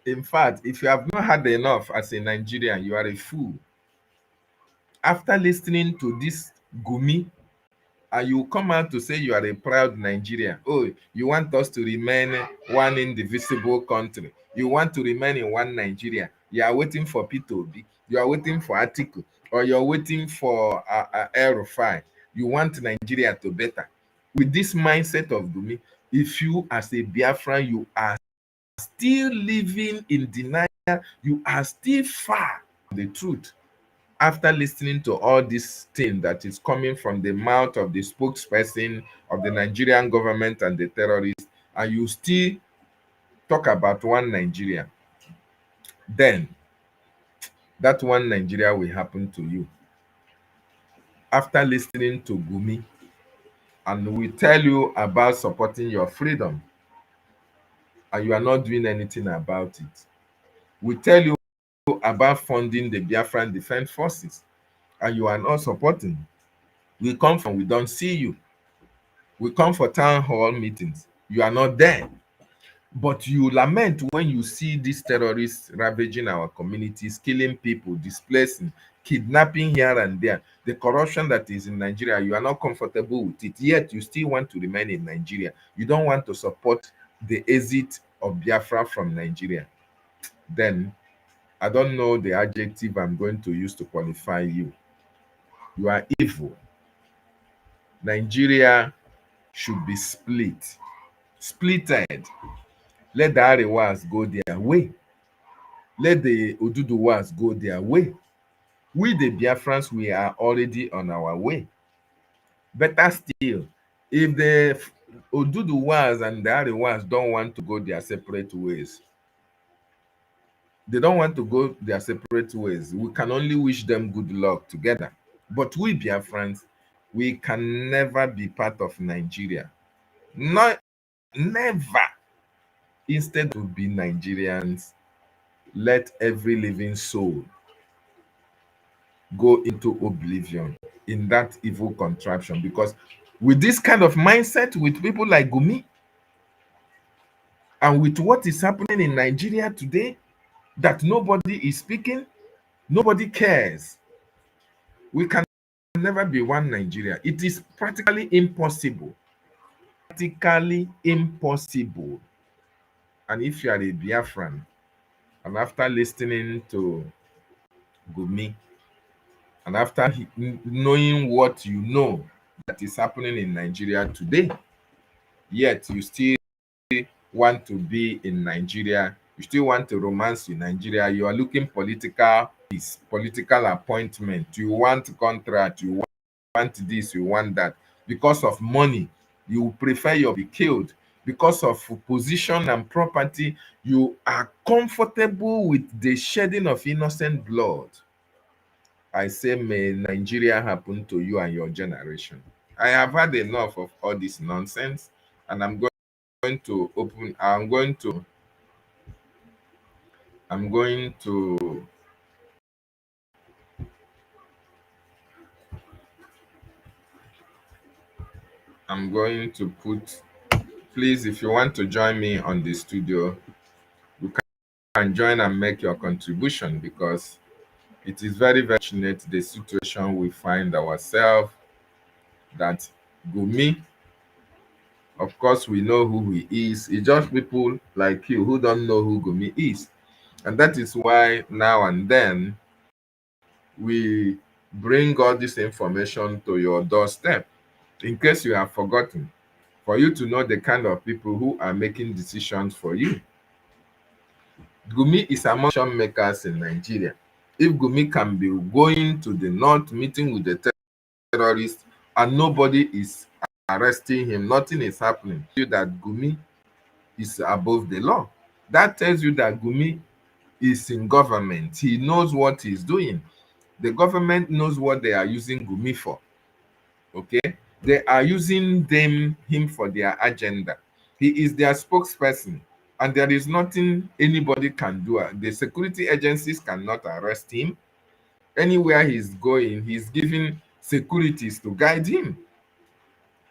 In fact, if you have not had enough as a Nigerian, you are a fool. After listening to this Gumi, and you come out to say you are a proud Nigerian. Oh, you want us to remain one indivisible country. You want to remain in one Nigeria. You are waiting for P2B. You are waiting for Atiku, or you're waiting for Aerofine. You want Nigeria to better. With this mindset of Gumi, if you as a Biafran, you are still living in denial, you are still far from the truth. After listening to all this thing that is coming from the mouth of the spokesperson of the Nigerian government and the terrorists, and you still talk about one Nigeria, then that one Nigeria will happen to you. After listening to Gumi, and we tell you about supporting your freedom, and you are not doing anything about it. We tell you about funding the Biafran Defense Forces, and you are not supporting. We come from, we don't see you. We come for town hall meetings. You are not there. But you lament when you see these terrorists ravaging our communities, killing people, displacing, kidnapping here and there. The corruption that is in Nigeria, you are not comfortable with it. Yet you still want to remain in Nigeria. You don't want to support the exit of Biafra from Nigeria. Then I don't know the adjective I'm going to use to qualify you. You are evil. Nigeria should be splitted. Let the Arewas go their way. Let the Oduduwas go their way. We, the Biafrans, we are already on our way. Better still, if the Oduduwas and the Arewas don't want to go their separate ways, they don't want to go their separate ways, we can only wish them good luck together. But we Biafrans, we can never be part of Nigeria. Not, never. Instead of being Nigerians, let every living soul go into oblivion in that evil contraption. Because with this kind of mindset, with people like Gumi, and with what is happening in Nigeria today, that nobody is speaking, nobody cares, we can never be one Nigeria. It is practically impossible. Practically impossible. And if you are a Biafran, and after listening to Gumi, and after knowing what you know that is happening in Nigeria today, yet you still want to be in Nigeria, you still want to romance in Nigeria, you are looking political peace, political appointment, you want contract, you want this, you want that. Because of money, you prefer you be killed. Because of position and property, you are comfortable with the shedding of innocent blood. I say, may Nigeria happen to you and your generation. I have had enough of all this nonsense, and I'm going to put, please, if you want to join me on the studio, you can join and make your contribution, because it is very, very fortunate the situation we find ourselves, that Gumi, of course, we know who he is. It's just people like you who don't know who Gumi is. And that is why now and then we bring all this information to your doorstep, in case you have forgotten, for you to know the kind of people who are making decisions for you. Gumi is among decision makers in Nigeria. If Gumi can be going to the north, meeting with the terrorists, and nobody is arresting him, nothing is happening, you that Gumi is above the law. That tells you that Gumi is in government. He knows what he's doing. The government knows what they are using Gumi for. Okay? They are using him for their agenda. He is their spokesperson, and there is nothing anybody can do. The security agencies cannot arrest him. Anywhere he's going, he's giving securities to guide him.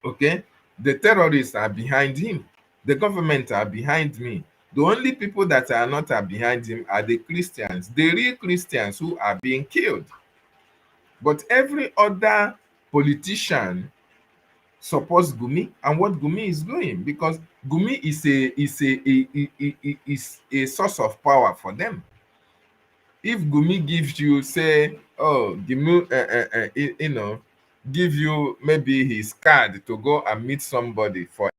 Okay? The terrorists are behind him. The government are behind me. The only people that are not behind him are the Christians, the real Christians who are being killed. But every other politician supports Gumi and what Gumi is doing, because Gumi is a source of power for them. If Gumi gives you, say, oh, give you maybe his card to go and meet somebody for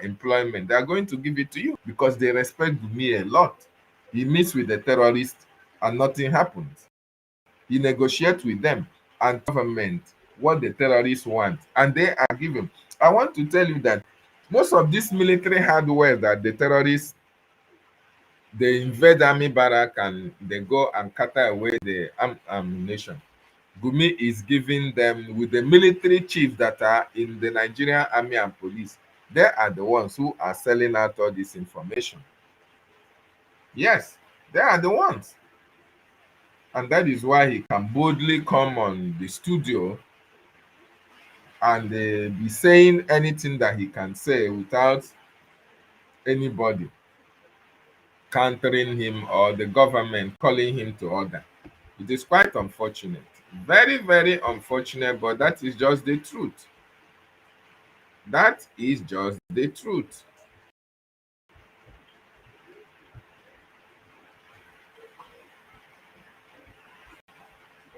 employment, they are going to give it to you because they respect Gumi a lot. He meets with the terrorists and nothing happens. He negotiates with them and government what the terrorists want, and they are given. I want to tell you that most of this military hardware that the terrorists, they invade army barrack and they go and cater away the ammunition, Gumi is giving them with the military chiefs that are in the Nigerian army and police. They are the ones who are selling out all this information. Yes, they are the ones. And that is why he can boldly come on the studio and be saying anything that he can say without anybody countering him or the government calling him to order. It is quite unfortunate. Very, very unfortunate, but that is just the truth. That is just the truth.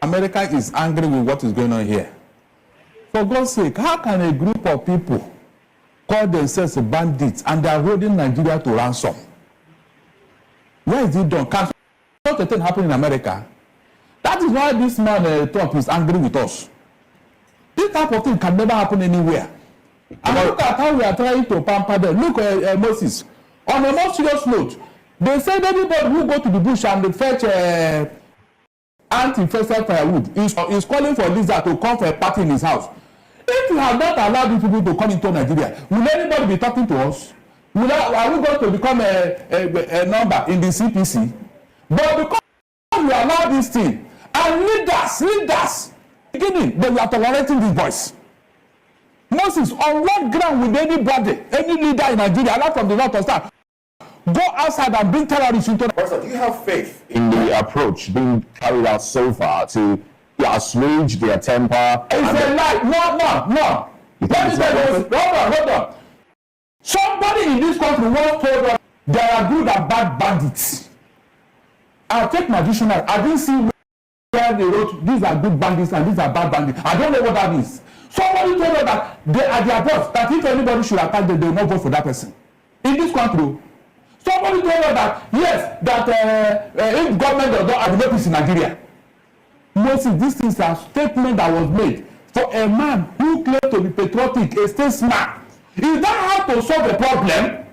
America is angry with what is going on here. For God's sake, how can a group of people call themselves bandits and they are holding Nigeria to ransom? Where is it done? Can such a thing happen in America? That is why this man Trump is angry with us. This type of thing can never happen anywhere. And look at how we are trying to pamper them. Look at Moses. On a more serious note, they said anybody who go to the bush and fetch anti-infested firewood is calling for lizard to come for a party in his house. If we have not allowed these people to come into Nigeria, will anybody be talking to us? Are we going to become a number in the CPC? But because we allow this thing, and leaders, beginning, they were tolerating these boys. Moses, on what ground would anybody, any leader in Nigeria, not from the north or south, go outside and bring terrorists into Pastor, do you have faith in the approach being carried out so far to assuage their temper? It's a lie. No. Let me tell you, hold on. Somebody in this country once told us there are good and bad bandits. I'll take my dictionary. I didn't see where they wrote these are good bandits and these are bad bandits. I don't know what that is. Somebody told us that they are their boss, that if anybody should attack them, they will not vote for that person. In this country, somebody told us that, yes, that if government does not advocate peace in Nigeria. Mostly, this is a statement that was made for a man who claimed to be patriotic, a statesman. Is that how to solve the problem?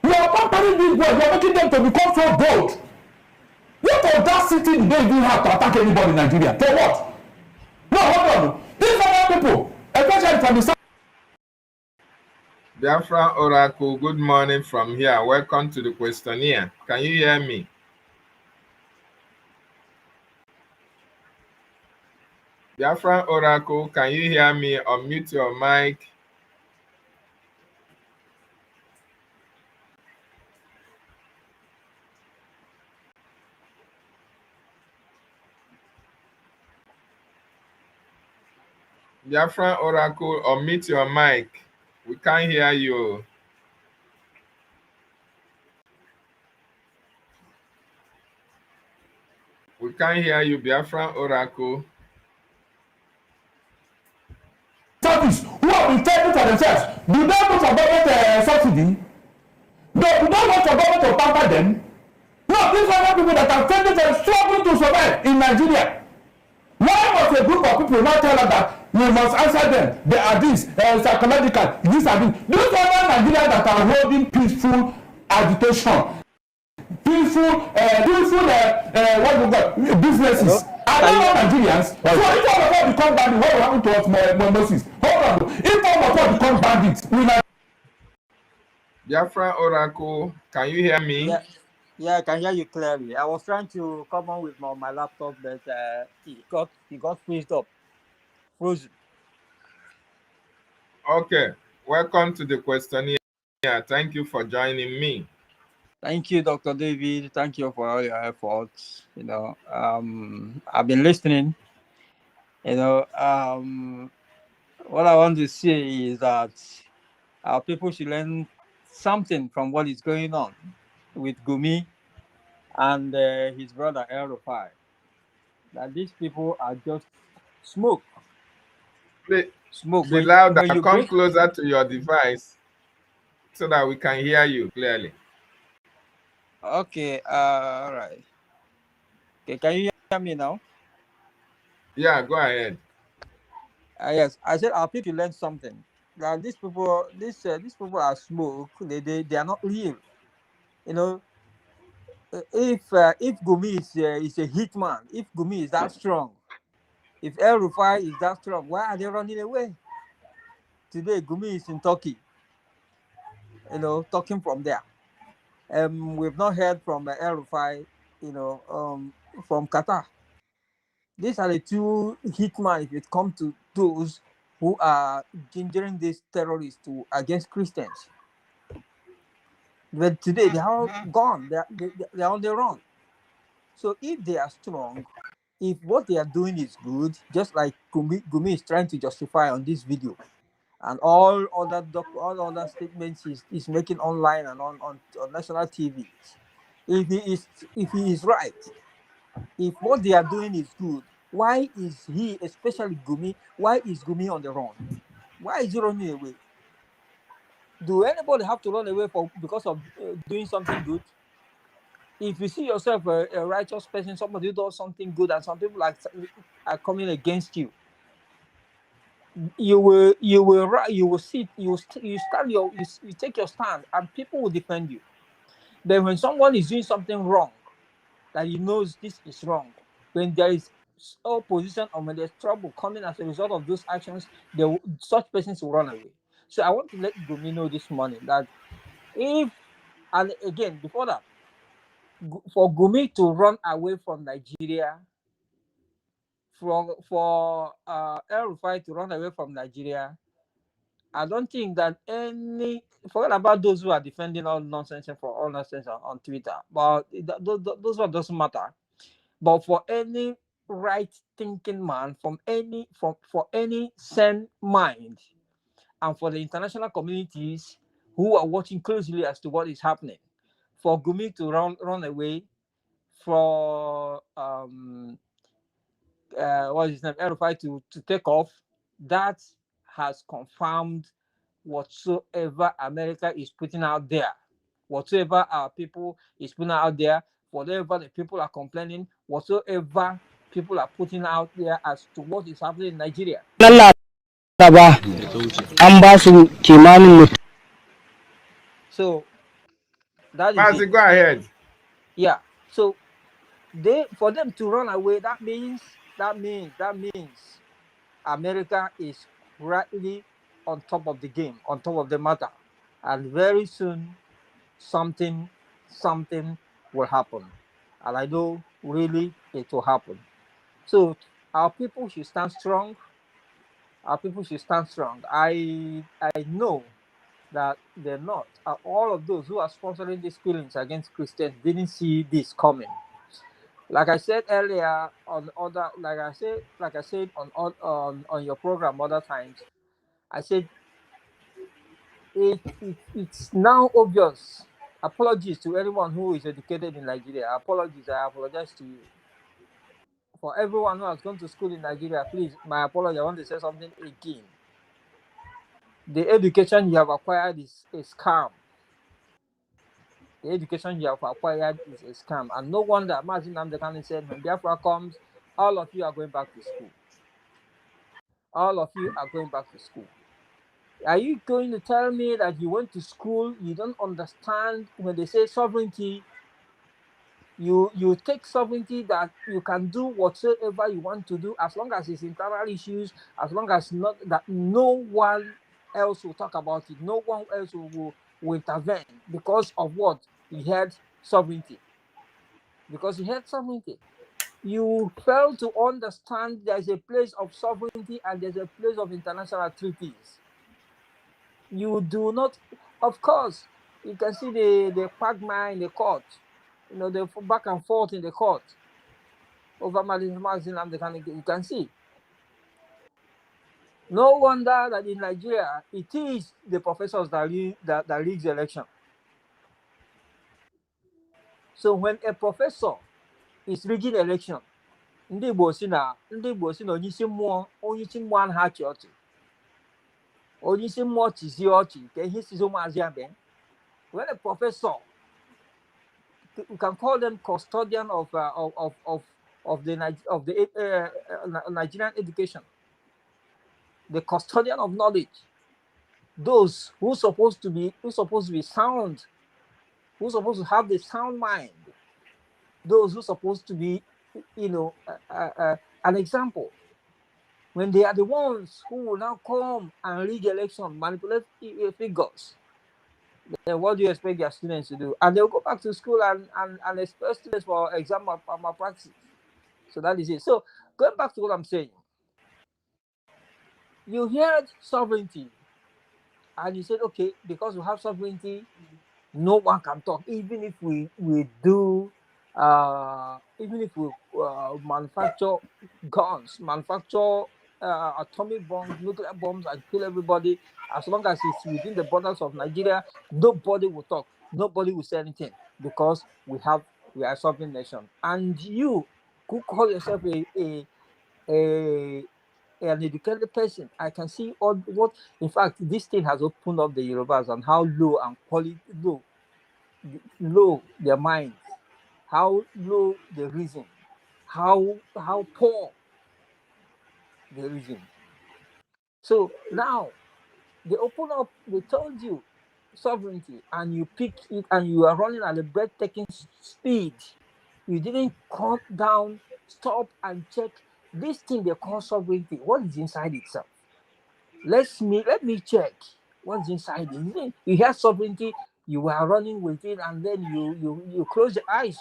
You are pampering these boys, you are making them to become so bold. What audacity do they even have to attack anybody in Nigeria? For what? No, hold on. These other people, especially from the south. Biafra Oracle, good morning from here. Welcome to the questionnaire. Can you hear me? Biafra Oracle, can you hear me? Unmute your mic. Biafra Oracle, unmute your mic. We can't hear you. We can't hear you, Biafra Oracle. Service who have been taking for themselves, do they want for government subsidy? Do they want for government to pamper them? No, these are people that are taking for struggling to survive in Nigeria. Why must a group of people not tell us that we must answer them? They are this, psychological, this and this. These are Nigerians that are holding peaceful agitation, peaceful businesses. I don't know Nigerians. So if all of us become bandits, what will happen to us, Moses? Hold on. If all of us become bandits, we might. Biafra Oracle, can you hear me? Yeah, I can hear you clearly. I was trying to come on with my laptop, but it got freezed up, frozen. Okay, welcome to the questionnaire. Thank you for joining me. Thank you, Dr. David. Thank you for all your efforts. You know, I've been listening. You know, what I want to say is that our people should learn something from what is going on with Gumi and his brother El Rufai. That these people are just smoke. Smoke. Be louder. Come closer to your device so that we can hear you clearly. Okay. All right. Okay. Can you hear me now? Yeah. Go ahead. Yes. I said our people learn something. That these people are smoke. They are not real. You know, if Gumi is a hitman, if Gumi is that strong, if El Rufai is that strong, why are they running away? Today, Gumi is in Turkey. You know, talking from there. We've not heard from El Rufai, you know, from Qatar. These are the two hitmen if it comes to those who are gingering these terrorists against Christians. But today they are all gone. They are on their own. So if they are strong, if what they are doing is good, just like Gumi is trying to justify on this video, and all other statements he's making online and on national TV, if he is right, if what they are doing is good, why is he, especially Gumi, why is Gumi on the run? Why is he running away? Do anybody have to run away because of doing something good? if you see yourself a righteous person, somebody who does something good, and some people are coming against you, you will take your stand, and people will defend you. Then when someone is doing something wrong, that he knows this is wrong, when there is opposition or when there's trouble coming as a result of those actions, such persons will run away. So I want to let Gumi know this morning that and again, before that, for Gumi to run away from Nigeria, for El Rufai to run away from Nigeria, I don't think that forget about those who are defending all nonsense on Twitter, but those one doesn't matter. But for any right-thinking man for any sane mind, and for the international communities who are watching closely as to what is happening, for Gumi to run away, for what's his name, Erufai to take off, that has confirmed whatsoever America is putting out there, whatsoever our people is putting out there, whatever the people are complaining, whatsoever people are putting out there as to what is happening in Nigeria. So that is it. Go ahead. Yeah. So for them to run away, that means America is rightly on top of the game, on top of the matter, and very soon something will happen, and I know really it will happen. So our people should stand strong. Our people should stand strong. I know that they're not. All of those who are sponsoring these killings against Christians didn't see this coming. Like I said earlier like I said on your program other times, I said it's now obvious. Apologies to anyone who is educated in Nigeria. I apologize to you. For everyone who has gone to school in Nigeria, please, my apology. I want to say something again. The education you have acquired is a scam. The education you have acquired is a scam. And no wonder Mazin Namdekani said, when Biafra comes, all of you are going back to school. All of you are going back to school. Are you going to tell me that you went to school, you don't understand when they say sovereignty, you take sovereignty that you can do whatsoever you want to do as long as it's internal issues, as long as no one else will talk about it, no one else will intervene because of what? You had sovereignty. Because you had sovereignty. You fail to understand there's a place of sovereignty and there's a place of international treaties. You do not, of course, you can see the quagmire in the court, the back and forth in the court over Mazin Amdekani. You can see. No wonder that in Nigeria, it is the professors that leads the election. So when a professor is rigging election, ndị Igbo si na onye isi mmụọ ha chị ọchị. Onye isi mmụọ chizie ọchị ka ihe sizo maazị abe. When a professor, we can call them custodian of the Nigerian education, the custodian of knowledge, those who supposed to be sound, who supposed to have the sound mind, those who supposed to be, an example. When they are the ones who will now come and rig election, manipulate figures, then what do you expect your students to do? And they'll go back to school and expect students for exam malpractice. So that is it. So going back to what I'm saying, you heard sovereignty, and you said, okay, because we have sovereignty, no one can talk. Even if we do, even if we manufacture guns, manufacture atomic bombs, nuclear bombs, and kill everybody, as long as it's within the borders of Nigeria, nobody will talk. Nobody will say anything because we are a sovereign nation. And you who call yourself an educated person, I can see what. In fact, this thing has opened up the Yorubas and how low and low their minds. how low the reason, how poor the reason. So now they open up, they told you sovereignty, and you pick it, and you are running at a breathtaking speed. You didn't cut down, stop, and check this thing they call sovereignty. What is inside itself? Let me check what's inside it. You hear sovereignty, you are running with it, and then you close your eyes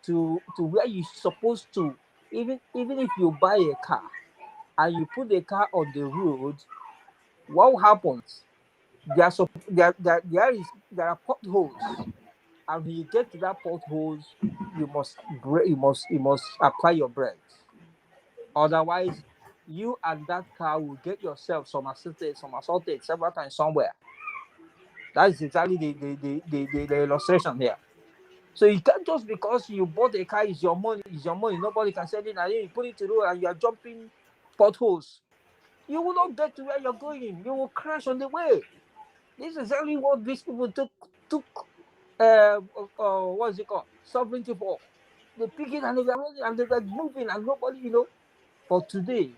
to where you're supposed to. Even if you buy a car and you put the car on the road, what happens? There are potholes, and when you get to that potholes, you must apply your brakes. Otherwise, you and that car will get yourself some assaulted several times somewhere. That is exactly the illustration here. So you can't, just because you bought a car, is your money. Nobody can send it, and then you put it to the road and you are jumping potholes. You will not get to where you're going. You will crash on the way. This is exactly what these people took what's it called? Sovereignty for. They pick it and they were running and they were moving and nobody, But today,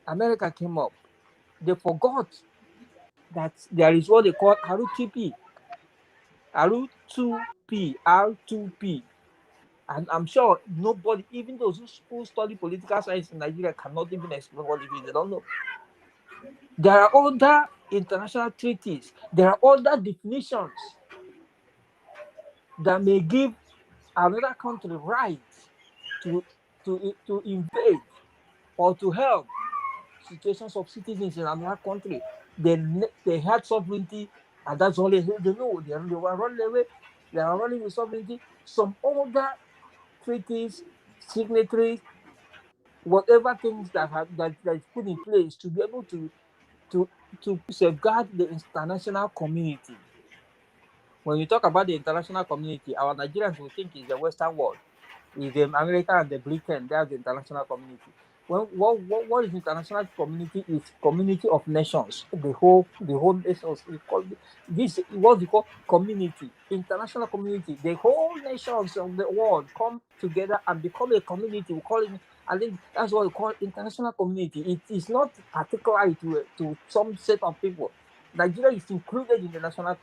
America came up. They forgot that there is what they call R2P. R2P. And I'm sure nobody, even those who study political science in Nigeria, cannot even explain what it is. They don't know. There are other international treaties. There are other definitions that may give another country rights to invade or to help situations of citizens in another country. They had sovereignty, and that's all they know. They were running away. They are running with sovereignty. Some other treaties, signatories, whatever things that is put in place to be able to safeguard the international community. When you talk about the international community, our Nigerians will think it's the Western world. Is the America and the Britain, that's the international community. What is international community? Is community of nations. The whole nations. This what we call community, international community. The whole nations of the world come together and become a community. We call it, I think that's what we call international community. It is not particular to some set of people. Nigeria is included in the international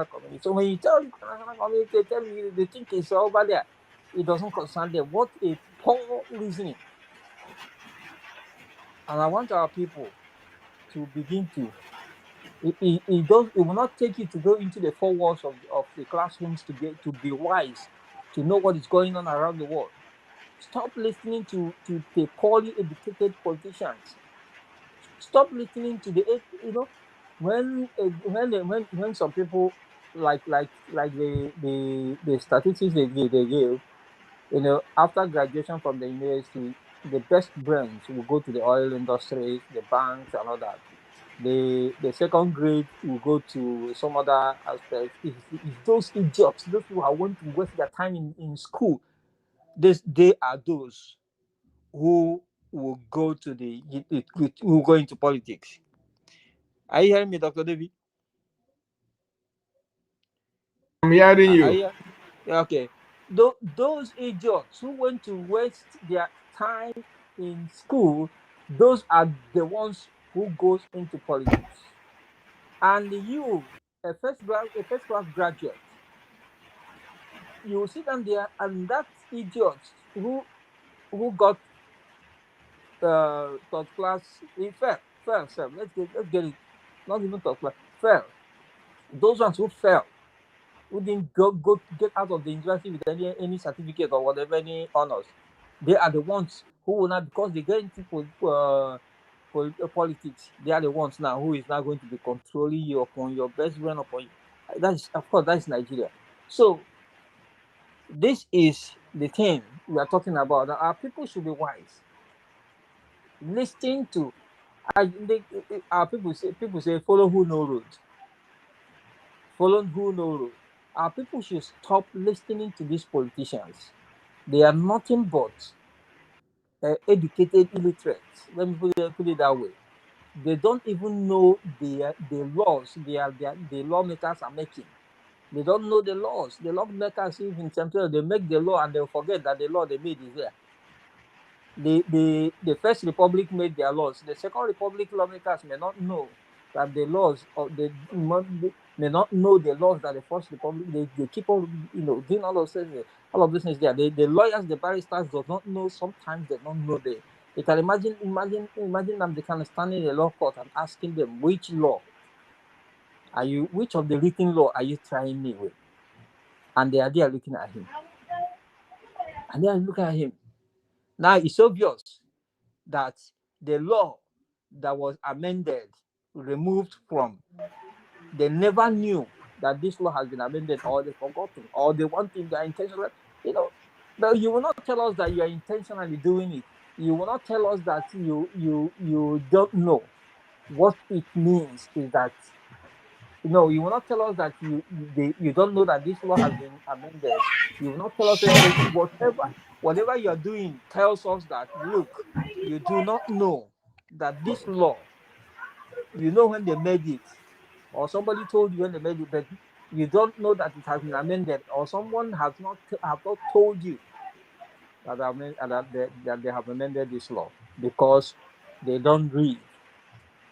community. So when you tell international community, they tell you they think it's over there. It doesn't concern them. What a poor reasoning. And I want our people to begin to. It will not take you to go into the four walls of the classrooms to be wise, to know what is going on around the world. Stop listening to the poorly educated politicians. Stop listening to when some people like the statistics they give. After graduation from the university, the best brains will go to the oil industry, the banks, and all that. The second grade will go to some other aspects. If those idiots, those who are want to waste their time in school, they are those who will go to who will go into politics. Are you hearing me, Dr. David? I'm hearing you. Okay. Those idiots who want to waste their time in school, those are the ones who goes into politics. And you, a first class graduate, you will sit down there, and that idiot who got third class, he fell. Let's get it. Not even third class, fell. Those ones who fell, who didn't go get out of the university with any certificate or whatever, any honors, they are the ones who will not, because they get into politics. They are the ones now who is now going to be controlling you upon your best friend upon you. That is, of course, that is Nigeria. So this is the thing we are talking about. That our people should be wise. Listening to our people say follow who know road. Follow who know road. Our people should stop listening to these politicians. They are nothing but educated illiterates. Let me put it that way. They don't even know the laws the lawmakers are making. They don't know the laws. The lawmakers, even themselves, they make the law and they forget that the law they made is there. The First Republic made their laws. The Second Republic lawmakers may not know that the laws, or they may not know the laws that the First Republic, they keep on, doing all of these things there. The lawyers, the barristers does not know, sometimes they don't know they can imagine them, they can stand in a law court and asking them, which of the written law are you trying me with? And they are there looking at him. And they are looking at him. Now it's obvious that the law that was amended, removed from, they never knew that this law has been amended, or they forgotten, or they want to, they are intentional, But you will not tell us that you are intentionally doing it. You will not tell us that you don't know. What it means is that, you will not tell us that you don't know that this law has been amended. You will not tell us anything. Whatever you are doing tells us that, look, you do not know that this law, when they made it, or somebody told you when they made it, but you don't know that it has been amended, or someone have not told you that they have amended this law, because they don't read,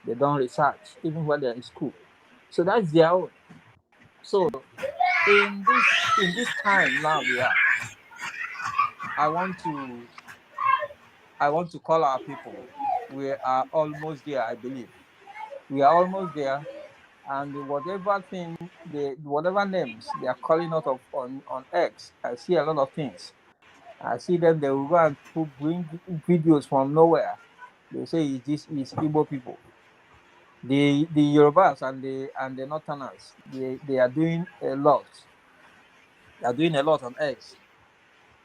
they don't research, even when they're in school. So that's their own. So in this time now we are, I want to call our people. We are almost there, I believe. We are almost there, and whatever names they are calling out of on X, I see a lot of things. I see them, they will go and bring videos from nowhere. They say this is Igbo people. The Yorubas and the Northerners, they are doing a lot. They are doing a lot on X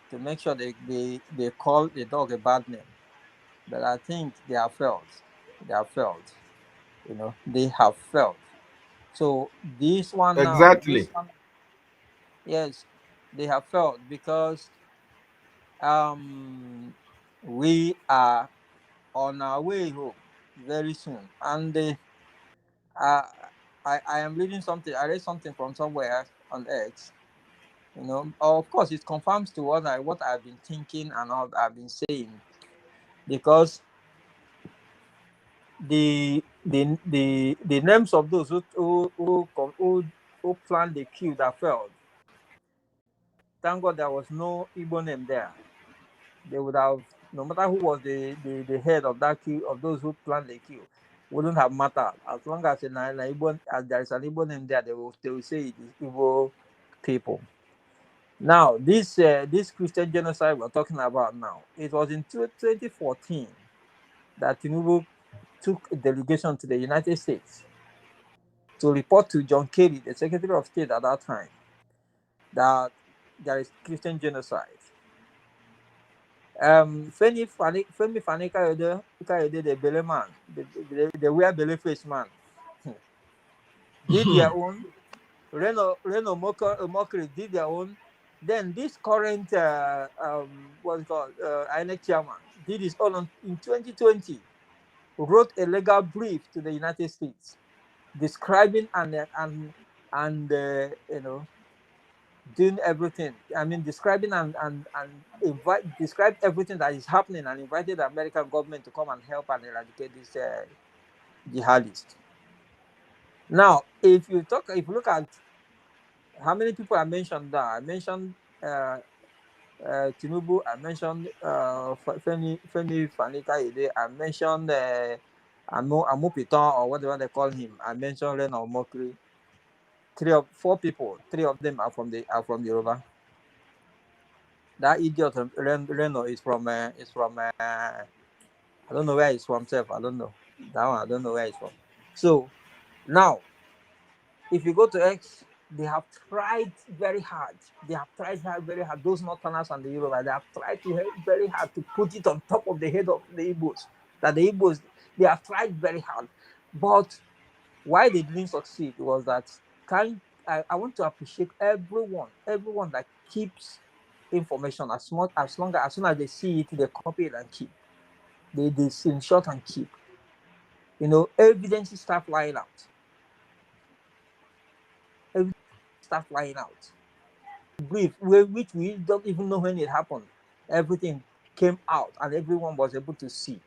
to make sure they call the dog a bad name. But I think they have failed. They have failed. They have failed. So this one now, Exactly. yes, they have failed, because we are on our way home very soon. And I am reading something. I read something from somewhere on X. Of course, it confirms to what I've been thinking and all I've been saying, because the names of those who planned the coup that failed. Thank God there was no Igbo name there. They would have, no matter who was the head of that coup, of those who planned the coup, wouldn't have mattered. As long as as there is an Igbo name there, they will say it is Igbo people. Now, this Christian genocide we're talking about now, it was in 2014 that Tinubu took a delegation to the United States to report to John Kerry, the Secretary of State at that time, that there is Christian genocide. Femi Fani Kayode, the Bele man, the wear Bele face man, did their own. Reno Mokri did their own. Then this current what's it called, INEC chairman did his own in 2020. Wrote a legal brief to the United States describing and doing everything. I mean, describing and describe everything that is happening, and invited the American government to come and help and eradicate this jihadist. Now, if you look at how many people I mentioned there, I mentioned Tinubu, I mentioned Femi Fani-Kayode, I mentioned Amupiton, or whatever they call him. I mentioned Reno Mokri. 4 people. 3 of them are from Yoruba. That idiot Reno is from I don't know where he's from. I don't know that one. I don't know where he's from. So now, if you go to X, they have tried very hard. Very hard. Those Northerners and the Yoruba, they have tried very hard to put it on top of the head of the Igbos. That the Igbos, they have tried very hard, but why they didn't succeed was that I want to appreciate everyone that keeps information as soon as they see it, they copy it and keep. They screenshot and keep. Evidence start flying out. start flying out. Brief, which we don't even know when it happened. Everything came out and everyone was able to see.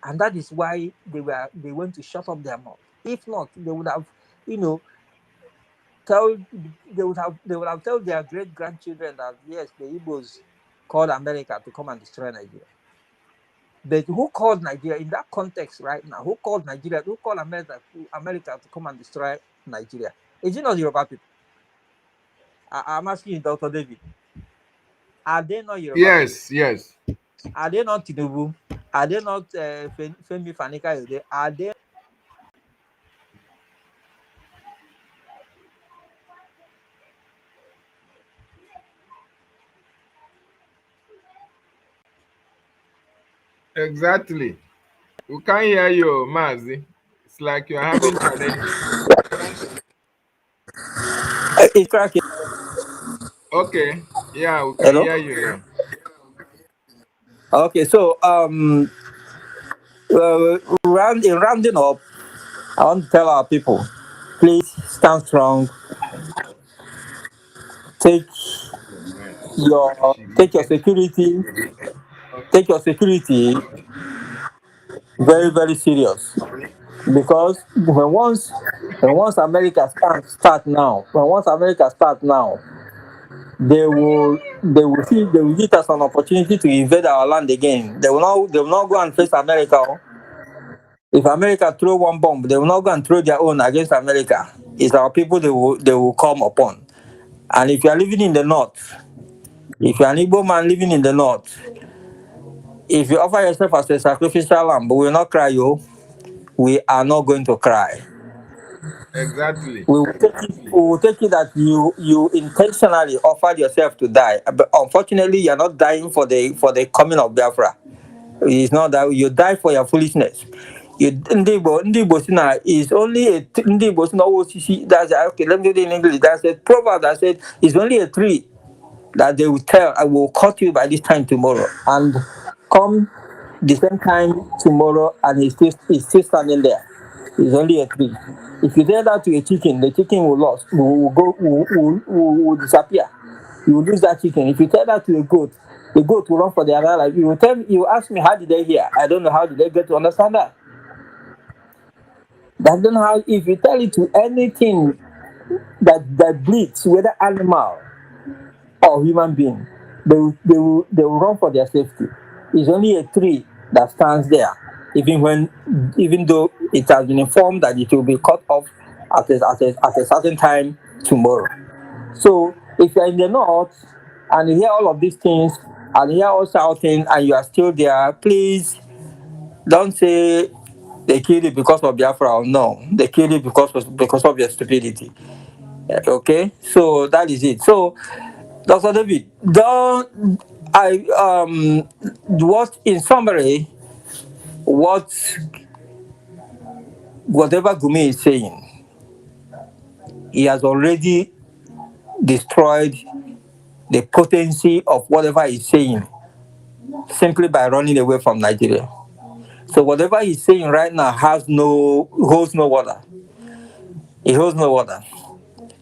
And that is why they went to shut up their mouth. If not, they would have, you know, they would have told their great grandchildren that yes, the Igbos called America to come and destroy Nigeria. But who called Nigeria in that context right now? Who called Nigeria? Who called America to come and destroy Nigeria? Is it not Yoruba people? I'm asking you, Dr. David. Are they not Yoruba people? Yes. Are they not Tinubu? Are they not Femi Fanika? Are they? Exactly. We can't hear you, Mazi. It's like you're having challenges. It's cracking. Okay. Yeah, we can Hello? hear you now. Okay, so rounding up, I want to tell our people, please stand strong. Take your security. Take your security very, very serious, because once America start now, they will give us an opportunity to invade our land again. They will not go and face America. If America throw one bomb, they will not go and throw their own against America. It's our people they will come upon. And if you are living in the north, if you are an Igbo man living in the north, if you offer yourself as a sacrificial lamb, we will not cry, yo. We are not going to cry. Exactly. We will take it that you intentionally offered yourself to die. But unfortunately, you are not dying for the coming of Biafra. It's not that you die for your foolishness. Ndi Bosina is only a Ndi Bosina OCC. That's okay. Let me do it in English. That's a proverb that said it's only a tree that they will tell, I will cut you by this time tomorrow, and come the same time tomorrow, and he's still standing there. It's only a tree. If you tell that to a chicken, the chicken will disappear. You will lose that chicken. If you tell that to a goat, the goat will run for their life. You ask me, how did they hear? I don't know how did they get to understand that. That's not how. If you tell it to anything that breathes, whether animal or human being, they will run for their safety. It's only a tree that stands there, even though it has been informed that it will be cut off at a certain time tomorrow. So if you're in the north and you hear all of these things and you hear all shouting and you are still there, please don't say they killed it because of Biafra or no. They killed it because of your stupidity. Okay? So that is it. So Dr. David, what in summary, whatever Gumi is saying, he has already destroyed the potency of whatever he's saying simply by running away from Nigeria. So whatever he's saying right now holds no water. It holds no water.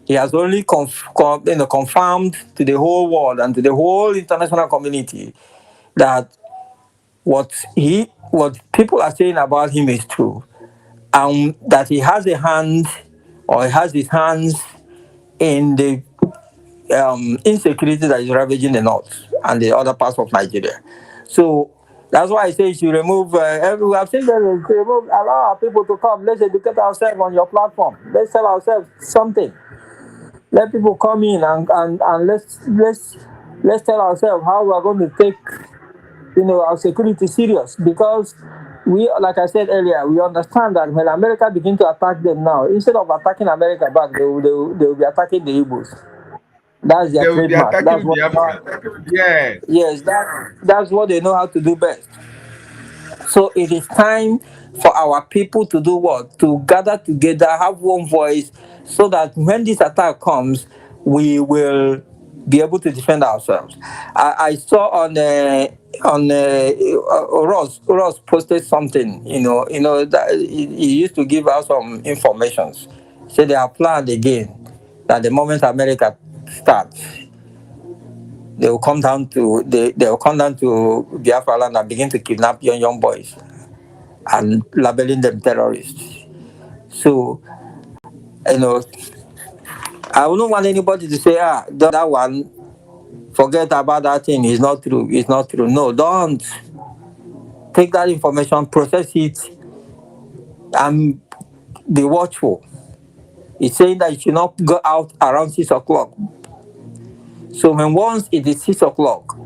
He has only confirmed to the whole world and to the whole international community that what people are saying about him is true, and that he has his hands in the insecurity that is ravaging the north and the other parts of Nigeria. So that's why I say you should remove. We have seen them remove. Allow our people to come. Let's educate ourselves on your platform. Let's tell ourselves something. Let people come in and let's tell ourselves how we are going to take our security serious, because we, like I said earlier, we understand that when America begin to attack them now, instead of attacking America back, they will be attacking the Igbos. That's their trademark. That's what yes, that's what they know how to do best. So it is time for our people to do what? To gather together, have one voice, so that when this attack comes, we will be able to defend ourselves. I saw on Ross posted something, that he used to give out some informations. So they are planned again that the moment America starts, they will come down to Biafra land and begin to kidnap young boys and labeling them terrorists. So, you know, I wouldn't want anybody to say, that one, forget about that thing. It's not true. It's not true. No, don't. Take that information, process it, and be watchful. It's saying that you should not go out around 6 o'clock. So when once it is 6 o'clock,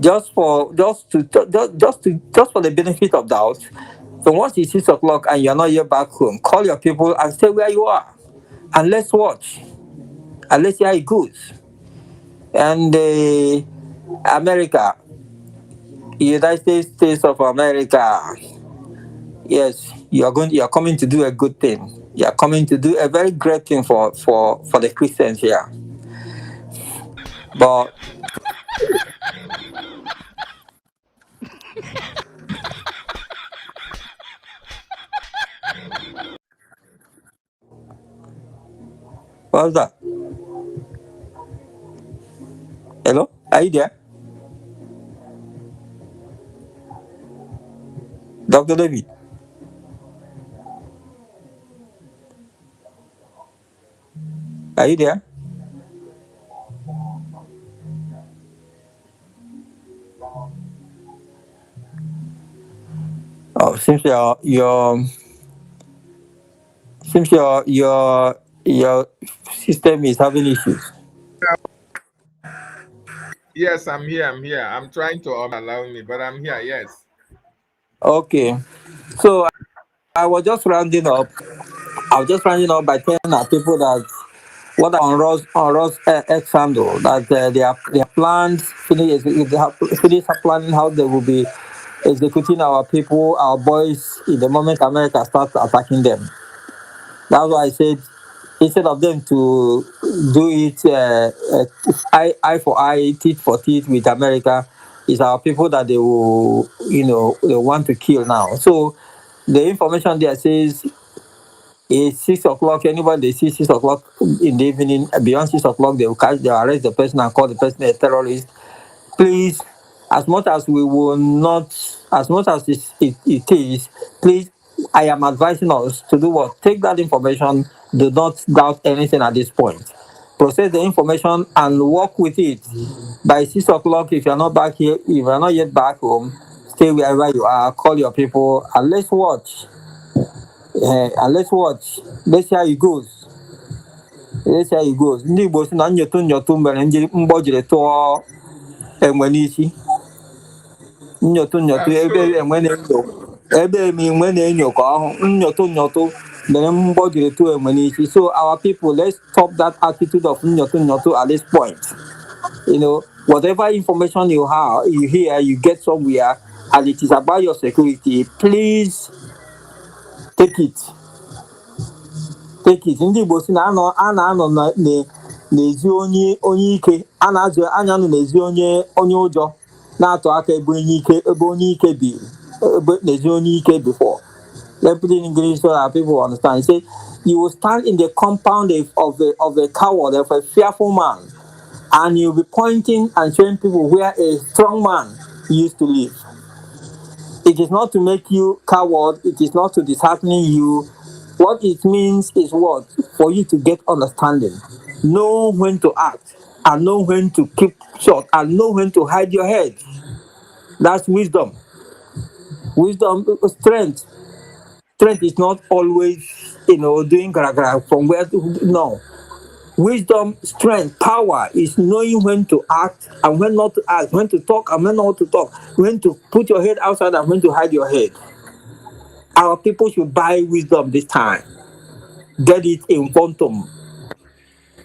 just for the benefit of doubt, so once it's 6 o'clock and you're not yet back home, call your people and stay where you are, and let's watch, and let's see how it goes. And America, United States of America, yes, you're coming to do a good thing. You're coming to do a very great thing for the Christians here. But what's that? Hello? Are you there? Dr. David? Are you there? Oh, seems your system is having issues. Yes, I'm here. I'm trying to allow me, but I'm here. Yes. Okay. So I was just rounding up by telling our people that what on Ross X handle that their plans finish planning how they will be executing our people, our boys, in the moment America starts attacking them. That's why I said, instead of them to do it eye for eye, teeth for teeth with America, it's our people that they will, they want to kill now. So the information there says it's 6 o'clock. Anybody they see 6 o'clock in the evening, beyond 6 o'clock, they'll arrest the person and call the person a terrorist. Please, as much as we will not, as much as it is, please, I am advising us to do what? Take that information, do not doubt anything at this point. Process the information and work with it. By 6 o'clock, if you're not back here, if you're not yet back home, stay wherever you are, call your people, and let's watch. Let's see how it goes. Ndị Igbo si na nyotu mere mgbọ jiri tụọ enwe n'isi. Nyotu ebe enwe na-enyo ka ọhụ. Nyotu mere mgbọ jiri tụọ enwe n'isi. So our people, let's stop that attitude of nyotu at this point. Whatever information you hear, you get somewhere, and it is about your security, please take it. Ndị Igbo si na a na-anọ n'ezi onye ike, a na-azụ anya nọ n'ezi onye ụjọ na-atụ aka ebe onye ike bi, n'ezi onye ike before. Let's put it in English so that people understand. Say you will stand in the compound of a coward, of a fearful man, and you'll be pointing and showing people where a strong man used to live. It is not to make you coward, it is not to dishearten you. What it means is what? For you to get understanding. Know when to act, and know when to keep short, and know when to hide your head. That's wisdom. Strength. Strength is not always, doing gra from where to, no. Wisdom, strength, power is knowing when to act and when not to act, when to talk and when not to talk, when to put your head outside and when to hide your head. Our people should buy wisdom this time. Get it in quantum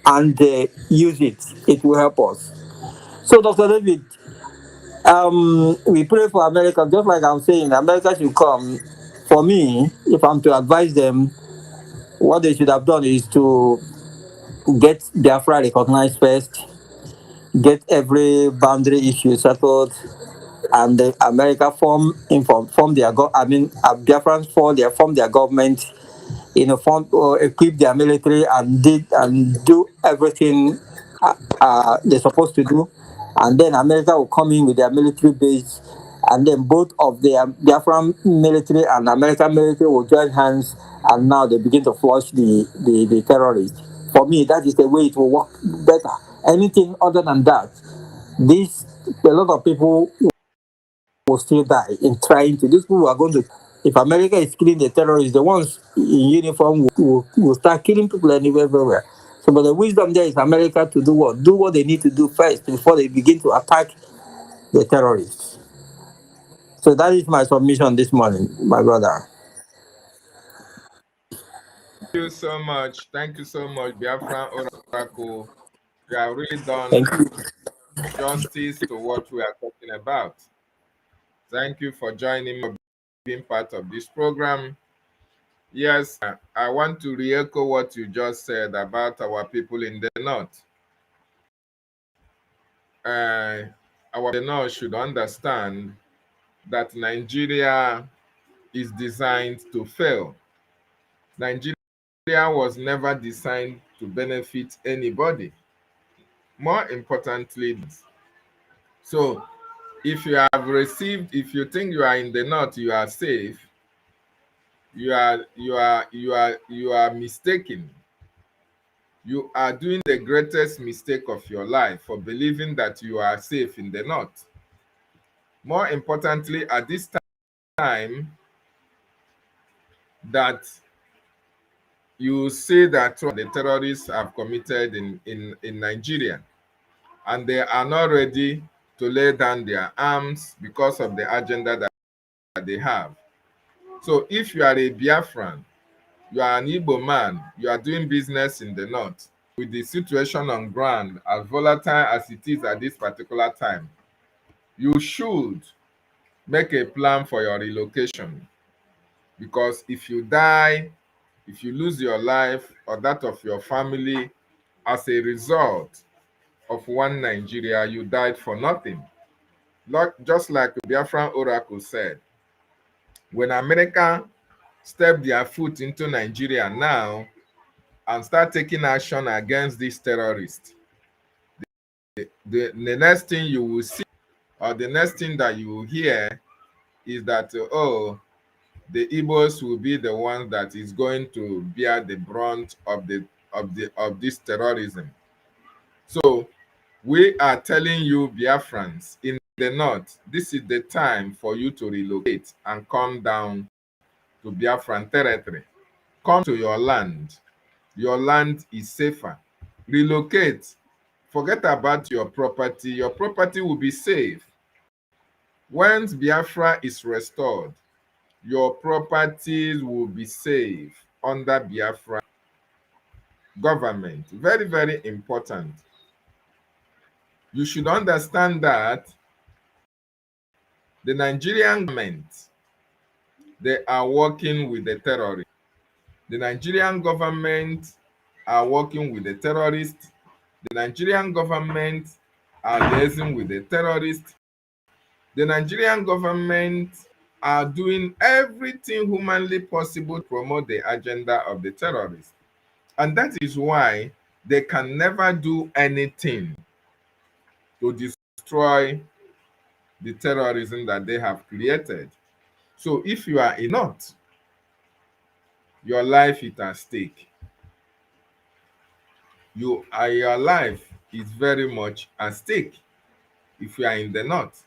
and use it. It will help us. So, Dr. David, we pray for America. Just like I'm saying, America should come. For me, if I'm to advise them, what they should have done is to get Biafra recognized first, get every boundary issue settled, and America form their Biafrans form their government, form or equip their military and do everything they're supposed to do, and then America will come in with their military base, and then both of the Biafran military and American military will join hands, and now they begin to flush the terrorists. For me, that is the way it will work better. Anything other than that, a lot of people will still die in trying to. These people are going to. If America is killing the terrorists, the ones in uniform will start killing people anywhere, everywhere. So, but the wisdom there is America to do what? Do what they need to do first before they begin to attack the terrorists. So that is my submission this morning, my brother. Thank you so much. Thank you so much, Biafran Oracle. You have really done justice to what we are talking about. Thank you for joining me, being part of this program. Yes, I want to re-echo what you just said about our people in the north. Our north should understand that Nigeria is designed to fail. Nigeria was never designed to benefit anybody. More importantly, so if you think you are in the north, you are safe, you are mistaken. You are doing the greatest mistake of your life for believing that you are safe in the north. More importantly, at this time, that you say that the terrorists have committed in Nigeria, and they are not ready to lay down their arms because of the agenda that they have. So if you are a Biafran, you are an Igbo man, you are doing business in the north, with the situation on ground as volatile as it is at this particular time, you should make a plan for your relocation. Because if you die, if you lose your life or that of your family as a result of one Nigeria, you died for nothing. Just like Biafran Oracle said, when America step their foot into Nigeria now and start taking action against these terrorists, the next thing you will see, or the next thing that you will hear, is that the Igbos will be the ones that is going to bear the brunt of this terrorism. So we are telling you, Biafrans in the north, this is the time for you to relocate and come down to Biafran territory. Come to your land. Your land is safer. Relocate. Forget about your property. Your property will be safe. Once Biafra is restored, your properties will be safe under Biafra government. Very, very important. You should understand that the Nigerian government, they are working with the terrorists. The Nigerian government are working with the terrorists. The Nigerian government are liaising with the terrorists. The Nigerian government are doing everything humanly possible to promote the agenda of the terrorists. And that is why they can never do anything to destroy the terrorism that they have created. So if you are not, your life is at stake. Your life is very much at stake if you are in the north.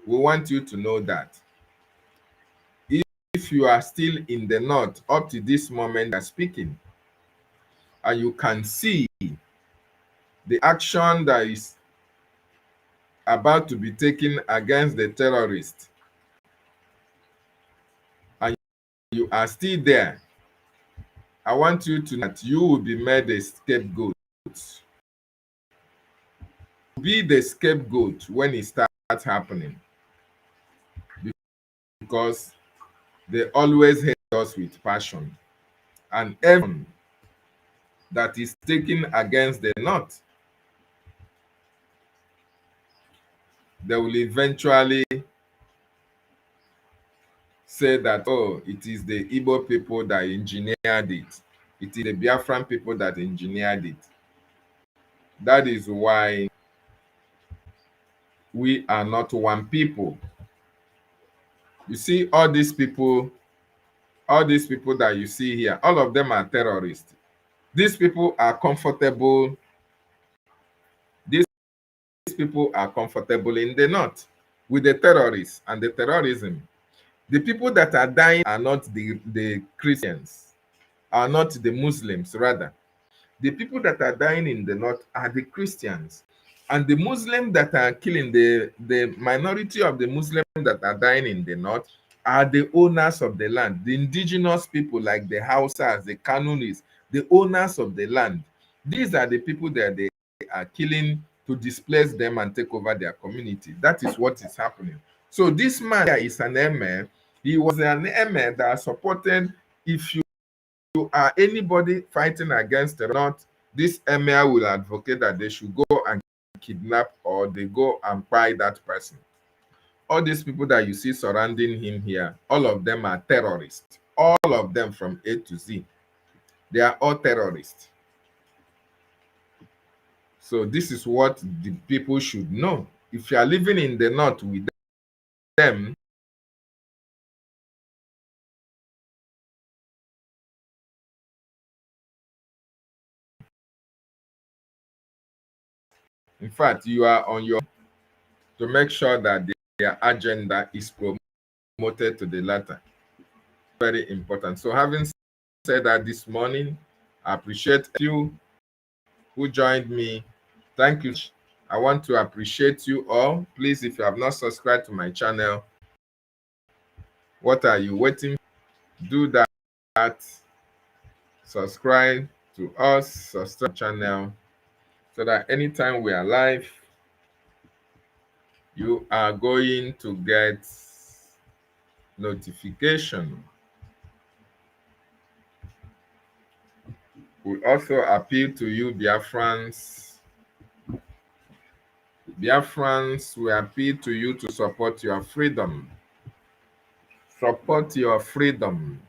We want you to know that. If you are still in the north up to this moment I'm speaking, and you can see the action that is about to be taken against the terrorists, and you are still there, I want you to know that you will be made a scapegoat. Be the scapegoat when it starts happening, because they always hate us with passion. And everyone that is taken against the north, they will eventually say that, oh, it is the Igbo people that engineered it. It is the Biafran people that engineered it. That is why we are not one people. You see, all these people that you see here, all of them are terrorists. These people are comfortable. These people are comfortable in the north with the terrorists and the terrorism. The people that are dying are not the Christians, are not the Muslims, rather. The people that are dying in the north are the Christians. And the Muslims that are killing, the minority of the Muslims that are dying in the north are the owners of the land, the indigenous people like the Hausas, the Kanunis, the owners of the land. These are the people that they are killing to displace them and take over their community. That is what is happening. So this man here is an emir. He was an emir that supported, if you are anybody fighting against the north, this emir will advocate that they should go and kidnap or they go and buy that person. All these people that you see surrounding him here, all of them are terrorists. All of them from A to Z. They are all terrorists. So this is what the people should know. If you are living in the north with them, in fact, you are on your to make sure that their agenda is promoted to the latter. Very important. So having said that this morning, I appreciate you who joined me. Thank you. I want to appreciate you all. Please, if you have not subscribed to my channel, what are you waiting for? Do that. Subscribe to us, subscribe to the channel, so that anytime we are live, you are going to get notification. We also appeal to you, Biafrans. Biafrans, we appeal to you to support your freedom. Support your freedom.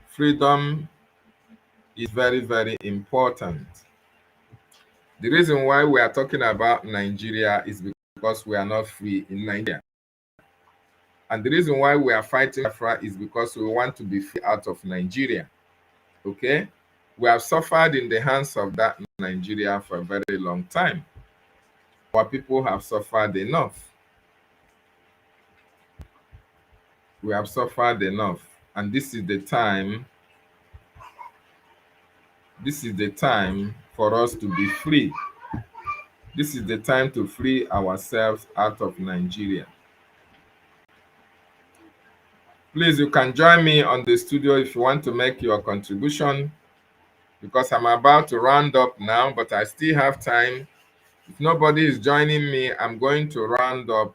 Freedom is very, very important. The reason why we are talking about Nigeria is because we are not free in Nigeria. And the reason why we are fighting Biafra is because we want to be free out of Nigeria. Okay? We have suffered in the hands of that Nigeria for a very long time. Our people have suffered enough. We have suffered enough. And this is the time. This is the time for us to be free. This is the time to free ourselves out of Nigeria. Please, you can join me on the studio if you want to make your contribution, because I'm about to round up now, but I still have time. If nobody is joining me, I'm going to round up.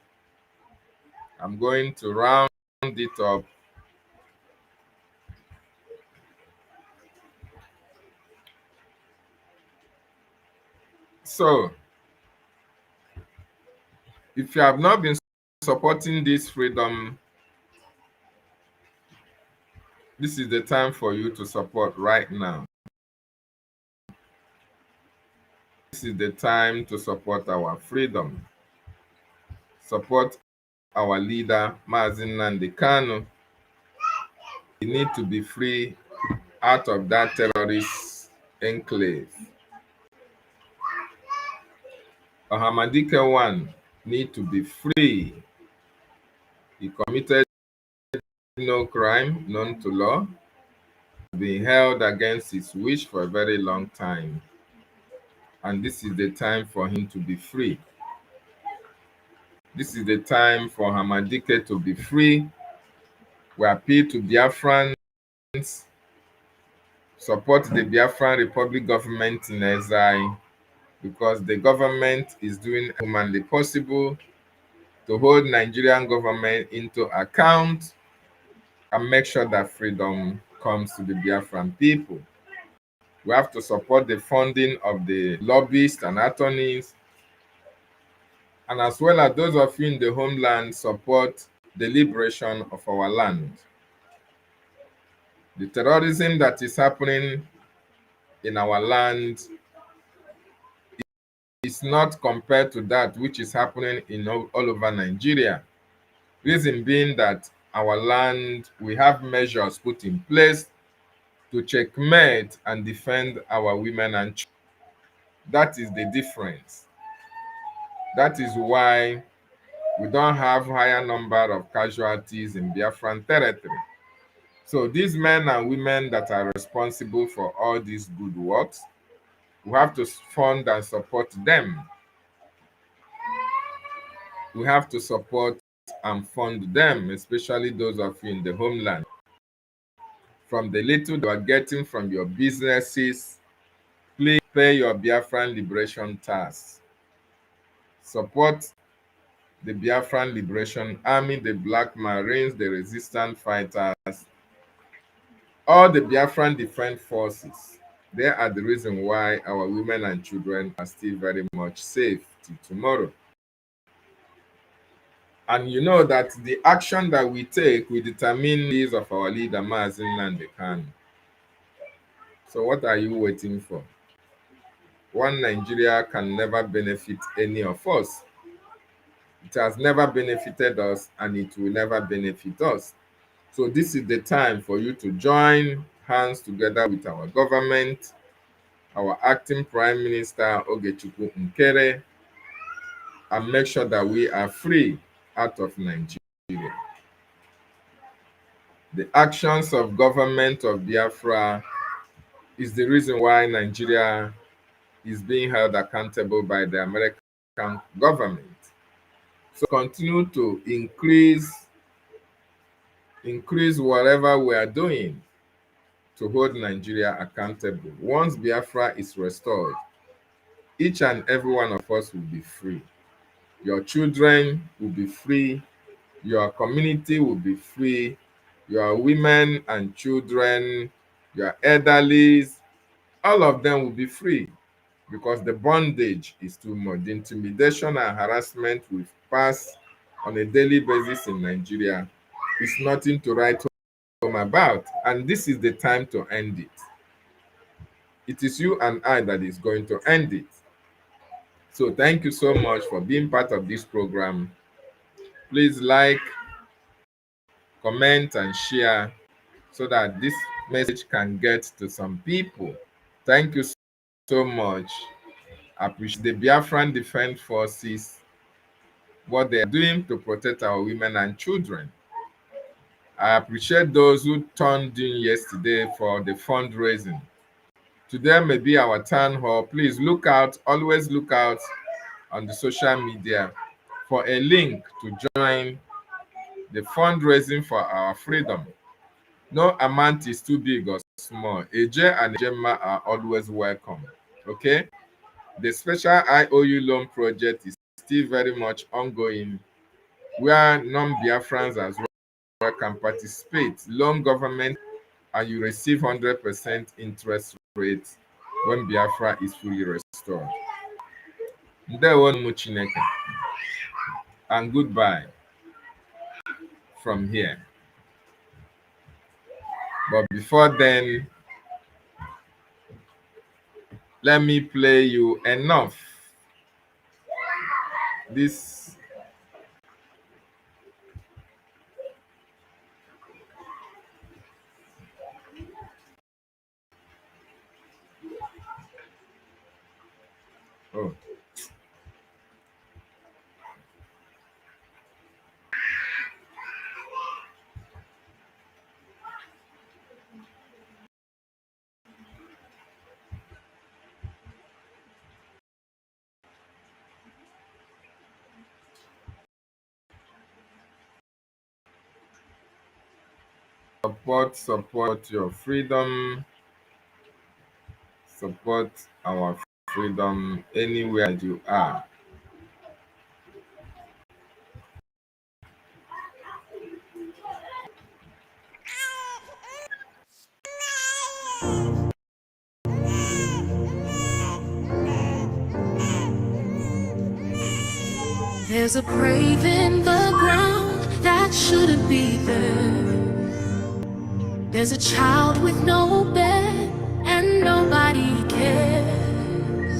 I'm going to round it up. So, if you have not been supporting this freedom, this is the time for you to support right now. This is the time to support our freedom. Support our leader, Mazi Nnamdi Kanu. We need to be free out of that terrorist enclave. Ohamadike 1 need to be free. He committed no crime known to law, being held against his wish for a very long time. And this is the time for him to be free. This is the time for Hamadike to be free. We appeal to Biafrans, support the Biafran Republic government in exile, because the government is doing humanly possible to hold Nigerian government into account and make sure that freedom comes to the Biafran people. We have to support the funding of the lobbyists and attorneys, and as well as those of you in the homeland, support the liberation of our land. The terrorism that is happening in our land is not compared to that which is happening in all over Nigeria. Reason being that our land, we have measures put in place to checkmate and defend our women and children. That is the difference. That is why we don't have higher number of casualties in Biafran territory. So these men and women that are responsible for all these good works, we have to fund and support them. We have to support and fund them, especially those of you in the homeland. From the little you are getting from your businesses, please pay your Biafran liberation tax. Support the Biafran Liberation Army, the Black Marines, the resistance fighters, all the Biafran Defense Forces. They are the reason why our women and children are still very much safe till tomorrow. And you know that the action that we take will determine the needs of our leader, Mazi Nnamdi Kanu. So what are you waiting for? One Nigeria can never benefit any of us. It has never benefited us and it will never benefit us. So this is the time for you to join hands together with our government, our acting Prime Minister, Ogechukwu Nkere, and make sure that we are free out of Nigeria. The actions of government of Biafra is the reason why Nigeria is being held accountable by the American government. So continue to increase whatever we are doing to hold Nigeria accountable. Once Biafra is restored, each and every one of us will be free. Your children will be free. Your community will be free. Your women and children, your elderlies, all of them will be free because the bondage is too much. The intimidation and harassment we pass on a daily basis in Nigeria is nothing to write home about. And this is the time to end it. It is you and I that is going to end it. So thank you so much for being part of this program. Please like, comment, and share so that this message can get to some people. Thank you so much. I appreciate the Biafran Defense Forces, what they are doing to protect our women and children. I appreciate those who turned in yesterday for the fundraising. Today may be our town hall. Please look out, always look out on the social media for a link to join the fundraising for our freedom. No amount is too big or small. AJ and Gemma are always welcome. Okay? The special IOU loan project is still very much ongoing, where non-Biafrans as well can participate. Loan government, and you receive 100% interest rate when Biafra is fully restored. And goodbye from here. But before then, let me play you enough. This oh. Support your freedom. Support our freedom anywhere you are. There's a brave in the ground that shouldn't be there. There's a child with no bed and nobody cares.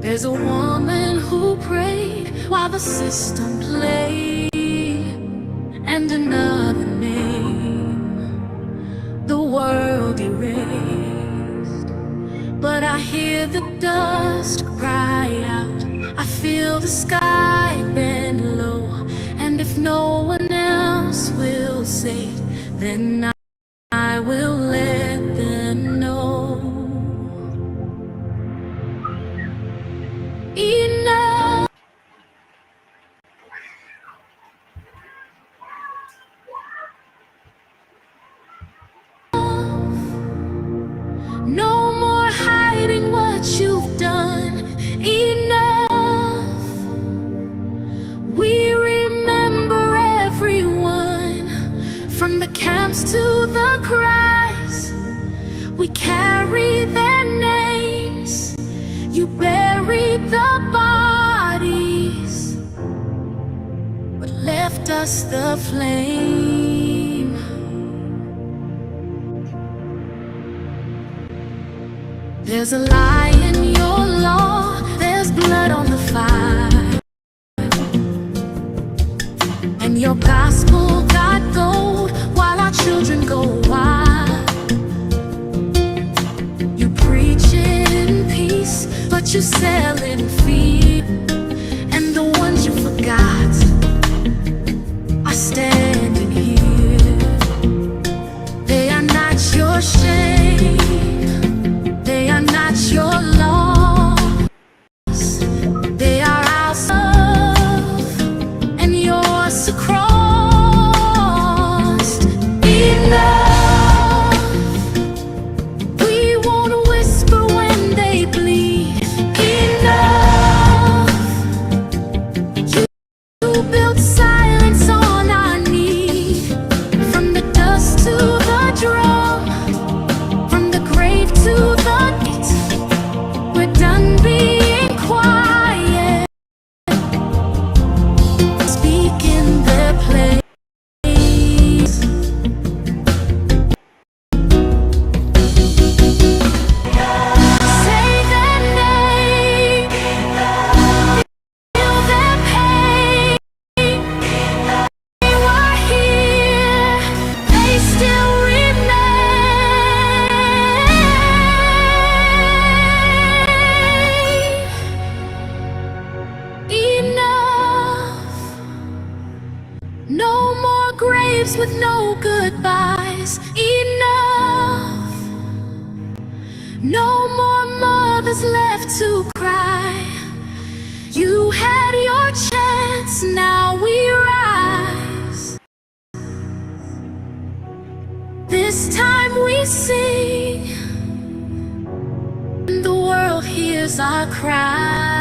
There's a woman who prayed while the system played, and another name the world erased. But I hear the dust cry out, I feel the sky bend low, and if no one else will say it, then I will let them know. Enough. No more hiding what you've done. Enough. We remember everyone, from the camps to the cries. We carry their names. You buried the bodies, but left us the flame. There's a lie in your law, there's blood on the fire, and your gospel got gold while our children go wild. You preach in peace, but you sell in fear, and the ones you forgot are standing here. They are not your shame, they are not your loss, they are our love and yours across. Enough. We won't whisper when they bleed. Enough. You built silence on our need, from the dust to the drum, from the grave to the gate. We're done being quiet, speak in their place. Say their name, feel their pain. They were here, they still remain. Enough. No more graves with no goodbyes. Enough. No more mothers left to cry. You had your chance, now we rise. This time we sing, and the world hears our cry.